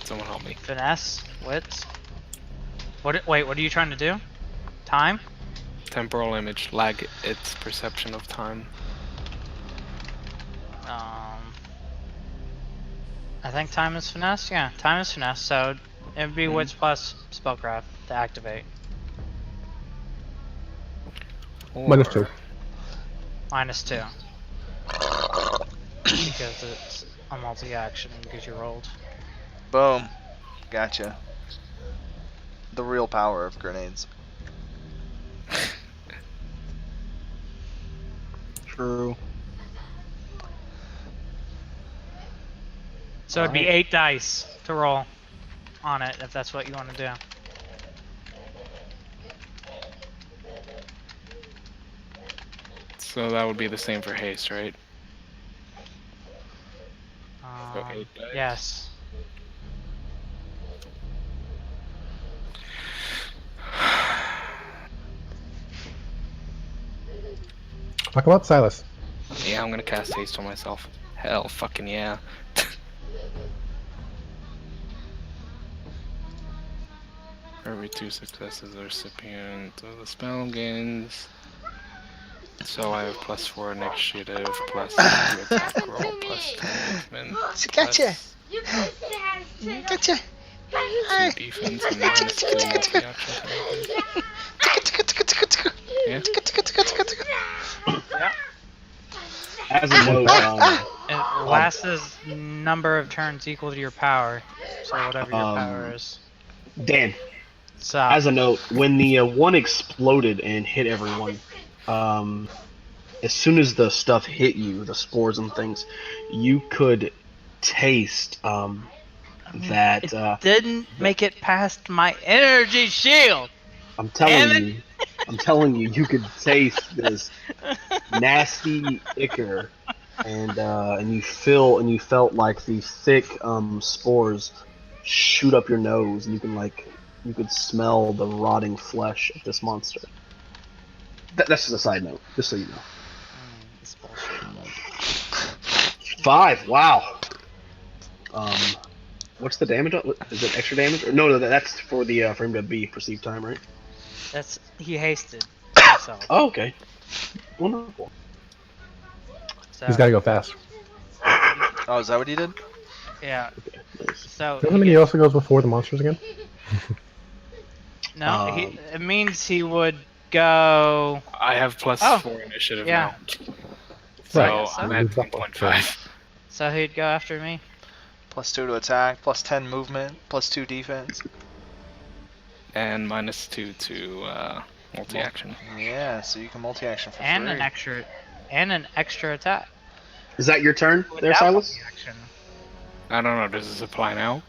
someone help me. Finesse, wits. Wait, what are you trying to do? Time? Temporal image, lag its perception of time. I think time is finesse. Yeah, time is finesse. So It would be Wits plus Spellcraft to activate. -2. -2. Because it's a multi-action because you rolled. Boom. Gotcha. The real power of grenades. True. So it'd be 8 dice to roll on it if that's what you want to do. So that would be the same for haste, right? So 8 dice. Yes. Talk about Silas. Yeah, I'm gonna cast haste on myself. Hell, fucking yeah. For every 2 successes, the recipient of the spell gains. So I have +4 initiative, +2 attack roll, +10 movement. Gotcha. Gotcha. 2 defense and -2 multi-action. Yeah. Yeah. As a note, It lasts number of turns equal to your power. So whatever your power is. Dan, So as a note, when the one exploded and hit everyone, as soon as the stuff hit you, the spores and things, you could taste that. didn't make it past my energy shield. I'm Damn telling you, you could taste this nasty ichor, and you felt like the thick spores shoot up your nose, and you could smell the rotting flesh of this monster. That's just a side note, just so you know. It's bullshit. 5. Wow. What's the damage? Is it extra damage? Or, no, that's for the for him to be perceived time, right? He hasted himself. Oh, okay. Wonderful. So, He's got to go fast. Oh, is that what he did? yeah. Okay, nice. So Doesn't mean he also goes before the monsters again? no, it means he would go. I have +4 initiative yeah. now. So Right. I'm So at he's up 10.5. So he'd go after me. +2 to attack, +10 movement, +2 defense. And -2 to multi-action. Yeah, so you can multi-action for And free. an extra attack. Is that your turn there, Without Silas? multi-action. I don't know, does this apply now?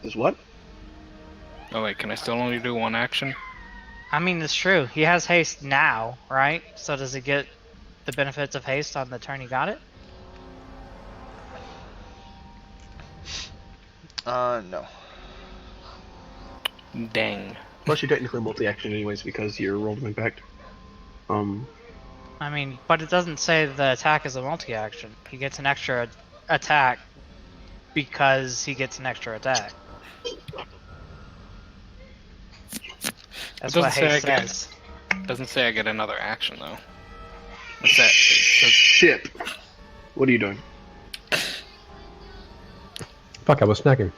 Is what? Oh wait, can I still only do 1 action? I mean, it's true. He has haste now, right? So does he get the benefits of haste on the turn he got it? No. Dang. Plus, you're technically multi-action anyways because you're rolled of impact. I mean, but it doesn't say the attack is a multi-action. He gets an extra attack because he gets an extra attack. That's what haste says. Doesn't say I get another action though. What's that? Shit. What are you doing? Fuck, I was snacking.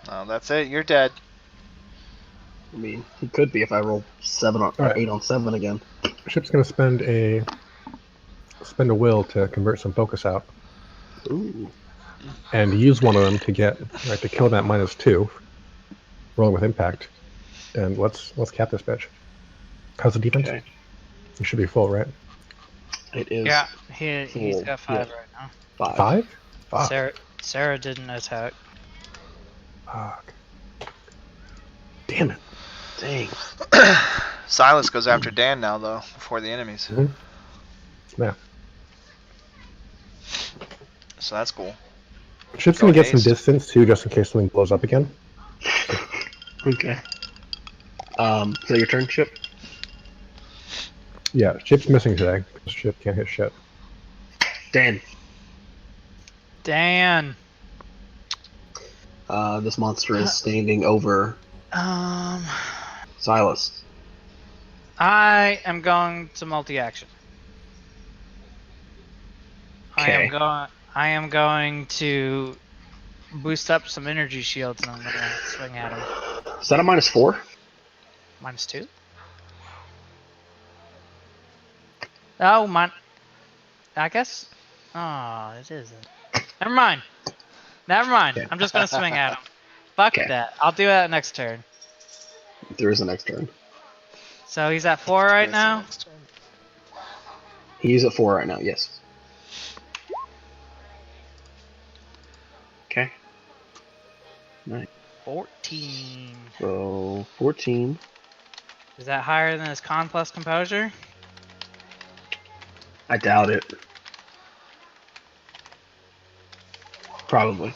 Oh, that's it. You're dead. I mean, he could be if I roll 7 on or Alright. 8 on 7 again. Ship's gonna spend a will to convert some focus out, Ooh. and use one of them to to kill that -2, rolling with impact. And let's cap this bitch. How's the defense? Okay. It should be full, right? It is. Yeah, he's Cool. got 5 Yeah. right now. 5. 5? Fuck. Sarah didn't attack. Fuck. Damn it. Dang. Silas goes after Dan now, though, before the enemies. Yeah. So that's cool. Ship's Go gonna get some haste. distance too, just in case something blows up again. Okay. Is that your turn, Chip? Yeah, Ship's missing today. Ship can't hit shit. Dan. Dan. This monster is standing over Silas. I am going to multi-action. Okay. I am going to boost up some energy shields, and I'm gonna swing at him. Is that a -4? -2. Oh, I guess. Oh, it isn't. Never mind. Never mind. Okay. I'm just gonna swing at him. Fuck Okay. that. I'll do that next turn. There is a next turn. So he's at 4 right Here's the now. next turn. He's at 4 right now. Yes. Okay. Nice. 14. So 14. Is that higher than his con plus composure? I doubt it. Probably.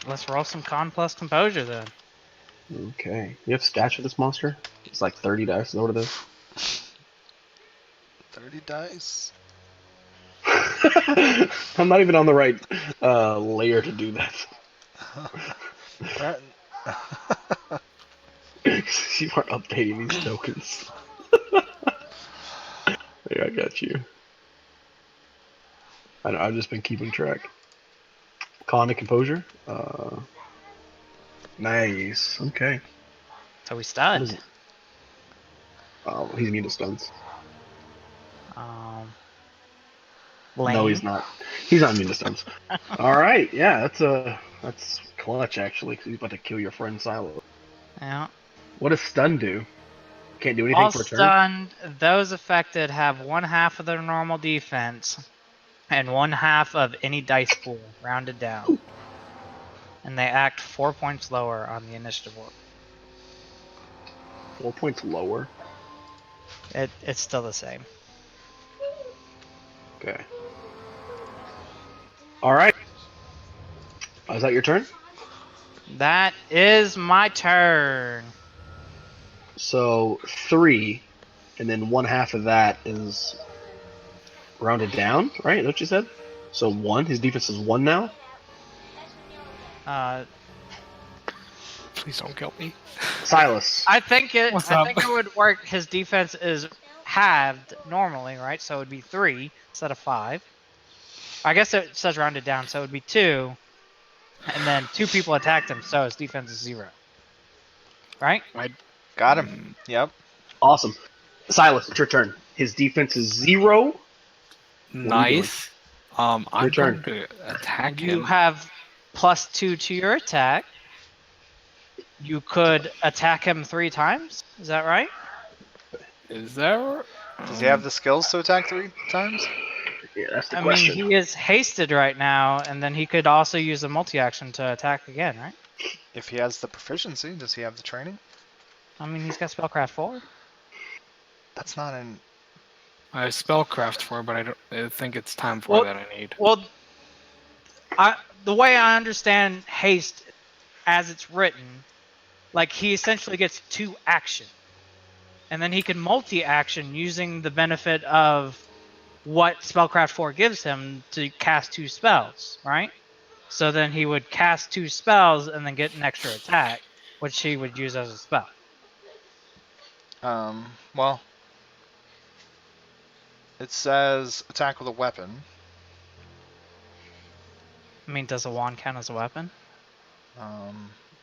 Let's roll some con plus composure then. Okay. You have stats for this monster? It's like 30 dice. Is that what it is? 30 dice. I'm not even on the right layer to do that. That- You are updating these tokens. There, I got you. I know, I've just been keeping track. Con and composure. Nice. Okay. So we What is stunned. it? Oh, he's immune to stuns. Lame. No, he's not. He's not immune to stuns. All right. Yeah, that's clutch actually, because he's about to kill your friend Silo. Yeah. What does stun do? Can't do anything All for a turn. stunned, those affected have 1/2 of their normal defense and 1/2 of any dice pool, rounded down. And they act 4 points lower on the initiative order. 4 points lower. It's still the same. Okay. All right. Is that your turn? That is my turn. So 3, and then 1/2 of that is rounded down, right? Is that what you said? So 1. His defense is 1 now. Please don't kill me. Silas. I think it What's up? would work. His defense is halved normally, right? So it would be 3 instead of 5. I guess it says rounded down, so it would be 2. And then 2 people attacked him, so his defense is 0. Right? Got him. Yep. Awesome. Silas, it's your turn. His defense is 0. Nice. I'm Your turn. going to attack You him. have +2 to your attack. You could attack him 3 times. Is that right? Is there? Does he have the skills to attack 3 times? Yeah, that's the I question. mean, he is hasted right now, and then he could also use a multi-action to attack again, right? If he has the proficiency, does he have the training? I mean, he's got Spellcraft 4. That's not an. I have spellcraft for, but I think it's time for Well- that I need. Well, the way I understand haste as it's written, like he essentially gets 2 action. And then he can multi-action using the benefit of what Spellcraft 4 gives him to cast 2 spells, right? So then he would cast 2 spells and then get an extra attack, which he would use as a spell. Well. It says attack with a weapon. I mean, does a wand count as a weapon?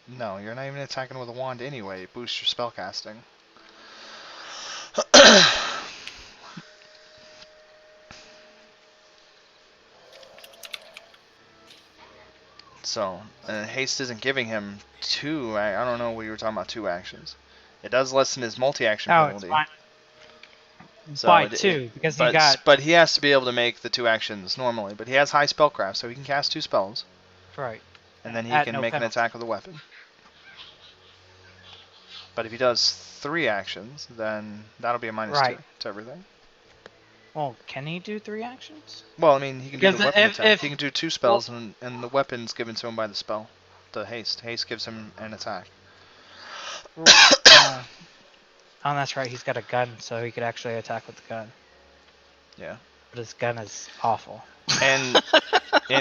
No, you're not even attacking with a wand anyway. It boosts your spellcasting. So, haste isn't giving him 2. I don't know what you were talking about. 2 actions. It does lessen his multi-action Oh, penalty. it's fine. So By it- 2, because but, he got... but he has to be able to make the 2 actions normally. But he has high spellcraft, so he can cast 2 spells, Right. and then he At can no make an penalty. attack with a weapon. But if he does 3 actions, then that'll be a -2 Right. to everything. Well, can he do 3 actions? Well, I mean, he can do the Because weapon if- attack. if- He can do 2 spells, and the weapon's given to him by the spell. The haste. Haste gives him an attack. Oh, that's right. He's got a gun, so he could actually attack with the gun. Yeah. But his gun is awful. And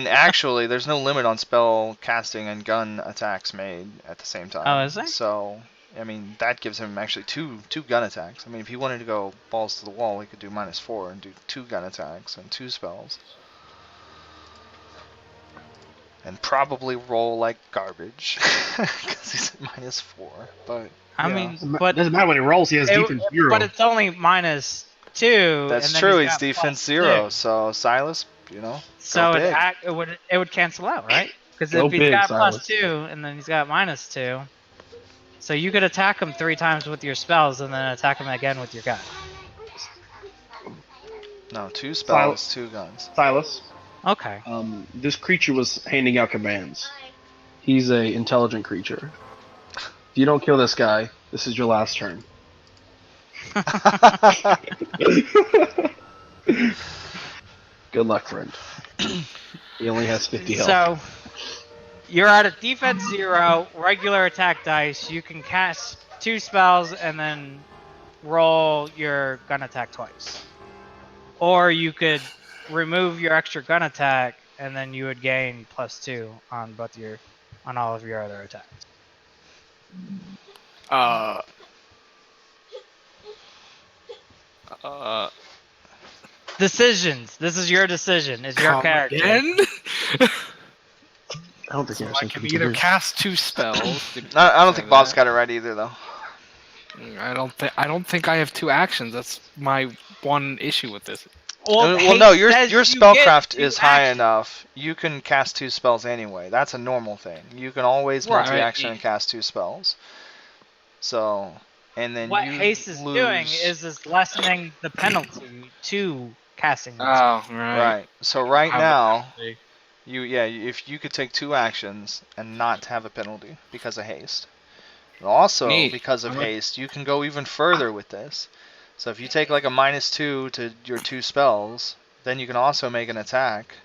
actually, there's no limit on spell casting and gun attacks made at the same time. Oh, is there? So, I mean, that gives him actually two gun attacks. I mean, if he wanted to go balls to the wall, he could do -4 and do 2 gun attacks and 2 spells. and probably roll like garbage because he's at -4. But I yeah. mean, It but doesn't matter when he rolls. He has defense 0. but it's only -2. That's and then true. he's He's got defense +2. 0. So Silas, you know, So go big. it would cancel out, right? Because Go if he's big, got Silas. +2 and then he's got -2, so you could attack him 3 times with your spells and then attack him again with your gun. No, 2 spells, 2 guns. Silas. Okay. This creature was handing out commands. He's a intelligent creature. If you don't kill this guy, this is your last turn. Good luck, friend. He only has 50 health. So you're at a defense 0, regular attack dice. You can cast 2 spells and then roll your gun attack twice. Or you could remove your extra gun attack and then you would gain +2 on all of your other attacks. Decisions. This is your decision. Is your character. Again? I don't think So he I understands can what either he is. cast 2 spells. I don't think Bob's got it right either, though. I don't think I have 2 actions. That's my one issue with this. Well, Haste no, your says you spellcraft get 2 is high actions. enough. You can cast 2 spells anyway. That's a normal thing. You can always Right. multi-action and cast 2 spells. So, and then What you haste is lose. doing is lessening the penalty to casting. the Oh, right. Right. So right Have now, it- if you could take 2 actions and not have a penalty because of haste. And also, Neat. because of I'm a- haste, you can go even further with this. So if you take like a -2 to your 2 spells, then you can also make an attack.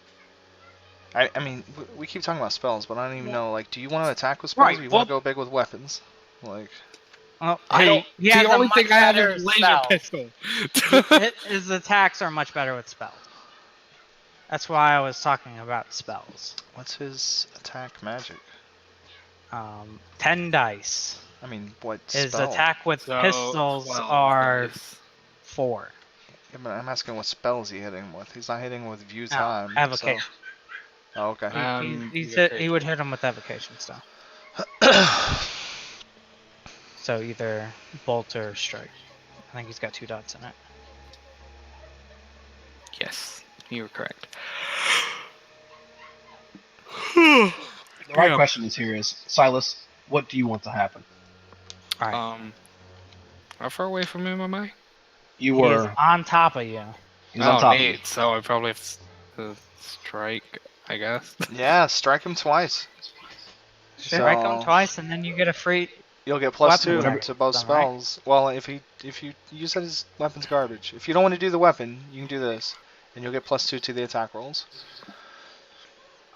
I mean, we keep talking about spells, but I don't even know. Like, do you want to attack with spells? Right, Or you well- want to go big with weapons? Like, Well, I don't. he has The a only much thing I have better is laser spell. pistol. His attacks are much better with spells. That's why I was talking about spells. what's his attack magic? 10 dice. I mean, what His spell? attack with So, pistols 12 are dice. 4. Yeah, but I'm asking what spells he hit him with. He's not hitting with view Oh, time. avocation. So. Oh, okay. He would hit him with evocation stuff. So either bolt or strike. I think he's got 2 dots in it. Yes, you were correct. The right Yeah. question is here is, Silas, what do you want to happen? All right. How far away from him am I? You He is were... on top of you. He's on top of you. neat. So I probably have to strike, I guess. Yeah, strike him twice. Strike him So- twice, and then you get a free. You'll get +2 Weapon to both done, right? spells. Well, if you said his weapon's garbage. If you don't want to do the weapon, you can do this, and you'll get +2 to the attack rolls.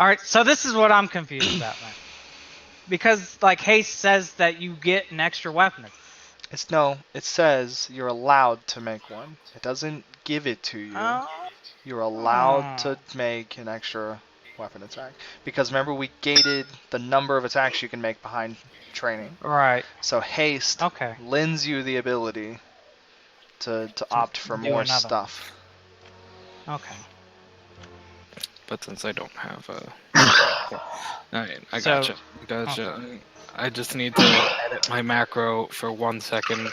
All right, so this is what I'm confused about, man. Because like haste says that you get an extra weapon. It says you're allowed to make one. It doesn't give it to you. Oh. You're allowed to make an extra weapon attack. Because remember, we gated the number of attacks you can make behind training. Right. So haste Okay. lends you the ability to opt for do more another. stuff. Okay. But since I don't have a... Alright, I So- gotcha. I just need to edit my macro for 1 second.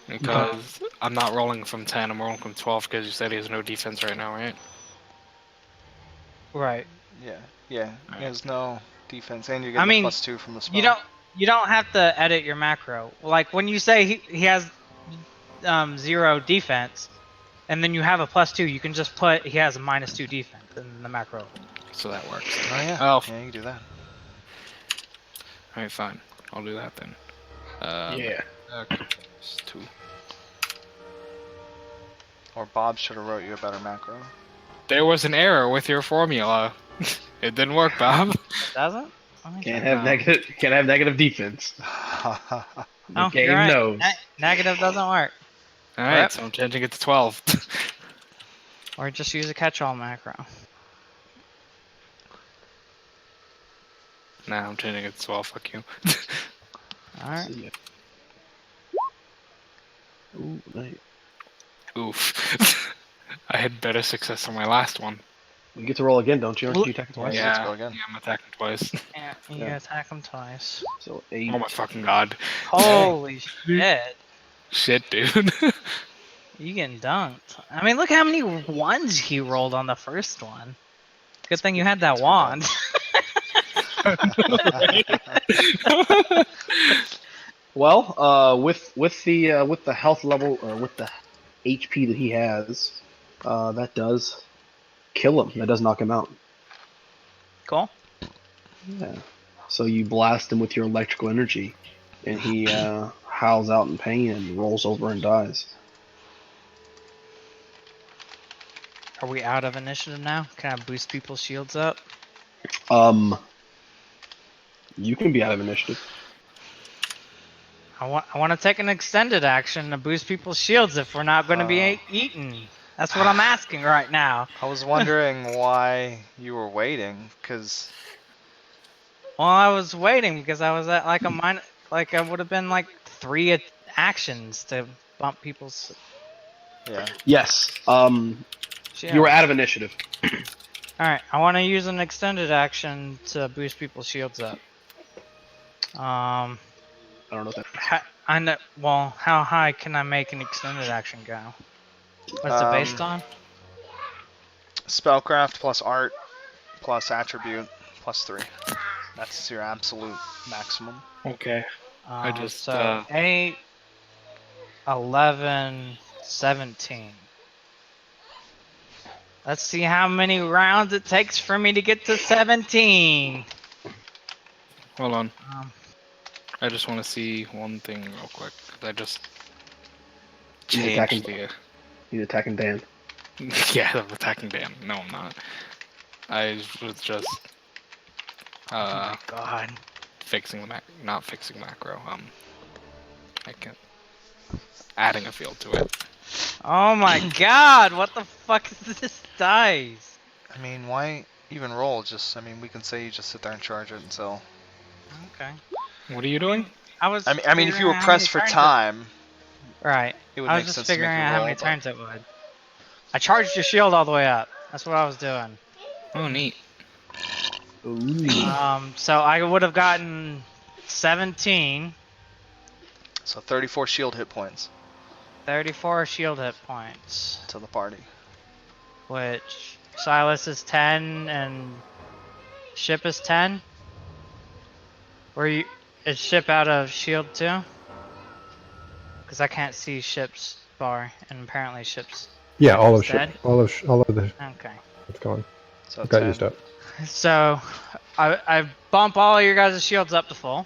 Because I'm not rolling from 10, I'm rolling from 12 because you said he has no defense right now, right? Right. Yeah. There's no defense, and you get I the mean, +2 from the spell. You don't have to edit your macro. Like when you say he has 0 defense, and then you have a +2, you can just put he has a -2 defense in the macro. So that works. Oh yeah. Oh. Yeah, you can do that. Alright, fine. I'll do that then. Yeah. Okay. It's 2. Or Bob should have wrote you a better macro. There was an error with your formula. It didn't work, Bob. It doesn't? Can't have negative defense. The Oh, game you're right. knows. Negative doesn't work. Alright, Yep. so I'm changing it to 12. Or just use a catch-all macro. Nah, I'm changing it to 12, fuck you. Alright. See ya. Ooh, nice. Oof. I had better success on my last one. You get to roll again, don't you? Aren't you attacking twice? Yeah. Let's Yeah, go again. yeah, I'm attacking twice. Yeah, you Yeah. attack him twice. So 8. Oh my fucking god. Holy shit. Shit, dude. You getting dunked. I mean, look how many ones he rolled on the first one. Good thing you had that wand. Well, with the health level or with the HP that he has, that does kill him. That does knock him out. Cool. Yeah. So you blast him with your electrical energy, and he howls out in pain and rolls over and dies. Are we out of initiative now? Can I boost people's shields up? You can be out of initiative. I want to take an extended action to boost people's shields if we're not going to be eaten. That's what I'm asking right now. I was wondering why you were waiting, because Well, I was waiting because I was at like like I would have been like 3 actions to bump people's yeah. Yes. shields. You were out of initiative. Alright, I want to use an extended action to boost people's shields up. I don't know what that. I know. Well, how high can I make an extended action go? What's it based on? Spellcraft plus art plus attribute plus 3. That's your absolute maximum. Okay. I just, so 8, 11, 17. Let's see how many rounds it takes for me to get to 17. Hold on. I just want to see one thing real quick. 'Cause I just changed the. He's attacking Dan. Yeah, I'm attacking Dan. No, I'm not. I was just Oh my god. fixing the not fixing macro. I can't adding a field to it. Oh my god, what the fuck is this dice? I mean, why even roll? I mean, we can say you just sit there and charge it until. Okay. What are you doing? I was. I mean, if you were figuring out how pressed many for turns time, Right. it would I make was just sense to make figuring you out how roll, many but- turns it would. I charged your shield all the way up. That's what I was doing. Oh, neat. Ooh. So I would have gotten 17, So 34 shield hit points 34 shield hit points, to the party. which Silas is 10 and Ship is 10. Is Ship out of shield too? Because I can't see Ship's bar, and apparently Ship's Yeah, all of dead. all of the Okay. it's gone. So It got 10. used up. So I bump all your guys' shields up to full.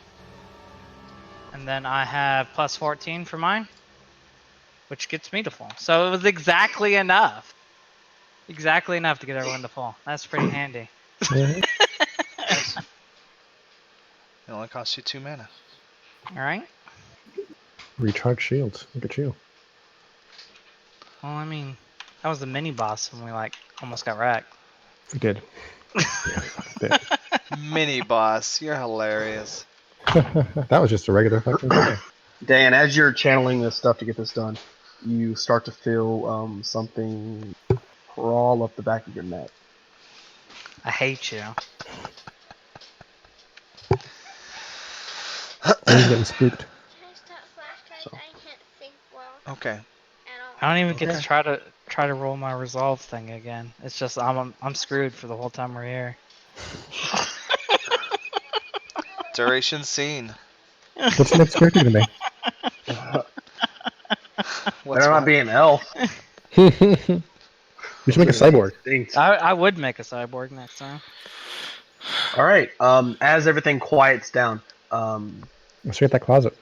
And then I have plus 14 for mine, which gets me to full. So it was exactly enough. Exactly enough to get everyone to full. That's pretty handy. Mhm. It only costs you 2 mana. Alright. Recharge shields. Look at you. Well, I mean, that was the mini boss and we like almost got wrecked. We did. Mini boss, you're hilarious. That was just a regular fucking day. Dan, as you're channeling this stuff to get this done, you start to feel something crawl up the back of your neck. I hate you. I'm getting spooked. So. Okay. I don't even get to try to roll my resolve thing again. It's just I'm screwed for the whole time we're here. Duration seen. What's next character to me? What's Better not what? be an elf. You should make a cyborg. Stinks. I would make a cyborg next time. All right. As everything quiets down, Let's check that closet.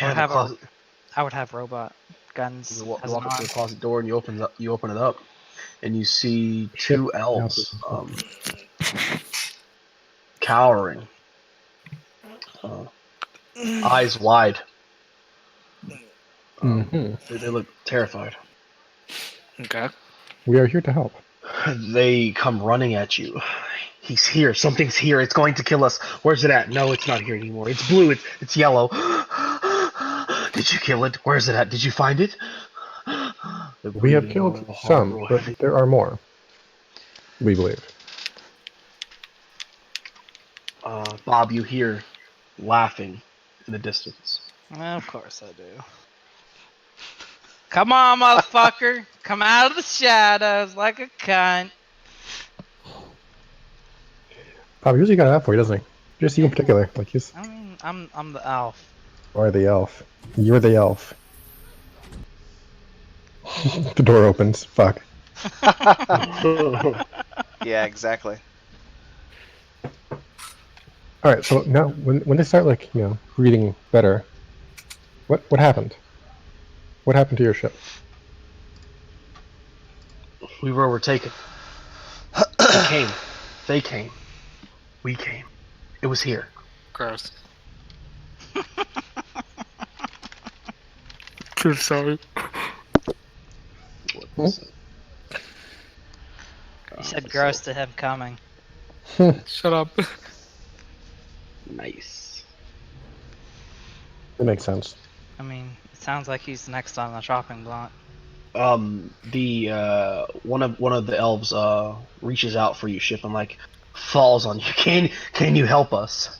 yeah, the closet. I would have robot guns. You walk as an up to arm. the closet door and you open it up, and you see 2 elves cowering, eyes wide. Mhm. They look terrified. Okay. We are here to help. They come running at you. He's here. Something's here. It's going to kill us. Where's it at? No, it's not here anymore. It's blue. It's yellow. Did you kill it? Where's it at? Did you find it? We have killed some, but there are more. We believe. Bob, you hear laughing in the distance. Of course I do. Come on, motherfucker. Come out of the shadows like a cunt. Bob usually got it out for you, doesn't he? Just you in particular. Like he's I mean, I'm the elf. or the elf. You're the elf. The door opens. Fuck. Yeah, exactly. All right. So now, when they start like breathing better, what happened? What happened to your ship? We were overtaken. We came. They came. We came. It was here. Gross. Too sorry. You said gross to him coming. Shut up. Nice. It makes sense. I mean, it sounds like he's next on the chopping block. The one of the elves reaches out for you, Ship, and like falls on you. Can you help us?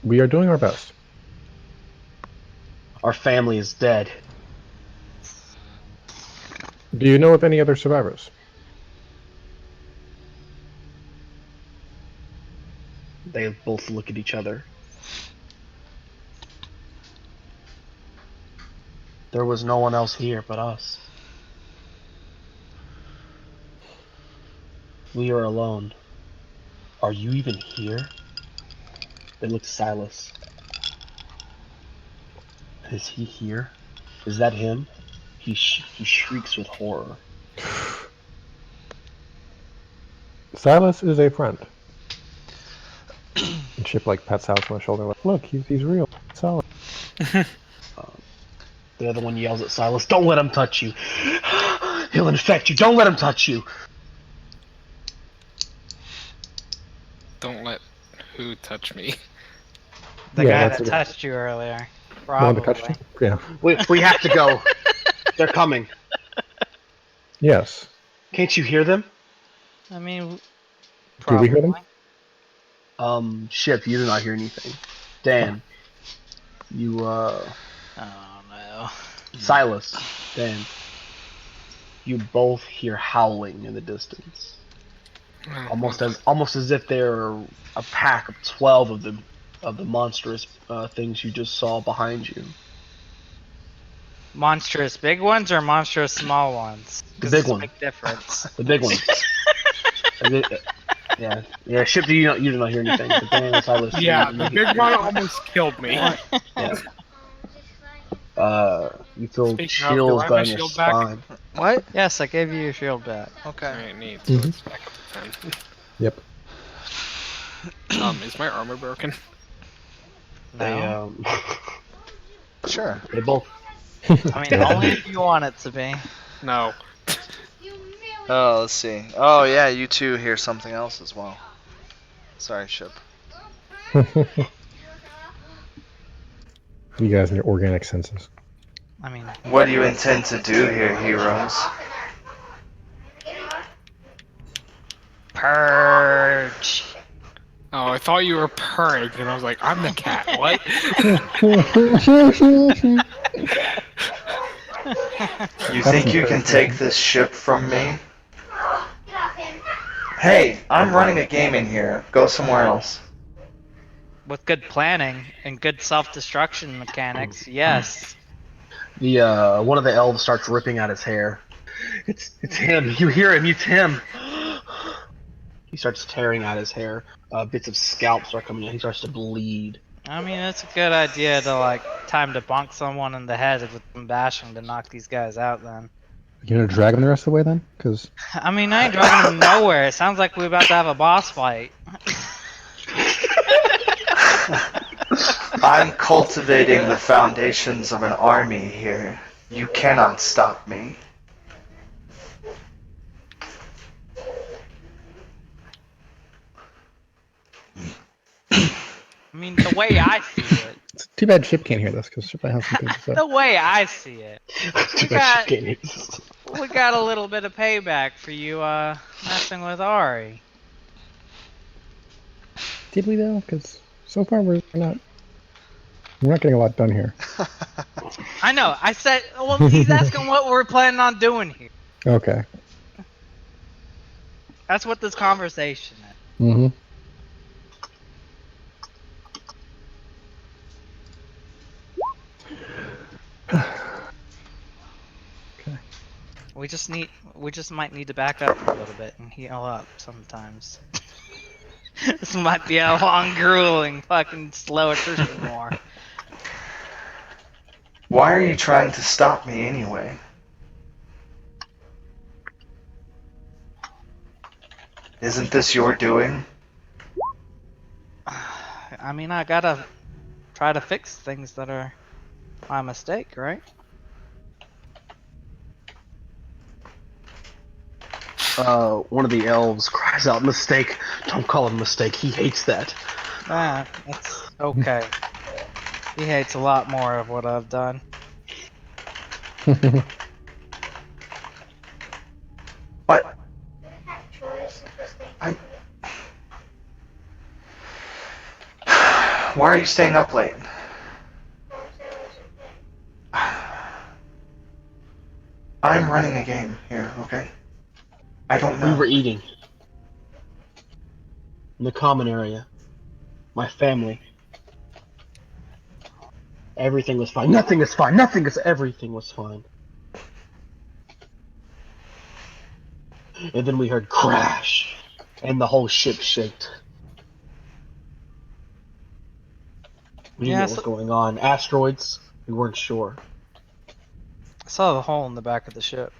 We are doing our best. Our family is dead. Do you know of any other survivors? They both look at each other. There was no one else here but us. We are alone. Are you even here? They look to Silas. Is he here? Is that him? He shrieks with horror. Silas is a friend. And Chip like pats Silas on the shoulder. Like, look, he's real. Silas. The other one yells at Silas, "Don't let him touch you! He'll infect you! Don't let him touch you!" Don't let who touch me. The Yeah, guy that's that a- touched you earlier. The one that Probably. touched you? Yeah. We have to go. They're coming. Yes. Can't you hear them? I mean, Do probably. we hear them? Ship, you do not hear anything. Dan, you, Oh no. Silas, Dan, you both hear howling in the distance. Almost as if they're a pack of 12 of the monstrous things you just saw behind you. Monstrous big ones or monstrous small ones? The 'Cause big there's a one. big difference. The big ones. Yeah. Ship, you do not hear anything. But Dan and Silas, Yeah, you the hear- big one almost killed me. Yeah. You feel Speaking of, chills do I have down my your shield back? spine. What? Yes, I gave you your shield back. Okay. Alright, neat. So it's back up to 10. Yep. Is my armor broken? They No. Sure. they both I mean, only if you want it to be. No. Oh, let's see. Oh, yeah, you two hear something else as well. Sorry, Ship. You guys and your organic senses. I mean, What do you intend to do here, heroes? purge. Oh, I thought you were purring, and I was like, I'm the cat. What? You think you can take this ship from me? Hey, I'm running a game in here. Go somewhere else. With good planning and good self-destruction mechanics, yes. the one of the elves starts ripping out his hair. It's him. You hear him. It's him. He starts tearing out his hair. Bits of scalp start coming in. He starts to bleed. I mean, it's a good idea to, like, time to bonk someone in the head with some bashing to knock these guys out then. You gonna drag him the rest of the way then? Because I mean, I ain't dragging them nowhere. It sounds like we're about to have a boss fight. I'm cultivating the foundations of an army here. You cannot stop me. I mean, the way I see it. it's too bad Chip can't hear this because Chip has some things to say. The way I see it. Too We bad got she can't hear this. we got a little bit of payback for you messing with Ari. Did we though? Because so far we're not getting a lot done here. I know. I said, well, he's asking what we're planning on doing here. Okay. That's what this conversation is. Mm-hmm. Okay. We just might need to back up a little bit and heal up sometimes. This might be a long, grueling, fucking slow attrition war. Why are you trying to stop me anyway? Isn't this your doing? I mean, I gotta try to fix things that are my mistake, right? One of the elves cries out, "Mistake! Don't call it a mistake. He hates that." Ah, that's okay. He hates a lot more of what I've done. What? Why are you staying up late? I'm running a game here, okay? I don't know. We were eating in the common area. My family. Everything was fine. Nothing is fine. Everything was fine. And then we heard crash, and the whole ship shaked. We didn't know what was going on. Asteroids? We weren't sure. I saw the hole in the back of the ship.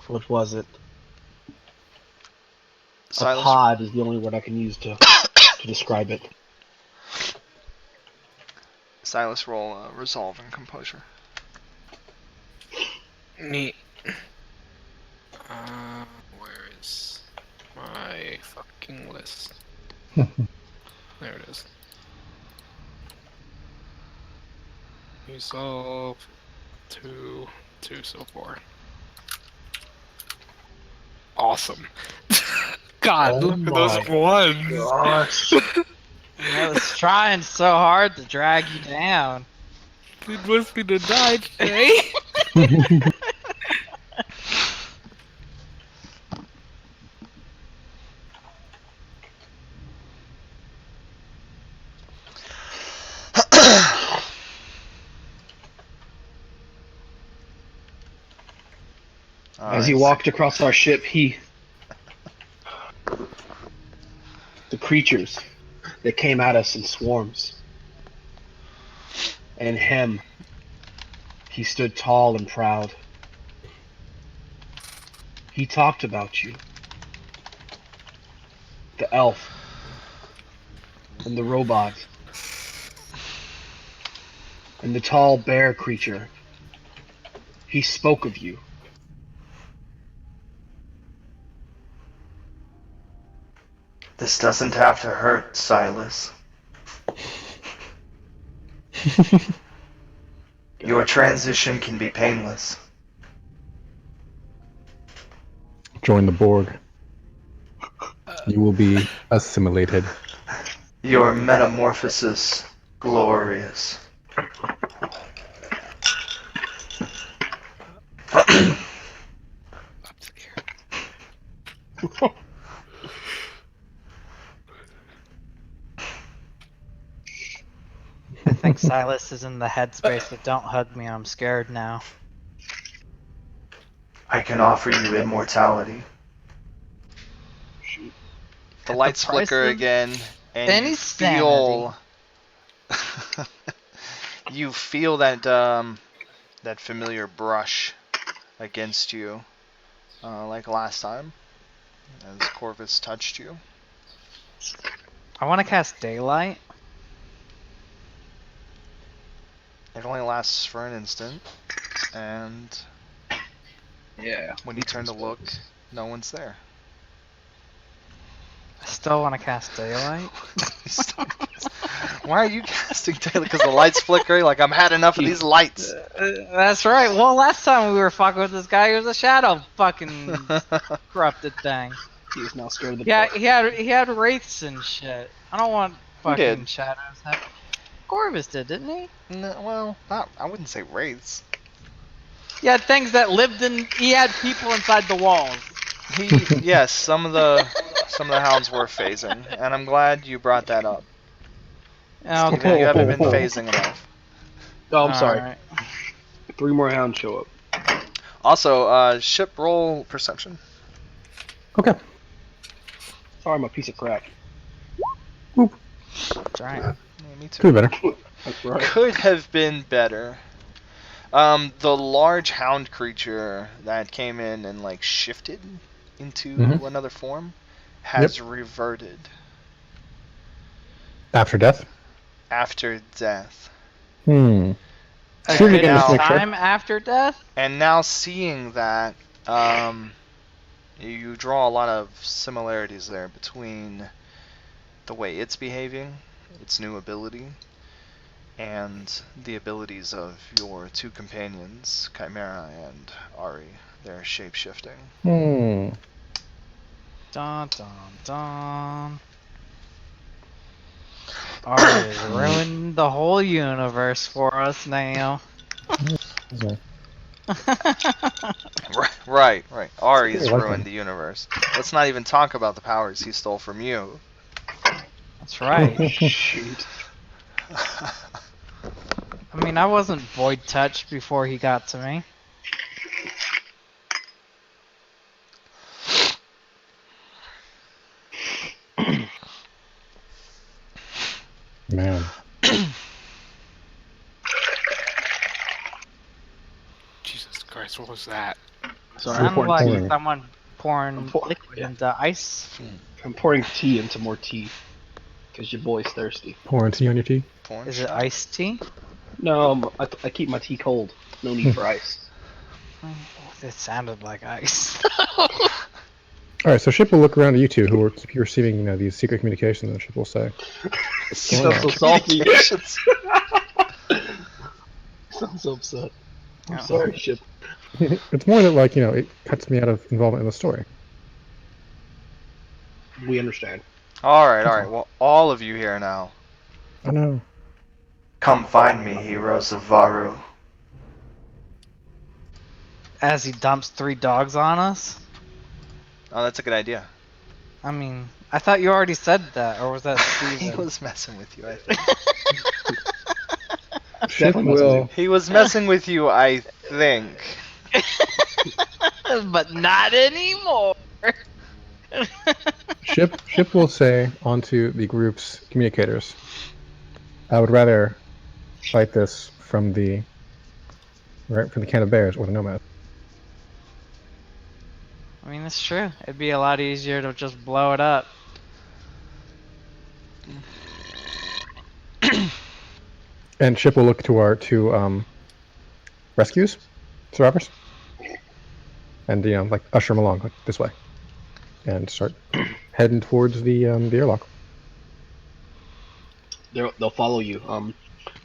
What was it? Silas, A pod is the only word I can use to describe it. Silas, roll resolve and composure. Neat. Where is my fucking list? There it is. Resolve 2 so far. Awesome. God, look at those ones. Gosh. I was trying so hard to drag you down. It must be the night, eh? As he walked across our ship, the creatures that came at us in swarms, and he stood tall and proud. He talked about you. The elf and the robot and the tall bear creature. He spoke of you. This doesn't have to hurt, Silas. Your transition can be painless. Join the Borg. You will be assimilated. Your metamorphosis glorious. I'm scared. I think Silas is in the headspace of "don't hug me, I'm scared now." I can offer you immortality. The lights flicker again, and you feel you feel that that familiar brush against you, like last time, as Corvus touched you. I want to cast daylight. It only lasts for an instant, and Yeah. when you turn to look, no one's there. Still want to cast daylight? Why are you casting daylight? Because the light's flickering? Like, I'm had enough of these lights. That's right. Well, last time we were fucking with this guy, he was a shadow fucking corrupted thing. He's now scared of the Yeah, dark. he had wraiths and shit. I don't want Who fucking did? shadows. Corvus did, didn't he? No, well, I wouldn't say wraiths. He had things that lived in. He had people inside the walls. Yes, some of the hounds were phasing, and I'm glad you brought that up. Okay. You haven't been phasing enough. Oh, I'm sorry. Alright. 3 more hounds show up. Also, ship roll perception. Okay. Sorry, I'm a piece of crap. That's right. Yeah, me too. Could be better. That's right. Could have been better. The large hound creature that came in and like shifted into another form has reverted After death? after death. Hmm. A Shoot good again, just now- make sure. time after death? And now seeing that, you draw a lot of similarities there between the way it's behaving, its new ability, and the abilities of your 2 companions, Chimera and Ari. They're shape-shifting. Hmm. Dun dun dun. Alright, ruined the whole universe for us now. Right. Ari's I like ruined him. the universe. Let's not even talk about the powers he stole from you. That's right. Shoot. I mean, I wasn't void touched before he got to me. Man. Jesus Christ, what was that? Sorry, I'm Sounded pouring, like pouring. someone pouring I'm pour- liquid yeah. into ice. I'm pouring tea into more tea. Because your boy's thirsty. Pouring tea on your tea? Porn Is it shot. iced tea? No, I keep my tea cold. No need for ice. It sounded like ice. Alright, so Ship will look around at you two who are receiving these secret communications, and Ship will say, You sound so salty. Communications. Sounds so upset. I'm Oh. sorry, Ship. it's more that, like, it cuts me out of involvement in the story. We understand. Alright. Well, all of you here now. I know. Come find me, heroes of Varu. As he dumps 3 dogs on us? Oh, that's a good idea. I mean, I thought you already said that, or was that He Steven? was messing with you, I think. Ship Definitely messing will... He was messing with you, I think. But not anymore! Ship will say onto the group's communicators, I would rather fight this from the can of bears or the nomad. I mean, it's true. It'd be a lot easier to just blow it up. And Ship will look to our 2 rescues, survivors, and like usher them along, like this way, and start heading towards the airlock. They'll follow you,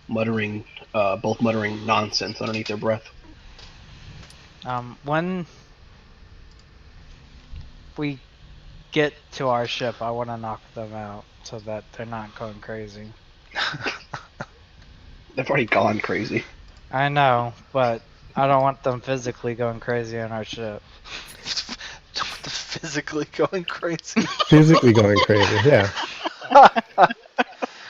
muttering, both muttering nonsense underneath their breath. When we get to our ship, I want to knock them out so that they're not going crazy. They've already gone crazy. I know, but I don't want them physically going crazy on our ship. Physically going crazy. Physically going crazy, yeah.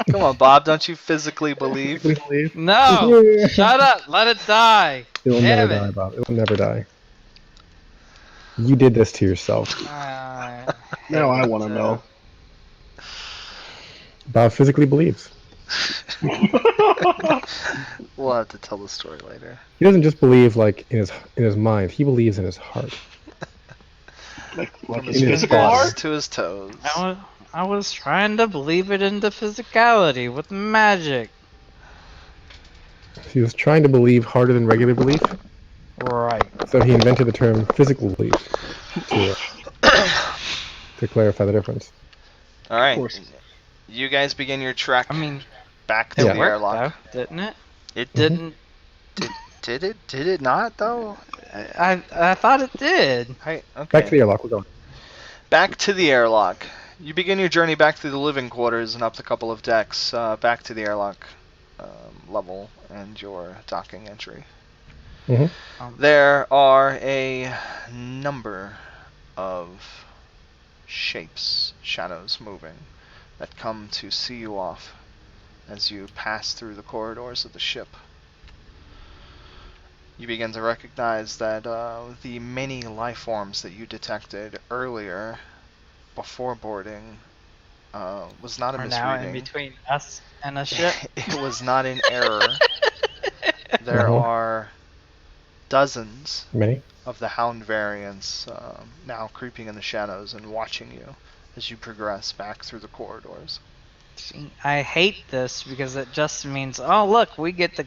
Come on, Bob, don't you physically believe? Please believe. No! Shut up! Let it die! It will Damn never it. die, Bob. It will never die. You did this to yourself. Now I want to know. Bob physically believes. We'll have to tell the story later. He doesn't just believe like in his mind. He believes in his heart. Like From his his physical fingers heart? to his toes. I was trying to believe it into physicality with magic. He was trying to believe harder than regular belief, Right. so he invented the term physical belief to clarify the difference. All right. Of course. You guys begin your trek I mean, back it to Yeah. the worked airlock. though, didn't it? It Didn't. did it? Did it not though? I thought it did. Okay. Back to the airlock. We're going. Back to the airlock. You begin your journey back through the living quarters and up the couple of decks, back to the airlock level and your docking entry. Mhm. There are a number of shapes, shadows moving that come to see you off as you pass through the corridors of the ship. You begin to recognize that the many life forms that you detected earlier before boarding was not a We're now in misreading. between us and a ship. It was not an error. There Mhm. are dozens Many. of the Hound variants now creeping in the shadows and watching you as you progress back through the corridors. See, I hate this because it just means, oh look, we get to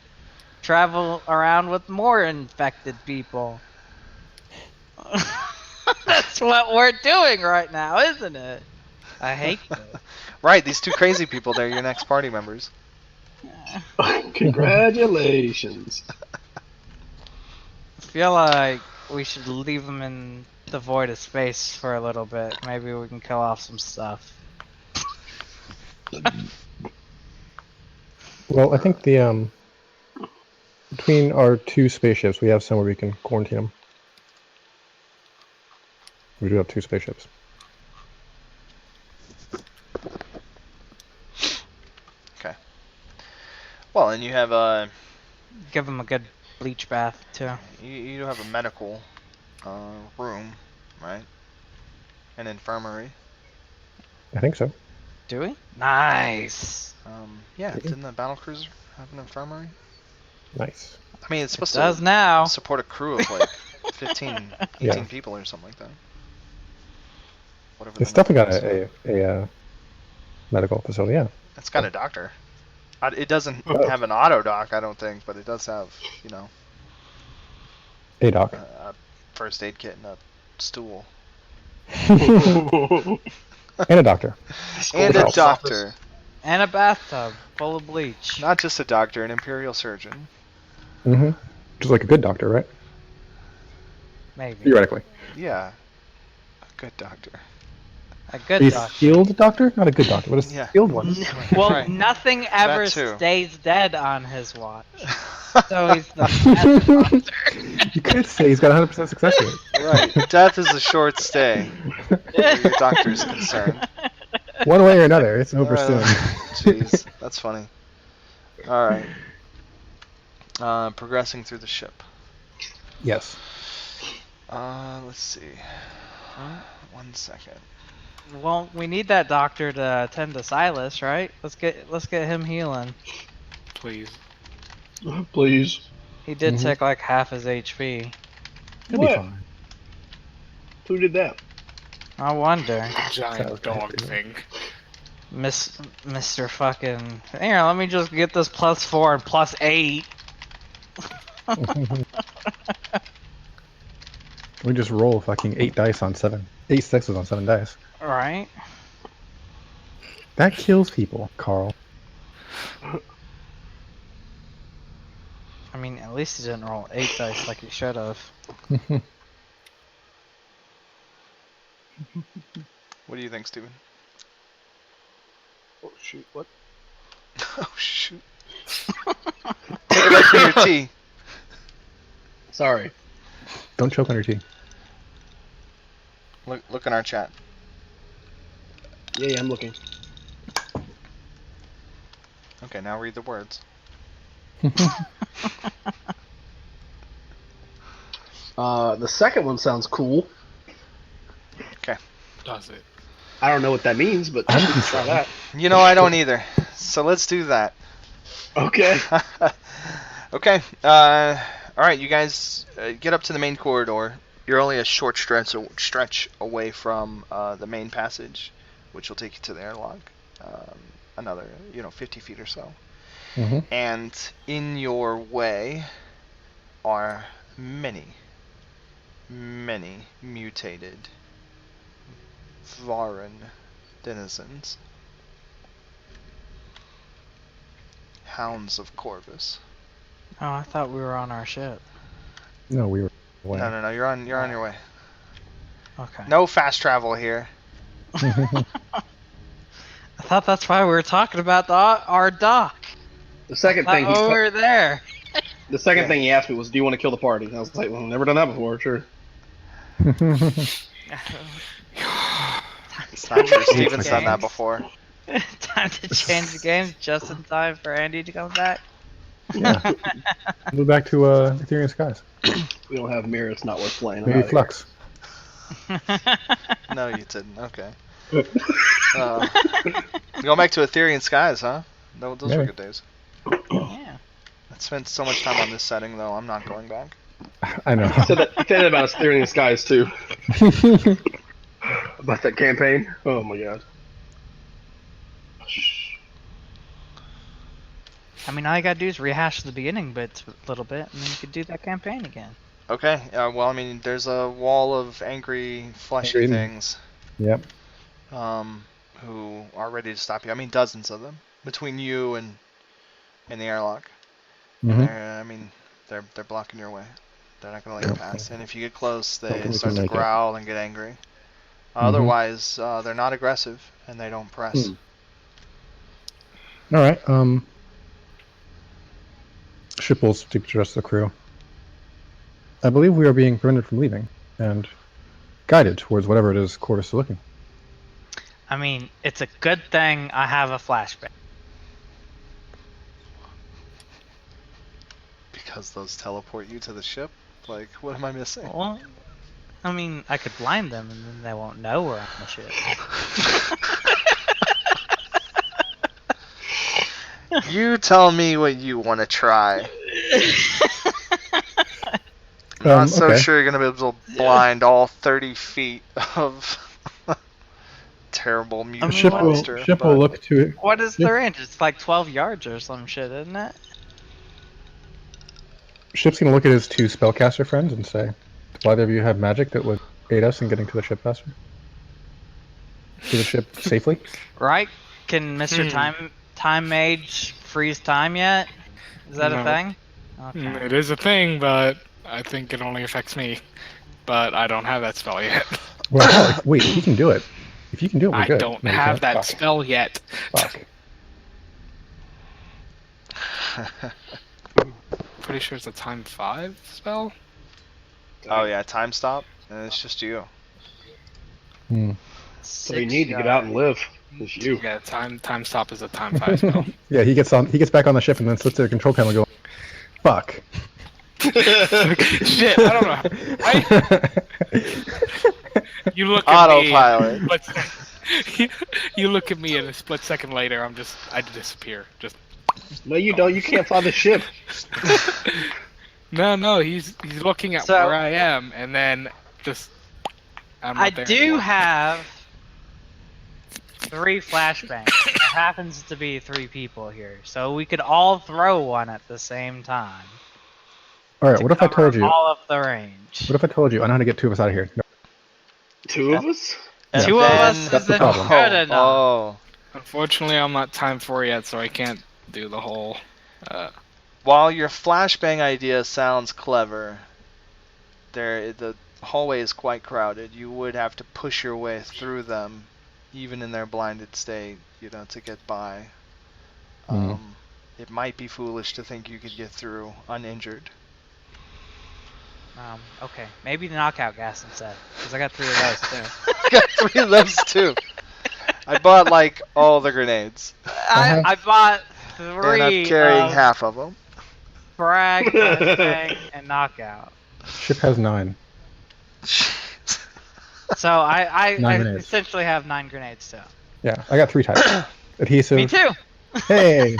travel around with more infected people. That's what we're doing right now, isn't it? I hate this. Right, these two crazy people, they're your next party members. Congratulations. I feel like we should leave them in the void of space for a little bit. Maybe we can kill off some stuff. Well, I think the between our two spaceships, we have somewhere we can quarantine them. We do have two spaceships. Okay. Well, and you have Give them a good bleach bath too. you have a medical room, right? An infirmary. I think so. Do we? Nice. Yeah, didn't the battlecruiser have an infirmary? Nice. I mean, it's supposed Does to now. support a crew of like 15, 18 Yeah. people or something like that. Whatever It's the number definitely is. got a medical facility. Yeah. It's got a doctor. It doesn't Oh. have an auto dock, I don't think, but it does have, A doc. a first aid kit and a stool. And a doctor. And a Office. doctor. And a bathtub full of bleach. Not just a doctor, an imperial surgeon. Mm-hmm. Just like a good doctor, right? Maybe. Theoretically. Yeah. A good doctor. A good A doctor. skilled doctor? Not a good doctor, but a Yeah. skilled one. Well, Right. nothing ever too. stays dead on his watch. So he's the best doctor. You could say he's got 100% success rate. Right. Death is a short stay, where your doctor's concerned. One way or another, it's over soon. Jeez, that's funny. Alright. Progressing through the ship. Yes. Let's see. 1 second. Well, we need that doctor to attend to Silas, right? Let's get him healing. Please. Please. He did Mhm. take like half his HP. He'll What? be fine. Who did that? I wonder. Giant Sounds dog bad, thing. Mr. fucking. Here, let me just get this +4 and +8. We just roll fucking 8 dice on 7. 8 sixes on 7 dice. Right? That kills people, Carl. I mean, at least he didn't roll 8 dice like he should have. What do you think, Steven? Oh shoot! What? Oh, shoot. Take it back from your tea. Sorry. Don't choke on your tea. Look in our chat. Yeah, I'm looking. Okay, now read the words. The second one sounds cool. Does it? I don't know what that means, but we can try that. You know, I don't either. So let's do that. Okay. Okay. Alright, you guys get up to the main corridor. You're only a short stretch away from the main passage, which will take you to the airlock. Another, 50 feet or so. Mm-hmm. And in your way are many mutated Varan denizens. Hounds of Corvus. Oh, I thought we were on our ship. No, we were away. No, you're on your way. Okay. No fast travel here. I thought that's why we were talking about our dock. The second thing we were there. the second Yeah. thing he asked me was, "Do you want to kill the party?" I was like, "Well, I've never done that before." Sure. It's not true. Steven's done that before. Time to change the game just in time for Andy to come back. Yeah. Move back to Ethereum Skies. We don't have mirror. It's not worth playing. I'm Maybe outta here. Flux. No, you didn't. Okay. Going back to Ethereum Skies, huh? Those were Maybe. good days. Yeah. I spent so much time on this setting, though. I'm not going back. I know. He said that about us steering the skies too. About that campaign. Oh my god. I mean, all you gotta do is rehash the beginning bits a little bit, and then you could do that campaign again. Okay. Well, I mean, there's a wall of angry, fleshy Angry. things. Yep. Who are ready to stop you. I mean, dozens of them between you and the airlock. Mm-hmm. They're blocking your way. They're not gonna let you pass. And if you get close, they think we start can to make it. growl and get angry. Otherwise, they're not aggressive and they don't press. All right. Ship will speak to the rest of the crew. I believe we are being prevented from leaving and guided towards whatever it is Corvus is looking. I mean, it's a good thing I have a flashback. Because those teleport you to the ship? Like, what am I missing? Well, I mean, I could blind them and then they won't know we're on the ship. You tell me what you want to try. Not so okay. sure you're gonna be able to blind all 30 feet of terrible mutant Ship will monster. but- look to it. What is Yeah. the range? It's like 12 yards or some shit, isn't it? Ship's gonna look at his two spellcaster friends and say, "Do either of you have magic that would aid us in getting to the ship faster? To the ship safely?" Right? Can Mr. Time Mage freeze time yet? Is that a No. thing? Okay. It is a thing, but I think it only affects me. But I don't have that spell yet. Well, wait. If you can do it, we're I good. don't No, you have can't. that spell yet. Fuck. Pretty sure it's a time 5 spell. Oh yeah, time stop, and it's just you. Hmm. So you need to get out and live. It's you. Yeah, time stop is a time 5 spell. Yeah, he gets back on the ship and then sits at the control panel, going, "Fuck." Shit, I don't know. You look at Autopilot. me. You look at me, and a split second later, I disappear. Just No, you don't. You can't fly the ship. no. He's looking at So- where I am, and then just. I'm not I there do anymore. have 3 flashbangs. There happens to be 3 people here, so we could all throw one at the same time. All right. to What if I cover told you? all of the range? What if I told you I know how to get 2 of us out of here? No. 2 of us? And 2 of then- us That's the isn't problem. good enough. Oh. Unfortunately, I'm not time 4 yet, so I can't do the whole. While your flashbang idea sounds clever, the hallway is quite crowded. You would have to push your way through them, even in their blinded state, to get by. It might be foolish to think you could get through uninjured. Okay, maybe the knockout gas instead, because I got 3 of those too. I got 3 of those too. I bought all the grenades, I bought 3 and I'm carrying of half of them. frag, flashbang, and knockout. Ship has 9. So I 9 grenades. essentially have 9 grenades too. Yeah, I got 3 types. Adhesive. Me too. Hey,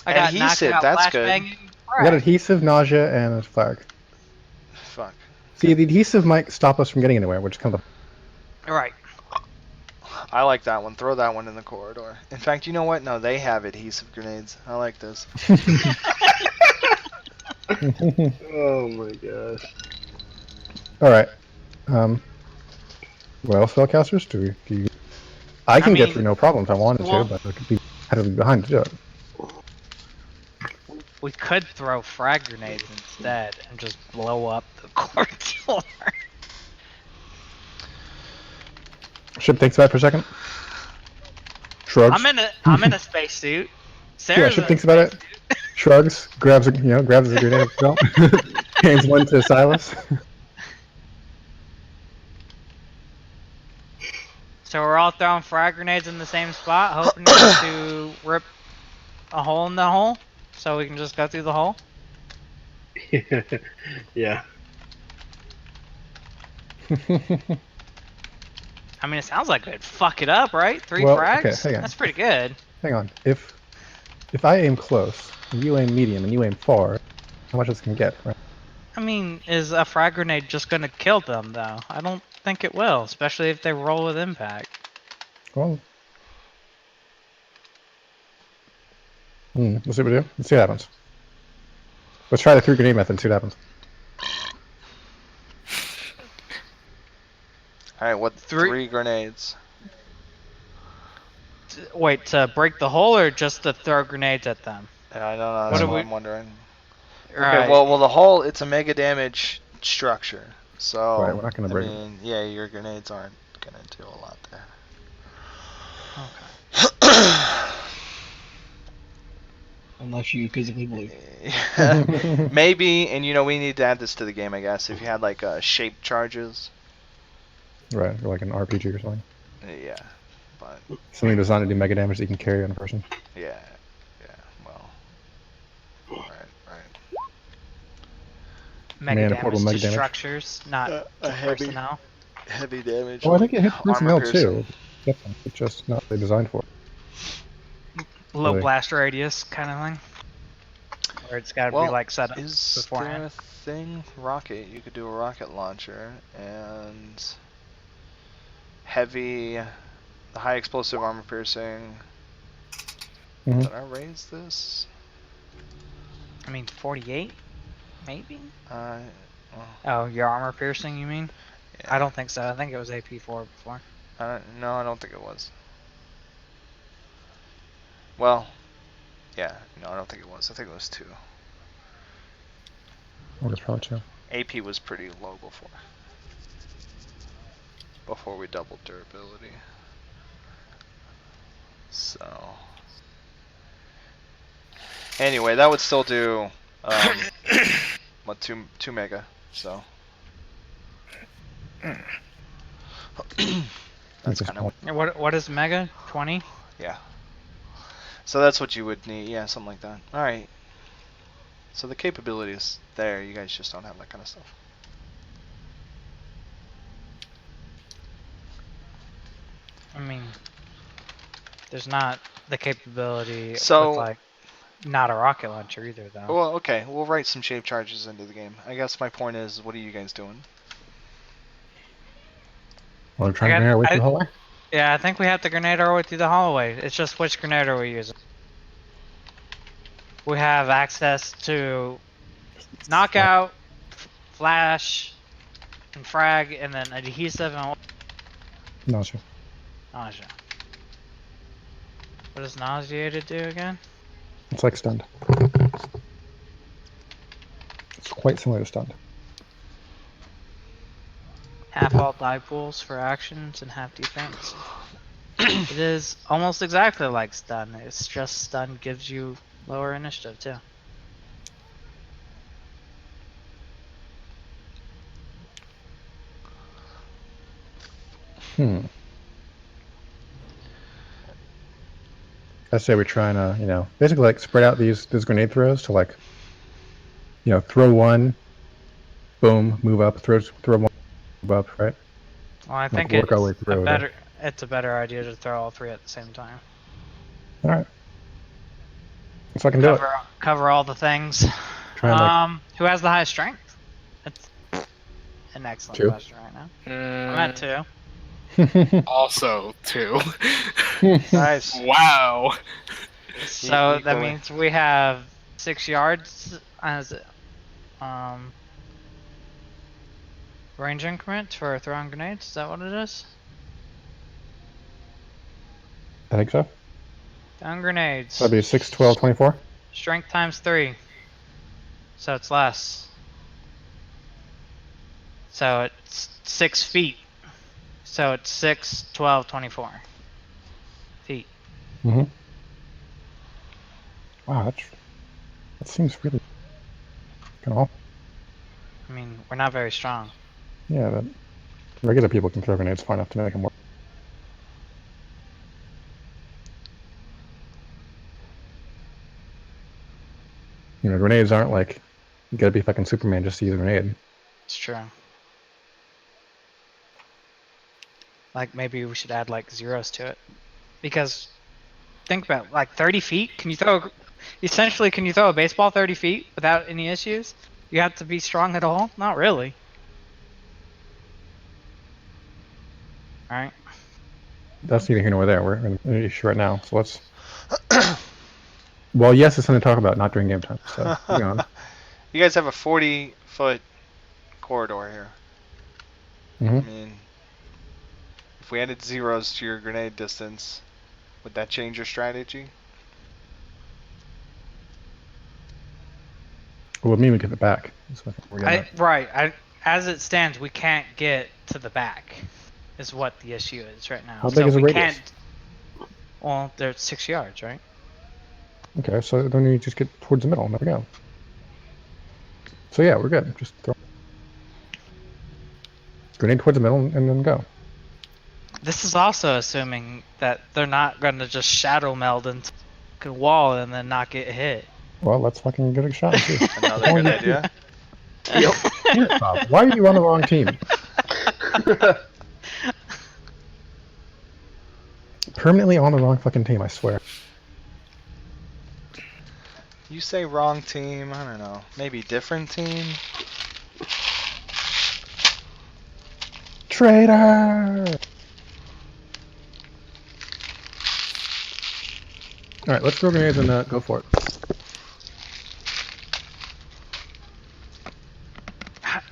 I got Adhesive, knockout, that's good. flashbang, and I got frag. adhesive, nausea, and a flag. Fuck. See, the adhesive might stop us from getting anywhere, which is kind of. Right. I like that one. Throw that one in the corridor. In fact, you know what? No, they have adhesive grenades. I like this. Oh my gosh. All right. Well, spellcasters, do you I can get mean, through no problem if I wanted well- to, but I could be had to be behind to do it. We could throw frag grenades instead and just blow up the corridor. Ship thinks about it for a second. Shrugs. I'm in a spacesuit. Yeah, Sarah's Ship in a thinks about it. spacesuit. Shrugs. Grabs a grabs a grenade. Belt. Hands one to Silas. So we're all throwing frag grenades in the same spot, hoping to rip a hole in the hole, so we can just go through the hole. Yeah. I mean, it sounds like it'd fuck it up, right? 3 Well, frags? okay, hang on. That's pretty good. Hang on. If I aim close and you aim medium and you aim far, how much is it gonna get? Right? I mean, is a frag grenade just gonna kill them, though? I don't think it will, especially if they roll with impact. Well, let's see what we do. Let's see what happens. Let's try the 3 grenade method and see what happens. Alright, what 3 grenades? Wait, to break the hole or just to throw grenades at them? Yeah, I don't know. What That's are what we- I'm wondering. Right. Okay, well, the hole, it's a mega damage structure. So, Right, we're not gonna break it. I mean, yeah, your grenades aren't gonna do a lot there. Unless you physically believe. Maybe, and we need to add this to the game, I guess. If you had like shape charges, Right, or like an RPG or something. yeah, but Something designed to do mega damage that you can carry on a person. yeah, well, right. Mega Man, a damage portable to mega damage. structures, not A to heavy- personnel. Heavy damage. Oh, I think it hits armor personnel piercing. too. Definitely. It's just not really designed for it. Low Really? blast radius kind of thing. Or it's gotta Well, be like set up Is there beforehand. a thing? Rocket. You could do a rocket launcher and heavy, the high explosive armor piercing. Mhm. Did I raise this? I mean, 48? Maybe? Oh, Oh, your armor piercing, you mean? yeah. I don't think so. I think it was AP4 before. No, I don't think it was. Well, yeah. No, I don't think it was. I think it was 2. Well, it's probably 2. AP was pretty low before. Before we doubled durability. So. Anyway, that would still do, what, 2 mega, so. That's kind of, Yeah, what is Mega? 20? yeah. So that's what you would need, yeah, something like that. Alright. So the capability is there, you guys just don't have that kind of stuff. I mean, there's not the capability So- with, like, not a rocket launcher either, though. Well, okay, we'll write some shape charges into the game. I guess my point is, what are you guys doing? Well, we're trying I to got- get our way I- through the hallway. Yeah, I think we have to grenade our way through the hallway. It's just which grenade are we using? We have access to knockout, flash, and frag, and then adhesive and Nausea. nausea. What does nauseated do again? It's like stunned. It's quite similar to stunned. Half all die pools for actions and half defense. It is almost exactly like stun. It's just stun gives you lower initiative too. I say we're trying to, basically like spread out these grenade throws to like, throw one, boom, move up, throw one, move up, right? Well, I Like, think work our way it's through a there. better idea to throw all 3 at the same time. All right. Let's fucking do it. Cover all the things. Try and like, Who has the highest strength? That's an excellent 2. question right now. I'm at 2. Also 2. Nice. Wow. So that equally. means we have 6 yards as range increment for throwing grenades. Is that what it is? I think so. Down grenades. So that'd be 6, 12, 24. Strength times 3. So it's less. So it's 6 feet. So it's 6, 12, 24 feet. Mm-hmm. Wow, that seems really kind of awful. I mean, we're not very strong. Yeah, that regular people can throw grenades far enough to make them work. You know, grenades aren't like, you gotta be fucking Superman just to use a grenade. It's true. Like, maybe we should add, like, zeros to it. Because, think about it, like, 30 feet? Can you throw... Essentially, can you throw a baseball 30 feet without any issues? You have to be strong at all? Not really. Alright. That's neither here nor there. We're in an issue right now, so let's... Well, yes, it's something to talk about, not during game time, so moving on. You guys have a 40-foot corridor here. I Mm-hmm. mean, if we added zeros to your grenade distance, would that change your strategy? It would mean we get it back. That's what we're getting at. Right. As it stands, we can't get to the back. Is what the issue is right now. How big is the we radius? can't. Well, they're 6 yards, right? Okay, so then you just get towards the middle and there we go. So yeah, we're good. Just throw grenade towards the middle and then go. This is also assuming that they're not going to just shadow meld into the wall and then not get hit. Well, let's fucking give it a shot and see. Another good idea. Yep. Damn it, Bob. Why are you on the wrong team? Permanently on the wrong fucking team, I swear. You say wrong team, I don't know. Maybe different team? Traitor! Alright, let's throw grenades and go for it.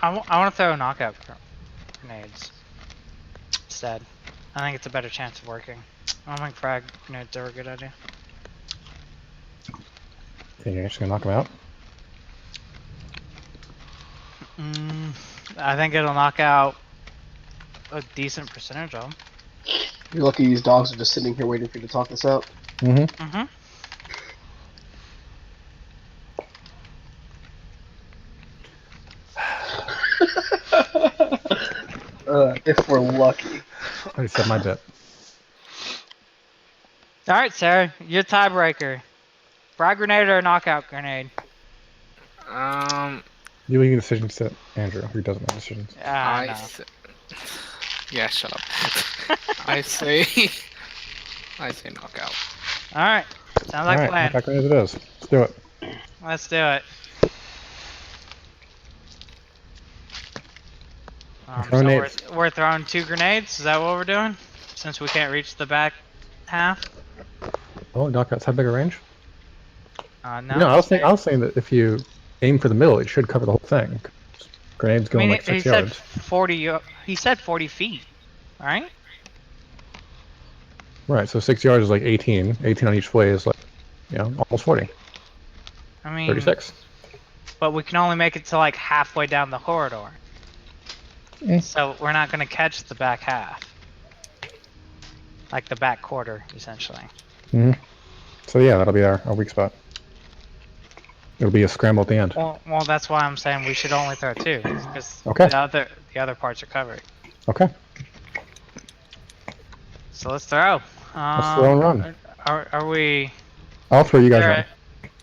I want to throw knockout grenades instead. I think it's a better chance of working. I don't think frag grenades are a good idea. Think you're actually gonna knock him out? I think it'll knock out a decent percentage of them. You're lucky these dogs are just sitting here waiting for you to talk this out. Mm-hmm. If we're lucky. I already said my bit. Alright, Sarah, you're tiebreaker. Frag grenade or knockout grenade? You leave the decisions to Andrew, who doesn't make decisions. No. Yeah, shut up. I say knockout. Alright, sounds like a plan. Knockout grenades it is. Let's do it. Let's do it. So we're throwing 2 grenades? Is that what we're doing? Since we can't reach the back half? Oh, knockouts have bigger range? No. No, I was saying that if you aim for the middle, it should cover the whole thing. Grenades going like 6 yards. He said 40 feet, right? Right, so 6 yards is like 18. 18 on each way is like, almost 40. I mean, 36. But we can only make it to like halfway down the corridor. So we're not going to catch the back half. Like the back quarter, essentially. Mm-hmm. So yeah, that'll be our weak spot. It'll be a scramble at the end. Well, that's why I'm saying we should only throw 2, because Okay. the other parts are covered. Okay. So let's throw. Let's throw and run. Are we? I'll throw you guys run.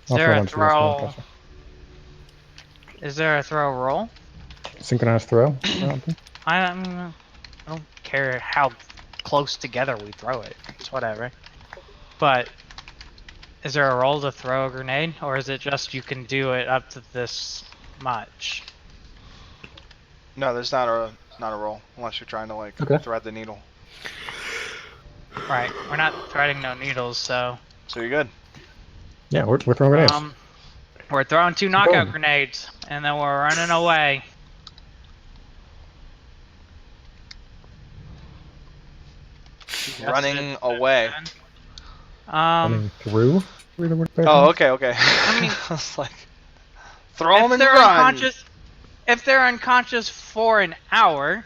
Is there a one throw? Is there a throw roll? Synchronized throw? I don't care how close together we throw it. It's whatever. But is there a roll to throw a grenade, or is it just you can do it up to this much? No, there's not a roll unless you're trying to thread the needle. Right. We're not threading no needles, so. So you're good. Yeah, we're throwing grenades. We're throwing 2 knockout grenades, and then we're running away. Running away. Running through? Where the word there? Oh, okay, okay. I mean, I was like, throw them if and they're run. unconscious for an hour,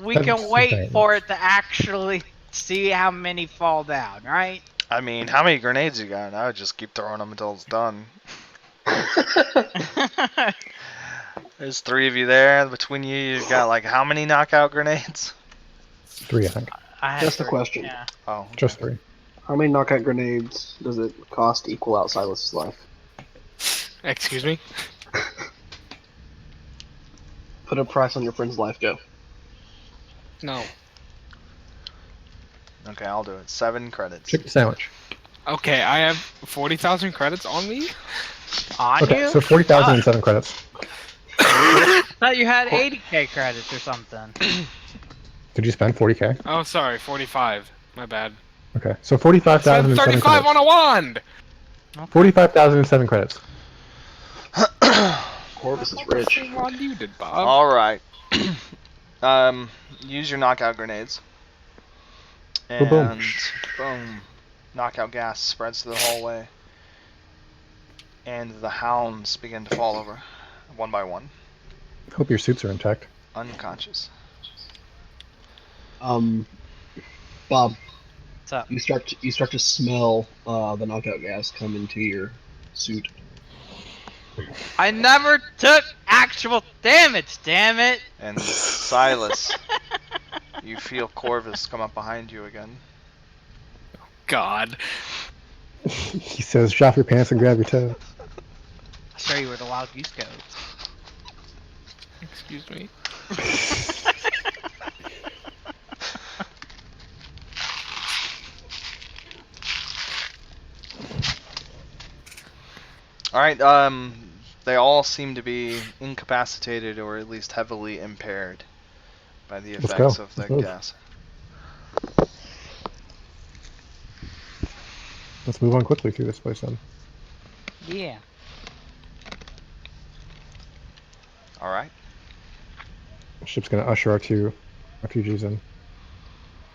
we That's can wait very for much. it to actually see how many fall down, right? I mean, how many grenades you got? I would just keep throwing them until it's done. There's 3 of you there. Between you, you've got like how many knockout grenades? 3, I think. I had Just a 3, question. Yeah. Oh, okay. Just 3. How many knockout grenades does it cost to equal out Silas's life? Excuse me? Put a price on your friend's life, go. No. Okay, I'll do it. 7 credits. Chicken sandwich. Okay, I have 40,000 credits on me? On Okay, you? so 40,007 credits. I thought you had 80k credits or something. Did you spend 40k? Oh, sorry, 45. My bad. Okay, so I spent 45,007 35 credits. on a wand! Okay. 45,007 credits. Corvus is rich. What wand you did, Bob? Alright. Use your knockout grenades. And Boom. boom. Knockout gas spreads to the hallway. And the hounds begin to fall over. One by one. Hope your suits are intact. Unconscious. Bob, What's up? you start to smell the knockout gas come into your suit. I never took actual damage, damn it! And Silas, you feel Corvus come up behind you again. God. He says, drop your pants and grab your toe. I'll show you where the wild goose goes. Excuse me. Alright, they all seem to be incapacitated or at least heavily impaired by the Let's effects go. of the Let's move. gas. Let's move on quickly through this place then. Yeah. Alright. The ship's gonna usher our 2 refugees in.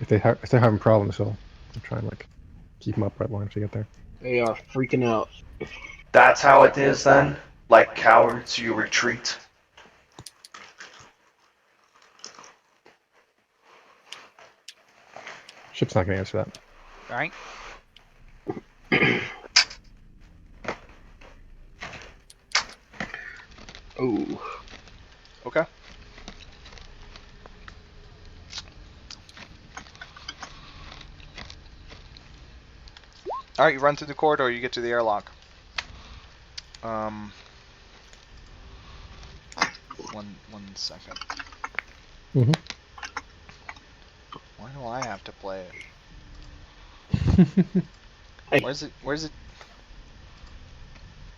If they're having problems, he'll try and like keep them upright long as we get there. They are freaking out. That's how it is then? Like cowards, you retreat? Ship's not gonna answer that. Right? Oh, Okay. Alright, you run through the corridor, you get to the airlock. One second. Mhm. Why do I have to play Mm-hmm. it? Hey. Where's it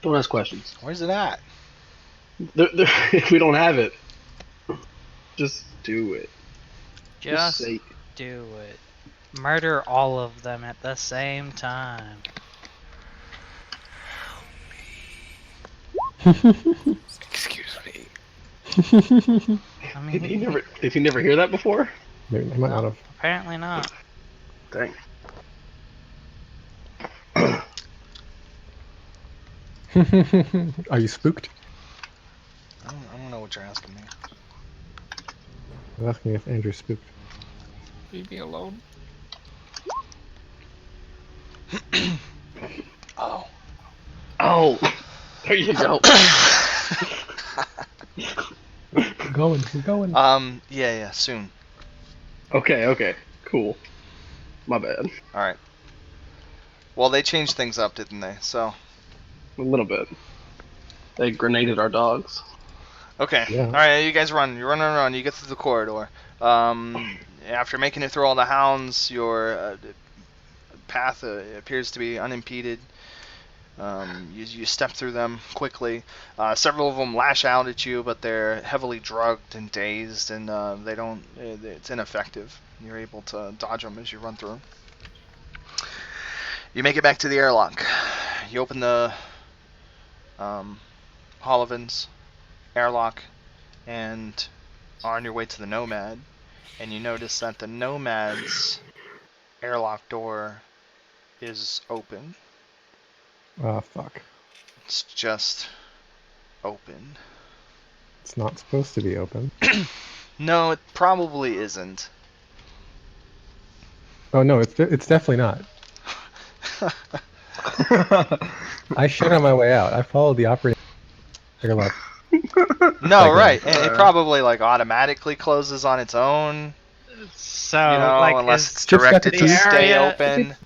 don't ask questions. where's it at? If we don't have it, just do it. Just say do it. Murder all of them at the same time. Excuse me. I Did he mean, never hear that before? Maybe I might not have. apparently not. Dang. Are you spooked? I don't know what you're asking me. I'm asking if Andrew's spooked. Leave me alone. Oh. Oh, there you go. We're going. Yeah, soon. Okay, cool. My bad. Alright. Well, they changed things up, didn't they? So, A little bit. They grenaded our dogs. okay. Yeah. Alright, you guys run. You run. You get through the corridor. After making it through all the hounds, your path appears to be unimpeded. You step through them quickly. Several of them lash out at you, but they're heavily drugged and dazed, and they don't. It's ineffective. You're able to dodge them as you run through. You make it back to the airlock. You open the Hollivans airlock, and are on your way to the Nomad, and you notice that the Nomad's airlock door is open. Ah, fuck. It's just open. It's not supposed to be open. No, it probably isn't. Oh no, it's definitely not. I shit on my way out. I followed the operating. Take a look. No, Like, right. And it probably like automatically closes on its own. So, You know, like, unless is it's directed the to stay area- open.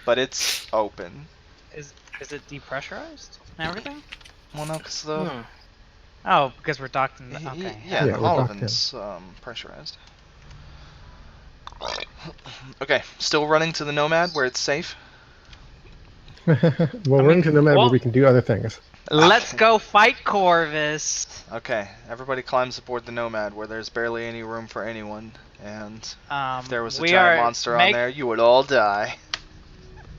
But it's open. is it depressurized and everything? Well, no, because the No. Oh, because we're docked in the... Okay. yeah, Yeah, the we're docked Hollowan's pressurized. Okay, still running to the Nomad where it's safe. well, we're into no matter where well- we can do other things. Let's go fight Corvus. Okay, everybody climbs aboard the Nomad where there's barely any room for anyone, and if there was a We giant are monster on there, you would all die.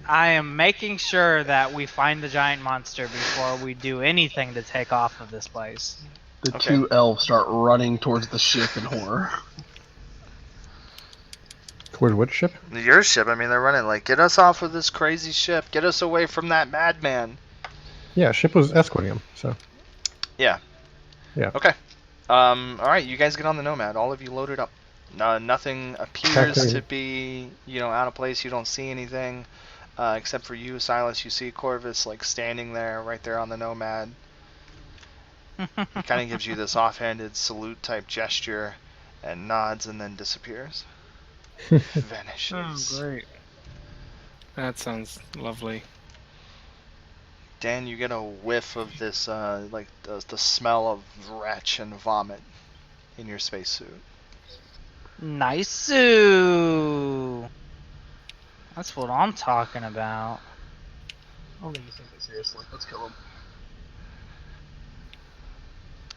I am making sure that we find the giant monster before we do anything to take off of this place. The Okay. two elves start running towards the ship in horror. Towards which ship? Your ship, I mean, they're running like, get us off of this crazy ship, get us away from that madman. Yeah, ship was escorting him. So. Yeah. Yeah. Okay. Alright, you guys get on the Nomad. All of you loaded up. Nothing appears to be, out of place. You don't see anything. Except for you, Silas. You see Corvus, like, standing there, right there on the Nomad. He kind of gives you this offhanded salute-type gesture and nods and then disappears. Vanishes. Oh, great. That sounds lovely. Dan, you get a whiff of this, like, the smell of retch and vomit in your spacesuit. Nice. That's what I'm talking about. I don't think you take it seriously. Let's kill him.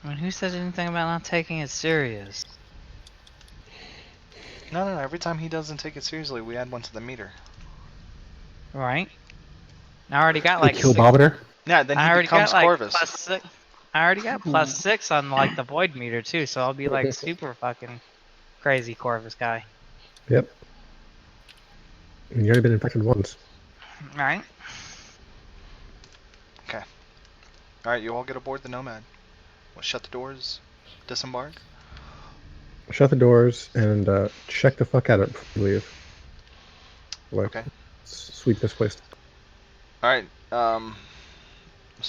I mean, who said anything about not taking it serious? No, every time he doesn't take it seriously, we add one to the meter. Right? I already got The like kill six- bobbiter? Yeah, then I he already becomes got like Corvus. +6. I already got +6 on like the void meter too, so I'll be like super fucking crazy Corvus guy. Yep. And you already been infected once. Right? Alright, you all get aboard the Nomad. We'll shut the doors, disembark. Shut the doors and check the fuck out of it before you leave. Like, Okay. sweep this place. Alright, so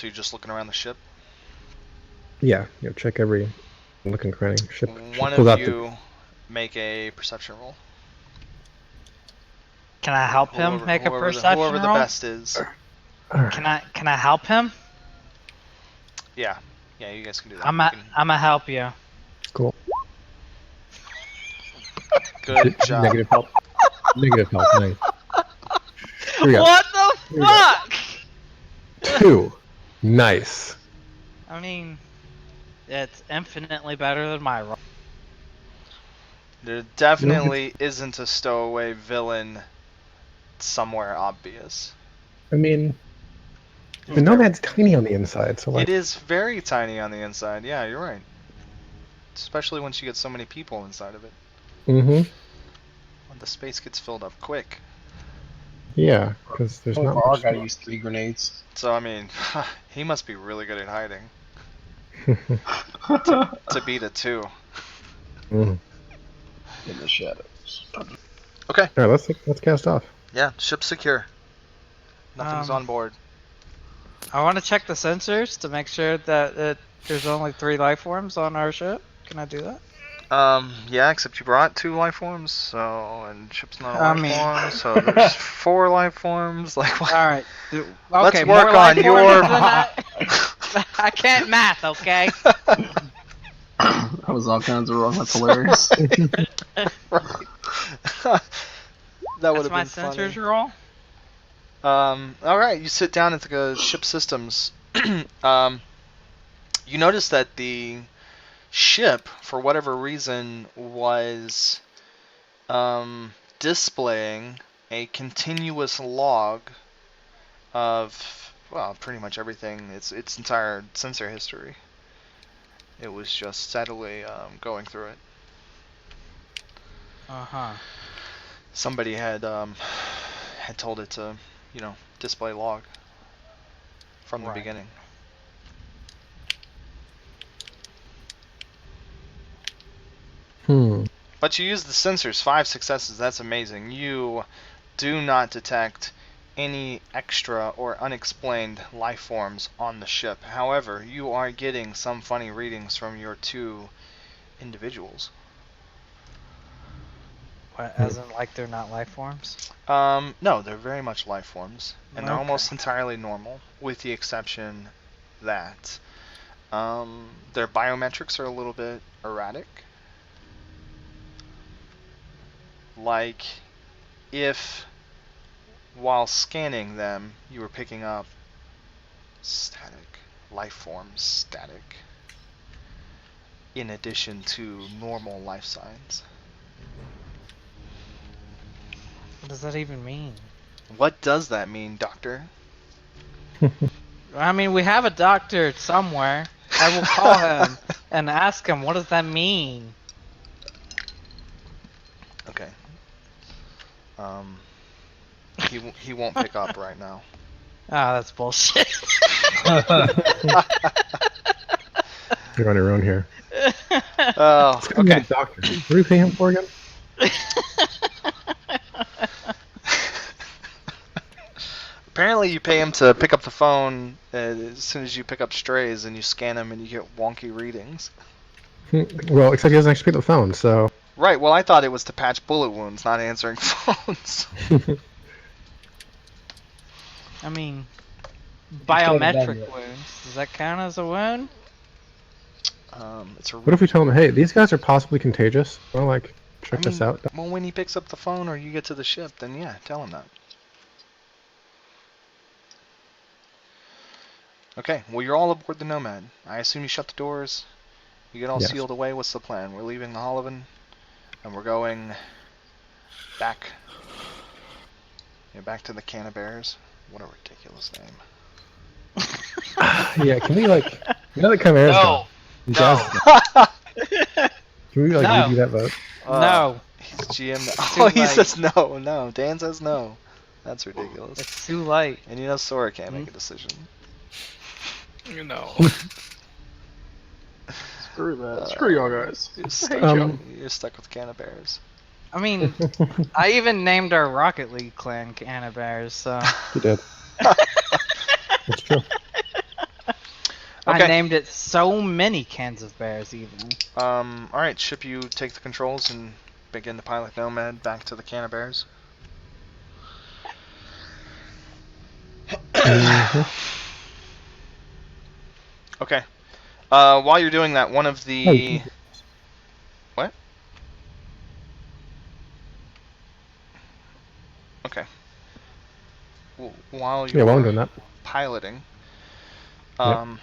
you're just looking around the ship? Yeah, check every nook and cranny. Ship One pulls of out you make a perception roll. Can I help him make a perception Whoever the roll? best is. Can I help him? Yeah, you guys can do that. I'm You can- gonna help you. Cool. Good job. Negative help. Negative help. Nice. Here we go. What the Here we go. fuck? 2. Nice. I mean, it's infinitely better than my roll. There definitely isn't a stowaway villain somewhere obvious. I mean, the Nomad's tiny on the inside, so like. It is very tiny on the inside. Yeah, you're right. Especially once you get so many people inside of it. Mm-hmm. The space gets filled up quick. Yeah, because there's not Overall, I much. gotta use 3 grenades. So I mean, he must be really good at hiding. to beat it too. Mm. In the shadows. Okay. All right, let's cast off. Yeah, ship's secure. Nothing's on board. I want to check the sensors to make sure that there's only 3 life forms on our ship. Can I do that? Yeah, except you brought 2 life forms, so and ship's not a I life mean- form, so there's 4 life forms. Like what? All right. Let's Okay, work more life on forms your- than I can't math, okay? That was all kinds of wrong. That's hilarious. Right. That would That's have my been funny. sensors roll. All right, you sit down at the ship systems. You notice that the ship, for whatever reason, was displaying a continuous log of, well, pretty much everything. Its entire sensor history. It was just steadily going through it. Uh-huh. Somebody had told it to display log from the Right. beginning. But you use the sensors, 5 successes, that's amazing. You do not detect any extra or unexplained life forms on the ship. However, you are getting some funny readings from your 2 individuals. What, as in, like, they're not life forms? No, they're very much life forms, and they're Okay. almost entirely normal, with the exception that their biometrics are a little bit erratic. Like, if while scanning them, you were picking up static, life forms static, in addition to normal life signs. What does that even mean? What does that mean, Doctor? I mean, we have a doctor somewhere. I will call him and ask him, what does that mean? Okay. He won't pick up right now. Ah, that's bullshit. You're on your own here. Oh, okay. Doctor. What are we paying him for again? Apparently you pay him to pick up the phone as soon as you pick up strays, and you scan them and you get wonky readings. Well, except he doesn't actually pick up the phone, so... Right, well I thought it was to patch bullet wounds, not answering phones. I mean, started that biometric yet. wounds. Does that count as a wound? It's a What if we tell him, hey, these guys are possibly contagious? Wanna, like, check this out? Well, when he picks up the phone or you get to the ship, then yeah, tell him that. Okay, well you're all aboard the Nomad. I assume you shut the doors. You get all Yes. sealed away. What's the plan? We're leaving the Holovan, and we're going back. Yeah, back to the Can of Bears. What a ridiculous name. Yeah, can we, like... You know that Chimera's No. gone. No. Can we, like, No. redo that vote? No, He's GM. Too Oh, he late. says no. No, Dan says no. That's ridiculous. it's too late. And you know Sora can't make a decision. You know. Screw that. Screw y'all guys. You're stuck, you're stuck with Can of Bears. I mean, I even named our Rocket League clan Canna Bears, so You did. That's true. Okay. I named it so many cans of bears even. Alright, ship, you take the controls and begin to pilot Nomad back to the Can of Bears. Okay. While you're doing that, one of the... Oh, What? Okay. While yeah, while I'm you're doing that. piloting, one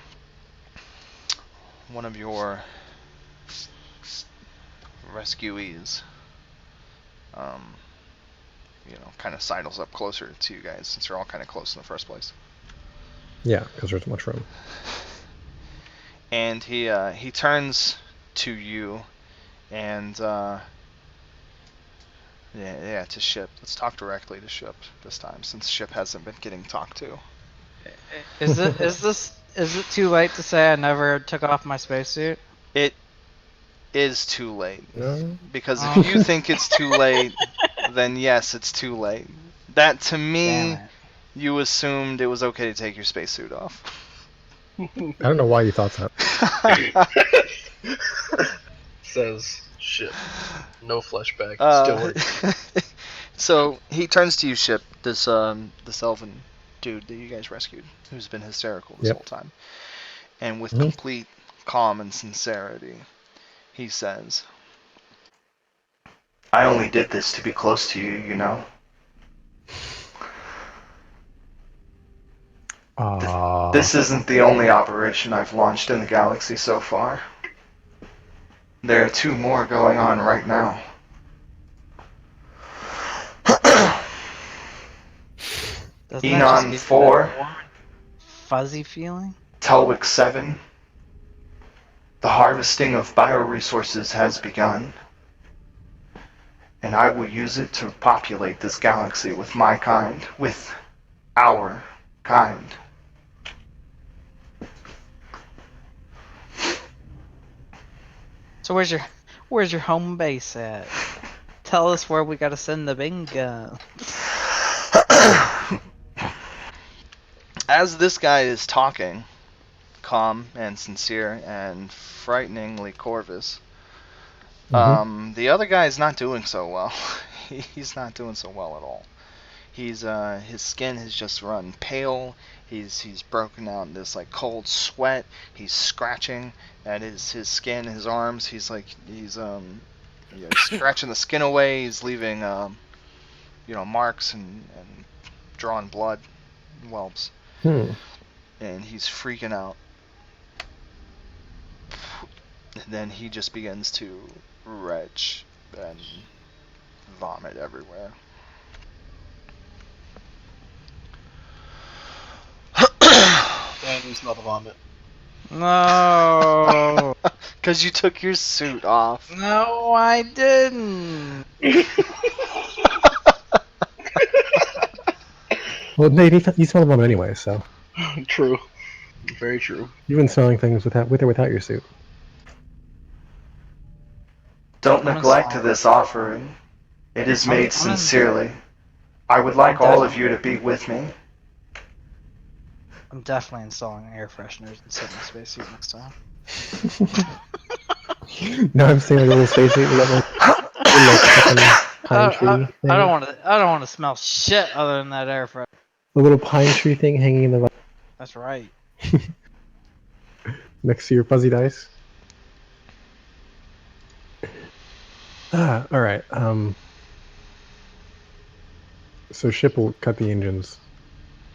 of your rescuees, kind of sidles up closer to you guys, since you're all kind of close in the first place. Yeah, because there's much room. And he turns to you, and to Ship. Let's talk directly to Ship this time, since Ship hasn't been getting talked to. Is it too late to say I never took off my spacesuit? It is too late, No? because Oh. if you think it's too late, then yes, it's too late. That to me, Damn it. you assumed it was okay to take your spacesuit off. I don't know why you thought that. Says shit. No flashback. Still working. So he turns to you, Ship. This elven dude that you guys rescued, who's been hysterical this Yep. whole time, and with Mhm. complete calm and sincerity, he says, I only did this to be close to you, you know? This isn't the only operation I've launched in the galaxy so far. There are 2 more going on right now. Doesn't that Enon just give you 4. that warm, fuzzy feeling? Telwick 7. The harvesting of bioresources has begun. And I will use it to populate this galaxy with my kind, with our kind. So where's your home base at? Tell us where we gotta send the bingo. As this guy is talking, calm and sincere and frighteningly Corvus, the other guy is not doing so well. He's not doing so well at all. He's his skin has just run pale. He's broken out in this like cold sweat. He's scratching at his skin, his arms. He's scratching the skin away. He's leaving marks and drawn blood whelps. And he's freaking out. And then he just begins to retch and vomit everywhere. And you smell the vomit. No. Because you took your suit off. No, I didn't. Well, Nate, you smell the vomit anyway, so. True. Very true. You've been smelling things with or without your suit. Don't neglect this offering. It is made sincerely. I would like all of you to be with me. I'm definitely installing air fresheners and setting the spacesuit next time. Now I'm seeing a little spacesuit with like pine tree. I don't want to smell shit other than that air freshener. The little pine tree thing hanging in the That's right. next to your fuzzy dice. All right. So ship will cut the engines.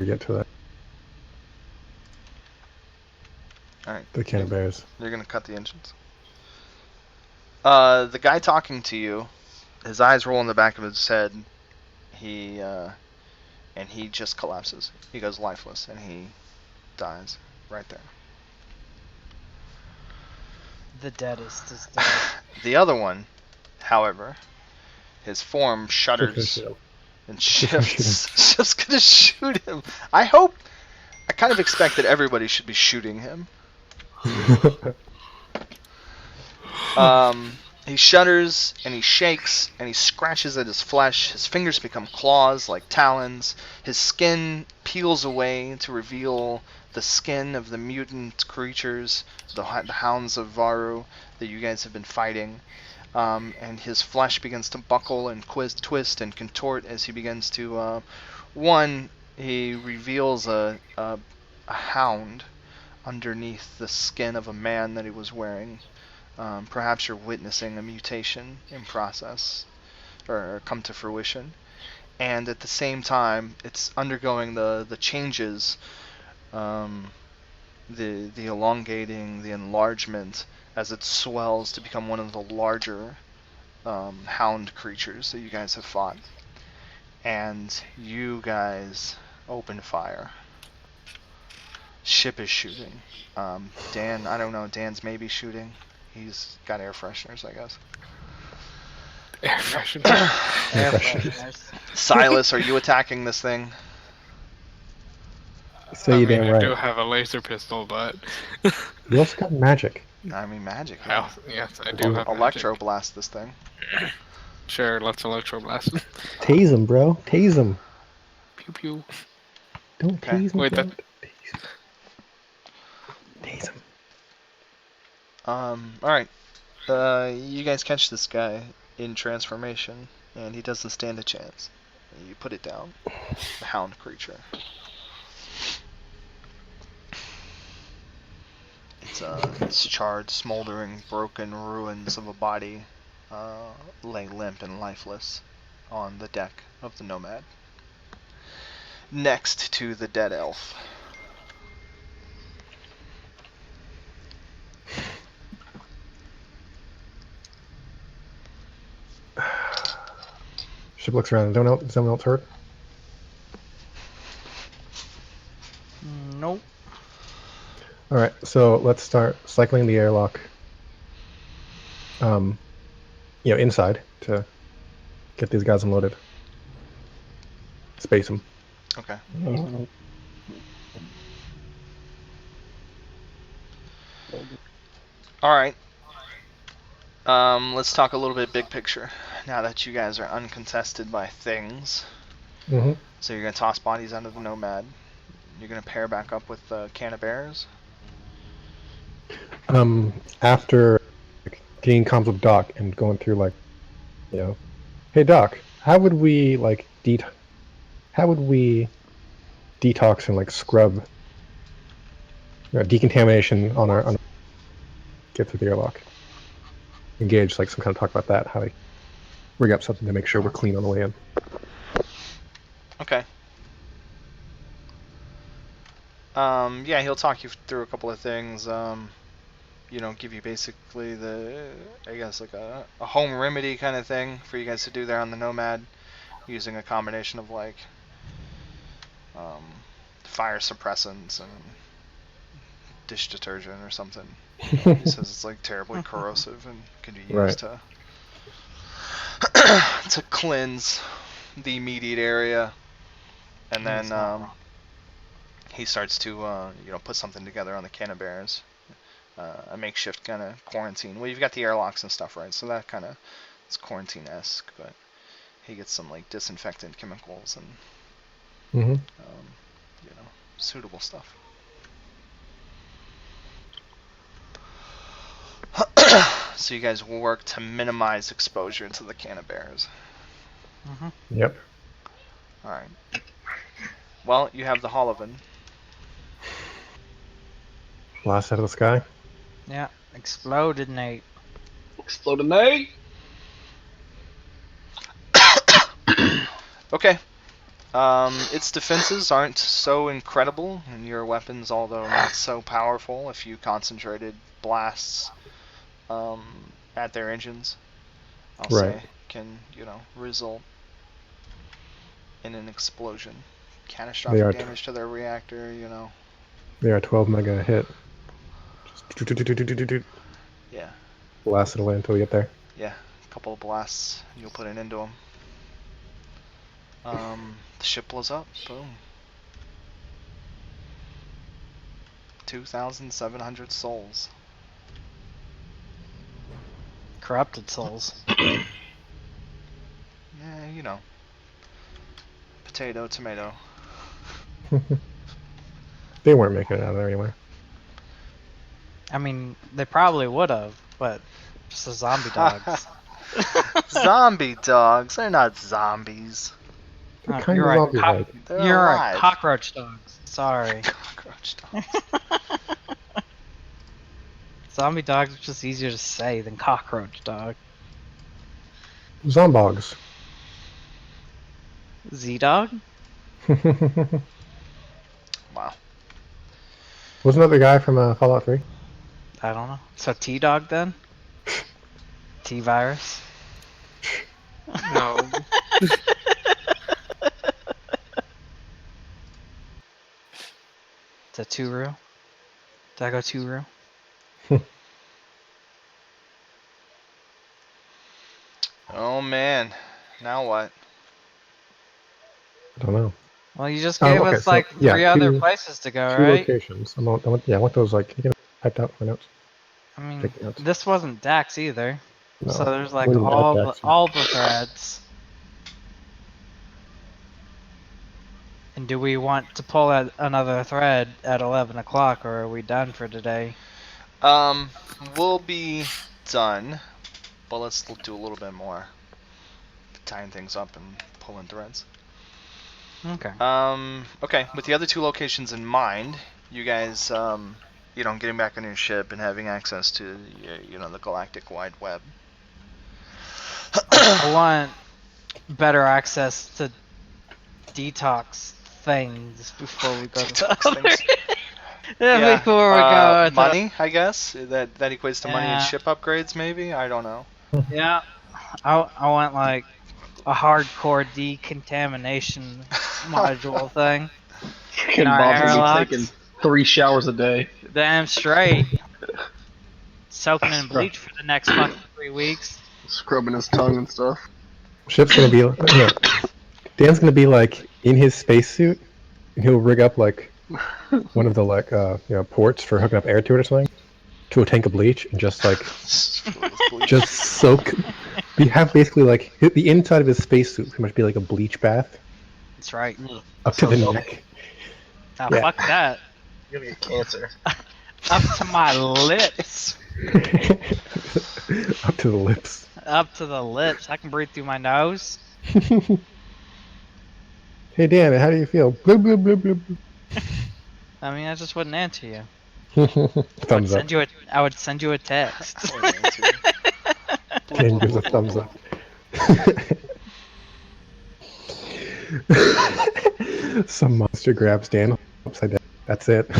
We get to that. Alright. The can of bears. You're gonna cut the engines. The guy talking to you, his eyes roll in the back of his head. He just collapses. He goes lifeless and he dies right there. The deadest is dead. The other one, however, his form shudders and shifts. Just gonna shoot him. I kind of expect that everybody should be shooting him. He shudders and he shakes and he scratches at his flesh. His fingers become claws like talons. His skin peels away to reveal the skin of the mutant creatures, the hounds of Varu that you guys have been fighting. And his flesh begins to buckle and twist and contort as he begins to. He reveals a hound underneath the skin of a man that he was wearing. Perhaps you're witnessing a mutation in process or come to fruition, and at the same time it's undergoing the changes, the elongating, the enlargement as it swells to become one of the larger hound creatures that you guys have fought. And you guys open fire. Ship is shooting. Dan, I don't know, Dan's maybe shooting. He's got air fresheners, I guess. Air freshener. Air fresheners. Silas, are you attacking this thing? So you damn I right. do have a laser pistol, but You also got magic. I mean, magic. yes, I do have Electro magic. blast this thing. Sure, let's electro blast. Tase him, bro. Tase him. Pew pew. Don't Okay. tase him. Wait, bro. that- Tase him. Alright. You guys catch this guy in transformation, and he doesn't stand a chance. You put it down. The hound creature. It's charred, smoldering, broken ruins of a body lay limp and lifeless on the deck of the Nomad. Next to the dead elf. Ship looks around. Is someone else hurt? Nope. All right, so let's start cycling the airlock. Inside to get these guys unloaded. Space them. Okay. All right. Let's talk a little bit big picture. Now that you guys are uncontested by things, Mm-hmm. so you're gonna toss bodies out of the Nomad. You're gonna pair back up with the can of bears. After getting comms with Doc and going through like, hey Doc, how would we like how would we detox and like scrub decontamination on get through the airlock? Engage like some kind of talk about that. How to rig up something to make sure we're clean on the way in. Okay. Yeah, he'll talk you through a couple of things. Give you basically I guess like a home remedy kind of thing for you guys to do there on the Nomad, using a combination of like fire suppressants and dish detergent or something. He says it's like terribly corrosive and can be used to to cleanse the immediate area, and then he starts to put something together on the can of bears, a makeshift kind of quarantine. Well, you've got the airlocks and stuff, right? So that kind of is quarantine-esque, but he gets some like disinfectant chemicals and suitable stuff. So you guys will work to minimize exposure to the can of bears. Yep. All right. Well, you have the Holovan. Blast out of the sky. Yeah, exploded, Nate. Exploded Nate. Okay. Its defenses aren't so incredible, and your weapons, although not so powerful, a few concentrated blasts at their engines, I'll say, can, result in an explosion. Catastrophic damage to their reactor, They are 12 mega hit. Just Yeah. blast it away until we get there. Yeah, a couple of blasts, and you'll put an end to them. The ship blows up. Boom. 2,700 souls. Corrupted souls. Yeah, potato, tomato. They weren't making it out of there anyway. I mean, they probably would have, but just the zombie dogs. Zombie dogs? They're not zombies. What kind you're of right. zombie like? They're You're alive. right. Cockroach dogs. Sorry. Cockroach dogs. Zombie dogs are just easier to say than cockroach dog. Zombogs. Z-dog? Wow. Wasn't that the guy from Fallout 3? I don't know. So T-dog then? T-virus? No. Is that too real? Did I go too real? Oh man. Now what? I don't know. Well, you just gave us like three other places to go, two right? locations. I want those like. Can you get typed out for notes? I mean, Take notes. this wasn't Dax either. No, So there's like we didn't add all Dax. the threads. And do we want to pull out another thread at 11 o'clock, or are we done for today? We'll be done, but let's do a little bit more, tying things up and pulling threads. Okay. Okay. With the other two locations in mind, you guys, getting back on your ship and having access to, the galactic wide web. I want better access to detox things before we go to the other. Yeah. Before we go to money, I guess. That equates to money and ship upgrades, maybe. I don't know. Yeah. I want like a hardcore decontamination module thing. And our Bob's gonna be airlocks. taking 3 showers a day. Damn straight. Soaking in bleach for the next fucking 3 weeks. Scrubbing his tongue and stuff. Ship's gonna be Dan's gonna be like in his spacesuit, and he'll rig up like one of the like ports for hooking up air to it or something, to a tank of bleach, and just like just soak. We have basically like the inside of his spacesuit pretty much be like a bleach bath That's right. up to the Sounds neck. Now Yeah. fuck that. You're gonna get cancer. Up to my lips. Up to the lips. Up to the lips. I can breathe through my nose. Hey Dan, how do you feel? Bloop, bloop, bloop, bloop, I mean, I just wouldn't answer you. bloop. Thumbs up. I would send you a text. Dan gives a thumbs up. Some monster grabs Dan upside down. That's it.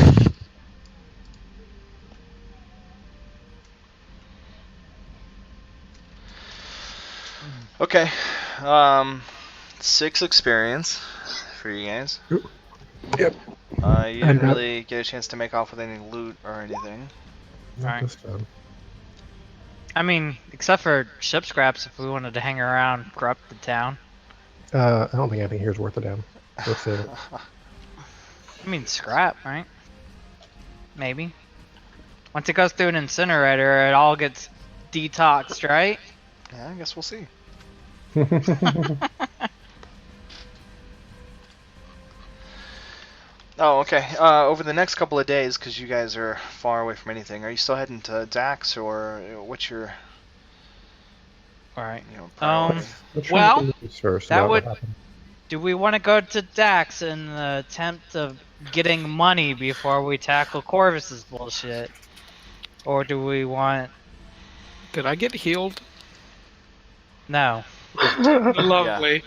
Okay. 6 experience for you guys. Yep. You didn't really get a chance to make off with any loot or anything. Not this time. I mean, except for ship scraps, if we wanted to hang around, corrupt the town. I don't think anything here is worth a damn. Let's save it. I mean, scrap, right? Maybe. Once it goes through an incinerator, it all gets detoxed, right? Yeah, I guess we'll see. Oh, okay. Over the next couple of days, because you guys are far away from anything, are you still heading to Dax, or what's your, Alright. priority? Well, first that about what would- happened. Do we want to go to Dax in the attempt of getting money before we tackle Corvus's bullshit? Or do we want... Did I get healed? No. Lovely.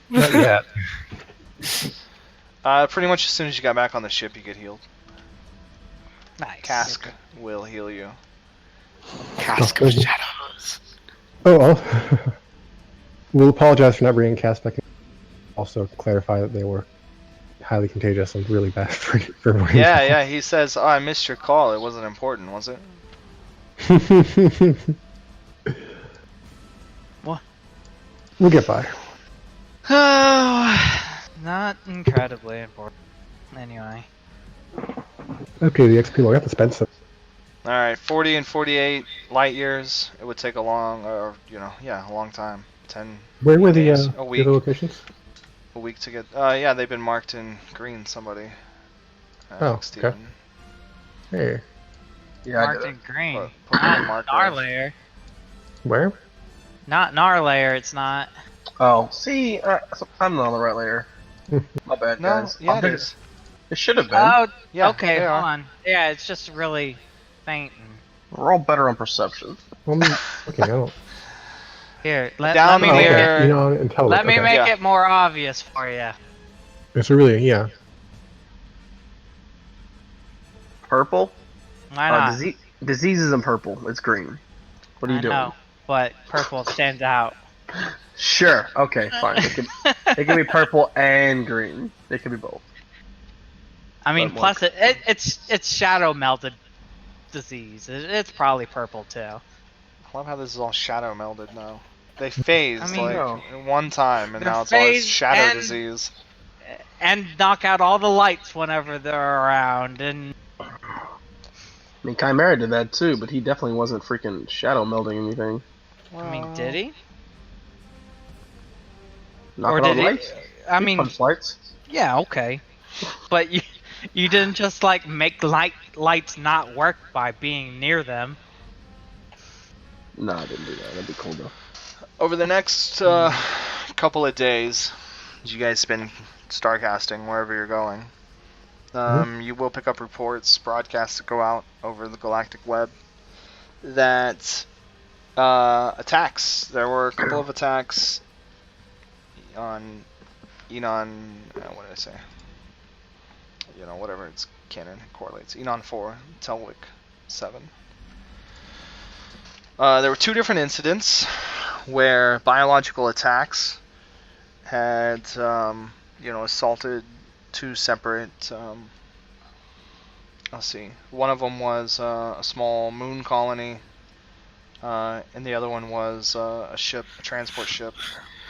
Not yet. Pretty much as soon as you got back on the ship, you get healed. Nice. Cask will heal you. Cask of Shadows. Oh, we'll apologize for not bringing Cass back in. Also clarify that they were highly contagious and really bad for everyone. Yeah, yeah, he says, oh, I missed your call. It wasn't important, was it? What? We'll get by. Not incredibly important. Anyway. Okay, the XP will have to spend some. Alright, 40 and 48 light years. It would take a long, a long time. 10 Where were the days, a other week. locations? A week to get. Yeah, they've been marked in green. Somebody. Oh, okay. Steven. Hey, Yeah, I Marked did in green. Put a Not marker. in our layer. where? Not in our layer, it's not. Oh, see, I'm not on the right layer. My bad, No, guys. yeah, I it think is. It should have been. Oh, Yeah, okay, they hold are. on. Yeah, it's just really faint. We're all better on perception. Well, okay, I don't. Here, Down let me Oh, make here. okay. it. You know, intelligent. Let me okay. make Yeah. it more obvious for you. It's really, yeah. Purple? Why not? Disease is in purple. It's green. What are you I doing? know, but purple stands out. Sure. Okay, fine. It can be purple and green. It can be both. I mean, But plus it's shadow melted disease. It's probably purple too. I love how this is all shadow melded now. They phased I mean, in one time, and they're now it's all phased shadow and- disease. And knock out all the lights whenever they're around. And I mean, Chimera did that too, but he definitely wasn't freaking shadow melding anything. I mean, did he? Knock Or it out did he? lights. I He mean, punched lights. yeah, okay. But you didn't just like make lights not work by being near them. No, I didn't do that. That'd be cool though. Over the next couple of days, as you guys spend starcasting wherever you're going, you will pick up reports, broadcasts that go out over the galactic web that attacks. There were a couple of attacks on Enon. What did I say? You know, whatever its canon correlates. Enon 4, Telwick 7. There were 2 different incidents where biological attacks had, assaulted 2 separate. Let's see. One of them was a small moon colony, and the other one was a transport ship,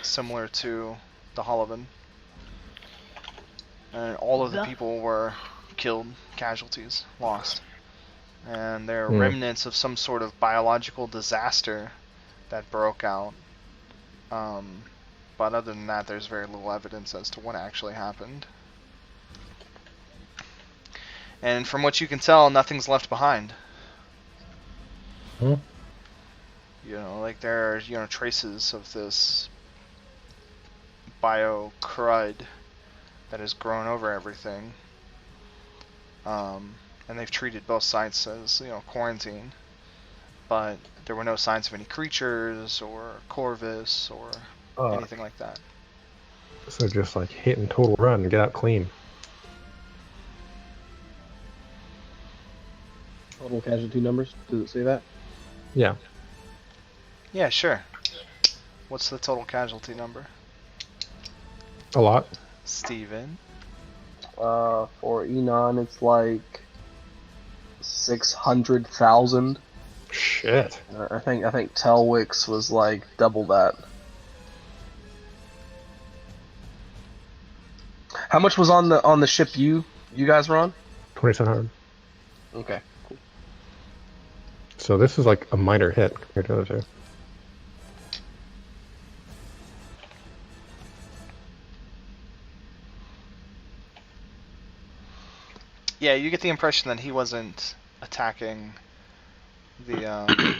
similar to the Holovan. and all of the people were killed, casualties, lost. And there are remnants of some sort of biological disaster that broke out. But other than that, there's very little evidence as to what actually happened. And from what you can tell, nothing's left behind. Hmm. You know, like there are, you know, traces of this bio crud that has grown over everything. And they've treated both sites as, you know, quarantine. But there were no signs of any creatures or corvus or anything like that. So just like hit and total run and get out clean. Total casualty numbers. Does it say that? Yeah. Yeah, sure. What's the total casualty number? A lot. Steven? For Enon, it's like 600,000. Shit. I think Telwix was like double that. How much was on the ship you guys were on? 2,700. Okay. So this is like a minor hit compared to the other two. Yeah, you get the impression that he wasn't attacking the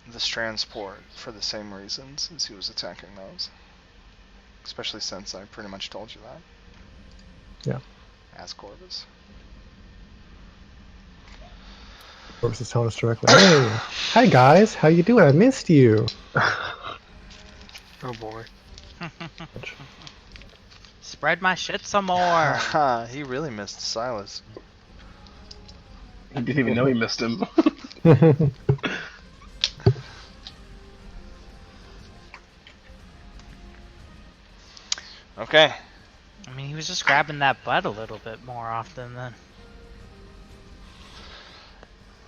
this transport for the same reasons as he was attacking those. Especially since I pretty much told you that. Yeah. As Corvus. Corvus is telling us directly. Hey, hi guys, how you doing? I missed you. Oh boy. Spread my shit some more. Haha, he really missed Silas. He didn't even know he missed him. Okay. I mean, he was just grabbing that butt a little bit more often than.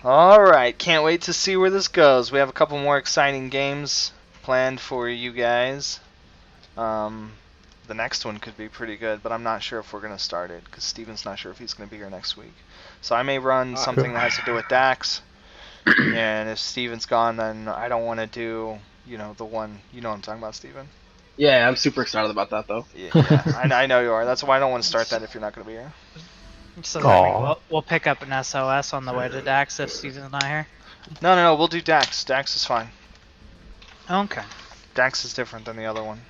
Alright, can't wait to see where this goes. We have a couple more exciting games planned for you guys. The next one could be pretty good, but I'm not sure if we're going to start it, because Steven's not sure if he's going to be here next week. So I may run something that has to do with Dax, and if Steven's gone, then I don't want to do, you know, the one, you know what I'm talking about, Steven? Yeah, I'm super excited about that though. Yeah, I know you are. That's why I don't want to start that if you're not going to be here. So that means we'll pick up an SOS on the way to Dax if Steven's not here. No, we'll do Dax. Dax is fine. Okay. Dax is different than the other one.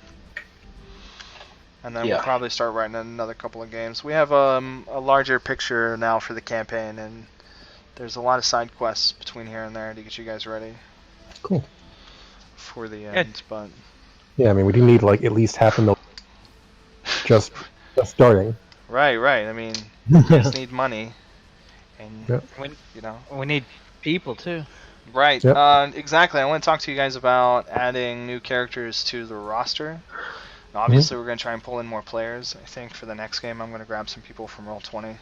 And then we'll probably start writing another couple of games. We have a larger picture now for the campaign, and there's a lot of side quests between here and there to get you guys ready. Cool. For the end, but... Yeah, I mean, we do need like at least half a million just starting. Right. I mean, you just need money, and you know, we need people too. Right. Yep. Exactly. I want to talk to you guys about adding new characters to the roster. Obviously, we're going to try and pull in more players. I think for the next game, I'm going to grab some people from Roll20.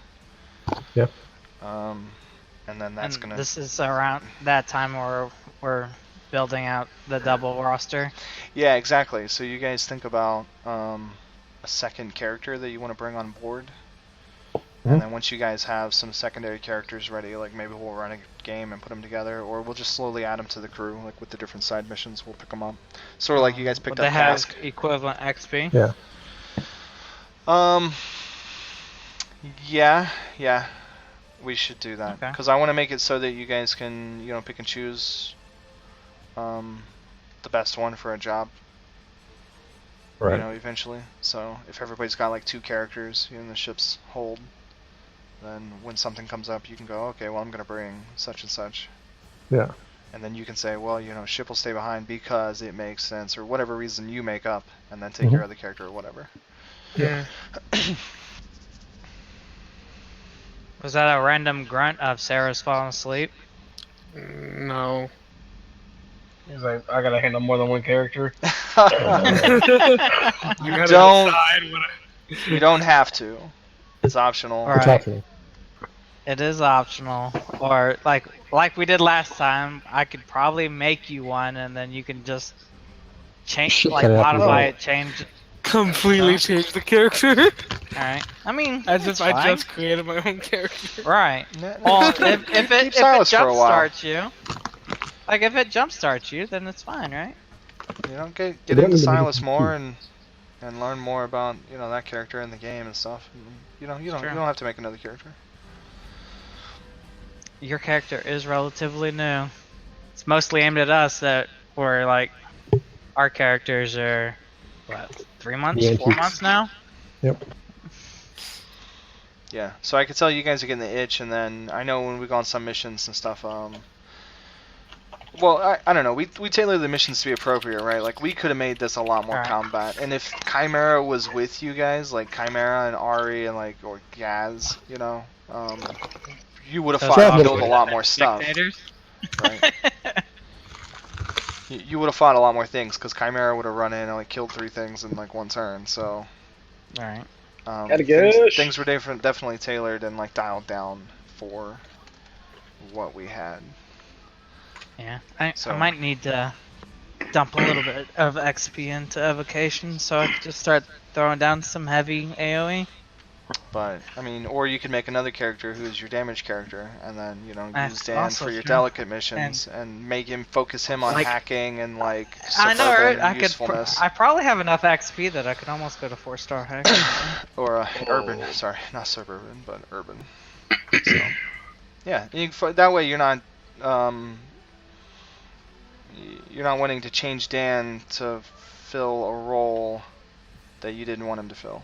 Yep. And then that's going to... This is around that time where we're building out the double roster. Yeah, exactly. So you guys think about a second character that you want to bring on board. And then once you guys have some secondary characters ready, like maybe we'll run a game and put them together, or we'll just slowly add them to the crew, like with the different side missions, we'll pick them up. Sort of like you guys picked up Task. They have equivalent XP? Yeah. Yeah. We should do that. Because I want to make it so that you guys can, you know, pick and choose the best one for a job. Right. You know, eventually. So if everybody's got like 2 characters in the ship's hold, then when something comes up, you can go, okay, well, I'm going to bring such and such. Yeah. And then you can say, well, you know, ship will stay behind because it makes sense, or whatever reason you make up, and then take your other character or whatever. Yeah. Was that a random grunt of Sarah's falling asleep? No. He's like, I gotta handle more than one character. You don't have to. It's optional. Right. It is optional. Or like we did last time, I could probably make you one, and then you can just change, like modify it, change completely change the character. Alright. I mean, As it's if I fine. just created my own character. Right. Nah, Well, just keep- if it keep Silas for a while. jumpstarts you, like if it jumpstarts you, then it's fine, right? You know, get They don't into need to make Silas it more cute. and learn more about that character in the game and stuff. You don't Sure. have to make another character. Your character is relatively new. It's mostly aimed at us that we're like, our characters are, what, 3 months, The 4 antiques. months now? Yep. Yeah, so I could tell you guys are getting the itch, and then I know when we go on some missions and stuff, well, I don't know, we tailor the missions to be appropriate, right? Like, we could have made this a lot more Right. combat, and if Chimera was with you guys, like Chimera and Ari and or Gaz, you would have Those fought and awesome killed a lot more stuff, Dictators? right? You would have fought a lot more things, because Chimera would have run in and killed 3 things in one turn, so... Alright. Gotta go. Things were definitely tailored and dialed down for what we had. Yeah. I So- might need to dump a little bit of XP into evocation so I can just start throwing down some heavy AoE. But I mean, or you could make another character who's your damage character, and then That's use Dan also for your true. delicate missions, and make him focus him on Like- hacking and I know, suburban right? I could. usefulness, I probably have enough XP that I could almost go to 4-star hack. or urban. Sorry, not suburban, but urban. So, yeah, that way you're not wanting to change Dan to fill a role that you didn't want him to fill.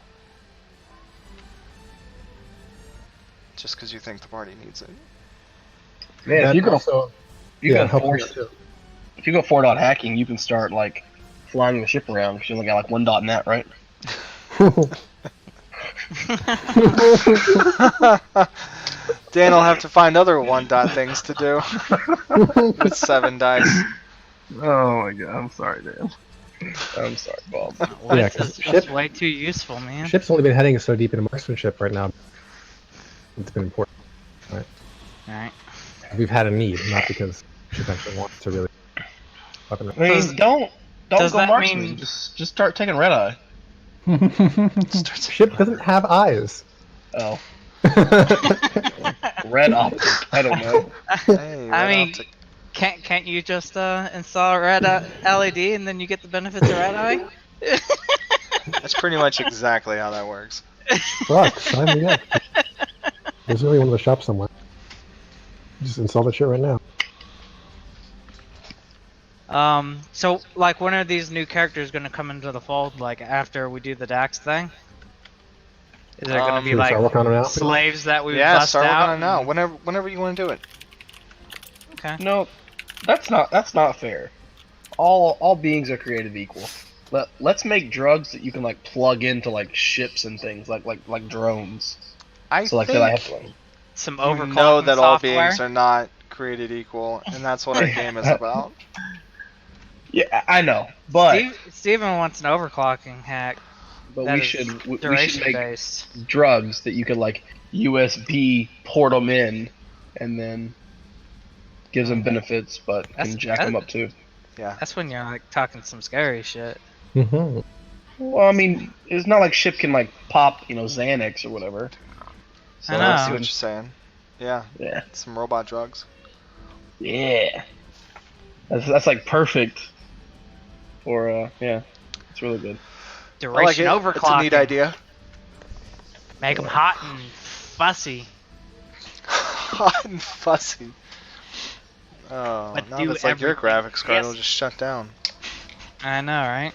Just because you think the party needs it. Man, That if you go, also, you yeah, go helps four, me out too. if you go 4 hacking, you can start flying the ship around because you only got 1 net, right? Dan will have to find other 1 things to do with 7 dice. Oh my god, I'm sorry, Dan. I'm sorry, Bob. What? Yeah, It's 'cause just ship- way too useful, man. Ship's only been heading so deep into marksmanship right now. It's been important. Alright. We've had a need, not because ship actually wants to really. Weapon. I mean, don't does go that marksman. mean- Just start taking red eye. Ship doesn't have eyes. Oh, red optic. I don't know. Hey, I red mean, optic. can't you just install a red LED and then you get the benefits of red eye? That's pretty much exactly how that works. Fuck, sign me up. There's really one of the shops somewhere. Just install that shit right now. So when are these new characters gonna come into the fold? Like after we do the Dax thing? Is there gonna be Should we start working on an outfit? slaves that we Yeah, bust start working out? on it now. Whenever you want to do it. Okay. No, that's not fair. All beings are created equal. Let's make drugs that you can plug into ships and things like drones. I So think I have to Some you overclocking know that all software. beings are not created equal, and that's what our game is about. Yeah, I know, but Steven wants an overclocking hack. but that we is should duration make based. drugs that you could USB port them in, and then gives them benefits, but That's- can jack them up too. Yeah. That's when you're talking some scary shit. Mm-hmm. Well, I mean, it's not like ship can pop Xanax or whatever. So I I know. see what you're saying. Yeah, Yeah, some robot drugs. yeah. That's perfect. For yeah, it's really good. I like Duration it. overclocking. It's a neat idea. Make them hot and fussy. Hot and fussy. Oh, But now do that's your everything. graphics card Yes. will just shut down. I know, right?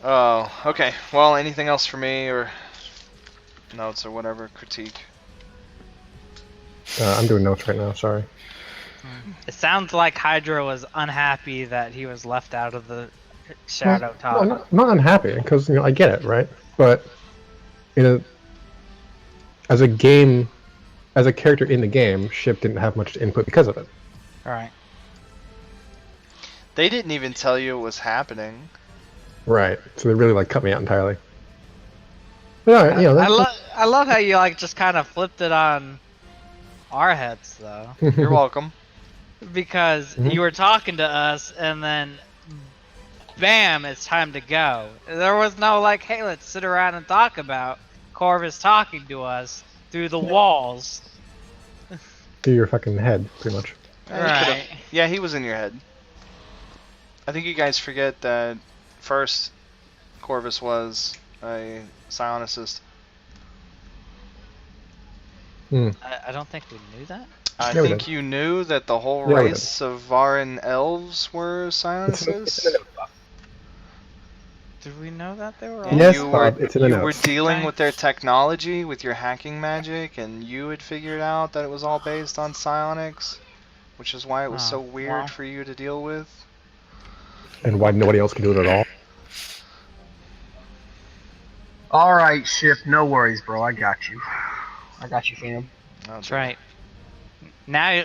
Oh, okay. Well, anything else for me or notes or whatever critique? I'm doing notes right now. Sorry. It sounds like Hydra was unhappy that he was left out of the shadow top. No, I'm not unhappy because I get it, right? But as a character in the game, Ship didn't have much input because of it. Alright. They didn't even tell you it was happening. Right. So they really cut me out entirely. But I love how you just kind of flipped it on our heads though. You're welcome. because you were talking to us, and then bam, it's time to go. There was no like, hey, let's sit around and talk about Corvus talking to us through the walls. Through your fucking head, pretty much. Right. Yeah, he was in your head. I think you guys forget that first Corvus was a psionicist. I don't think we knew that. I Yeah, we think did. you knew that the whole Yeah, we race of Varan elves were It's psionicists. in the note, Bob. Did we know that they were all? And Yes, you were, Bob, it's in the you were notes. dealing Okay. with their technology, with your hacking magic, and you had figured out that it was all based on psionics, which is why it was Oh, so weird well. for you to deal with. And why nobody else can do it at all. Alright, Ship, no worries, bro. I got you. I got you, fam. That's right. Now,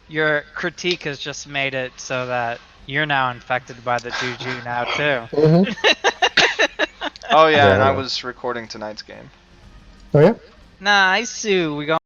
your critique has just made it so that you're now infected by the juju now too. Oh yeah, Yeah, and I I know. was recording tonight's game. Oh yeah? Nice, Sue. We go.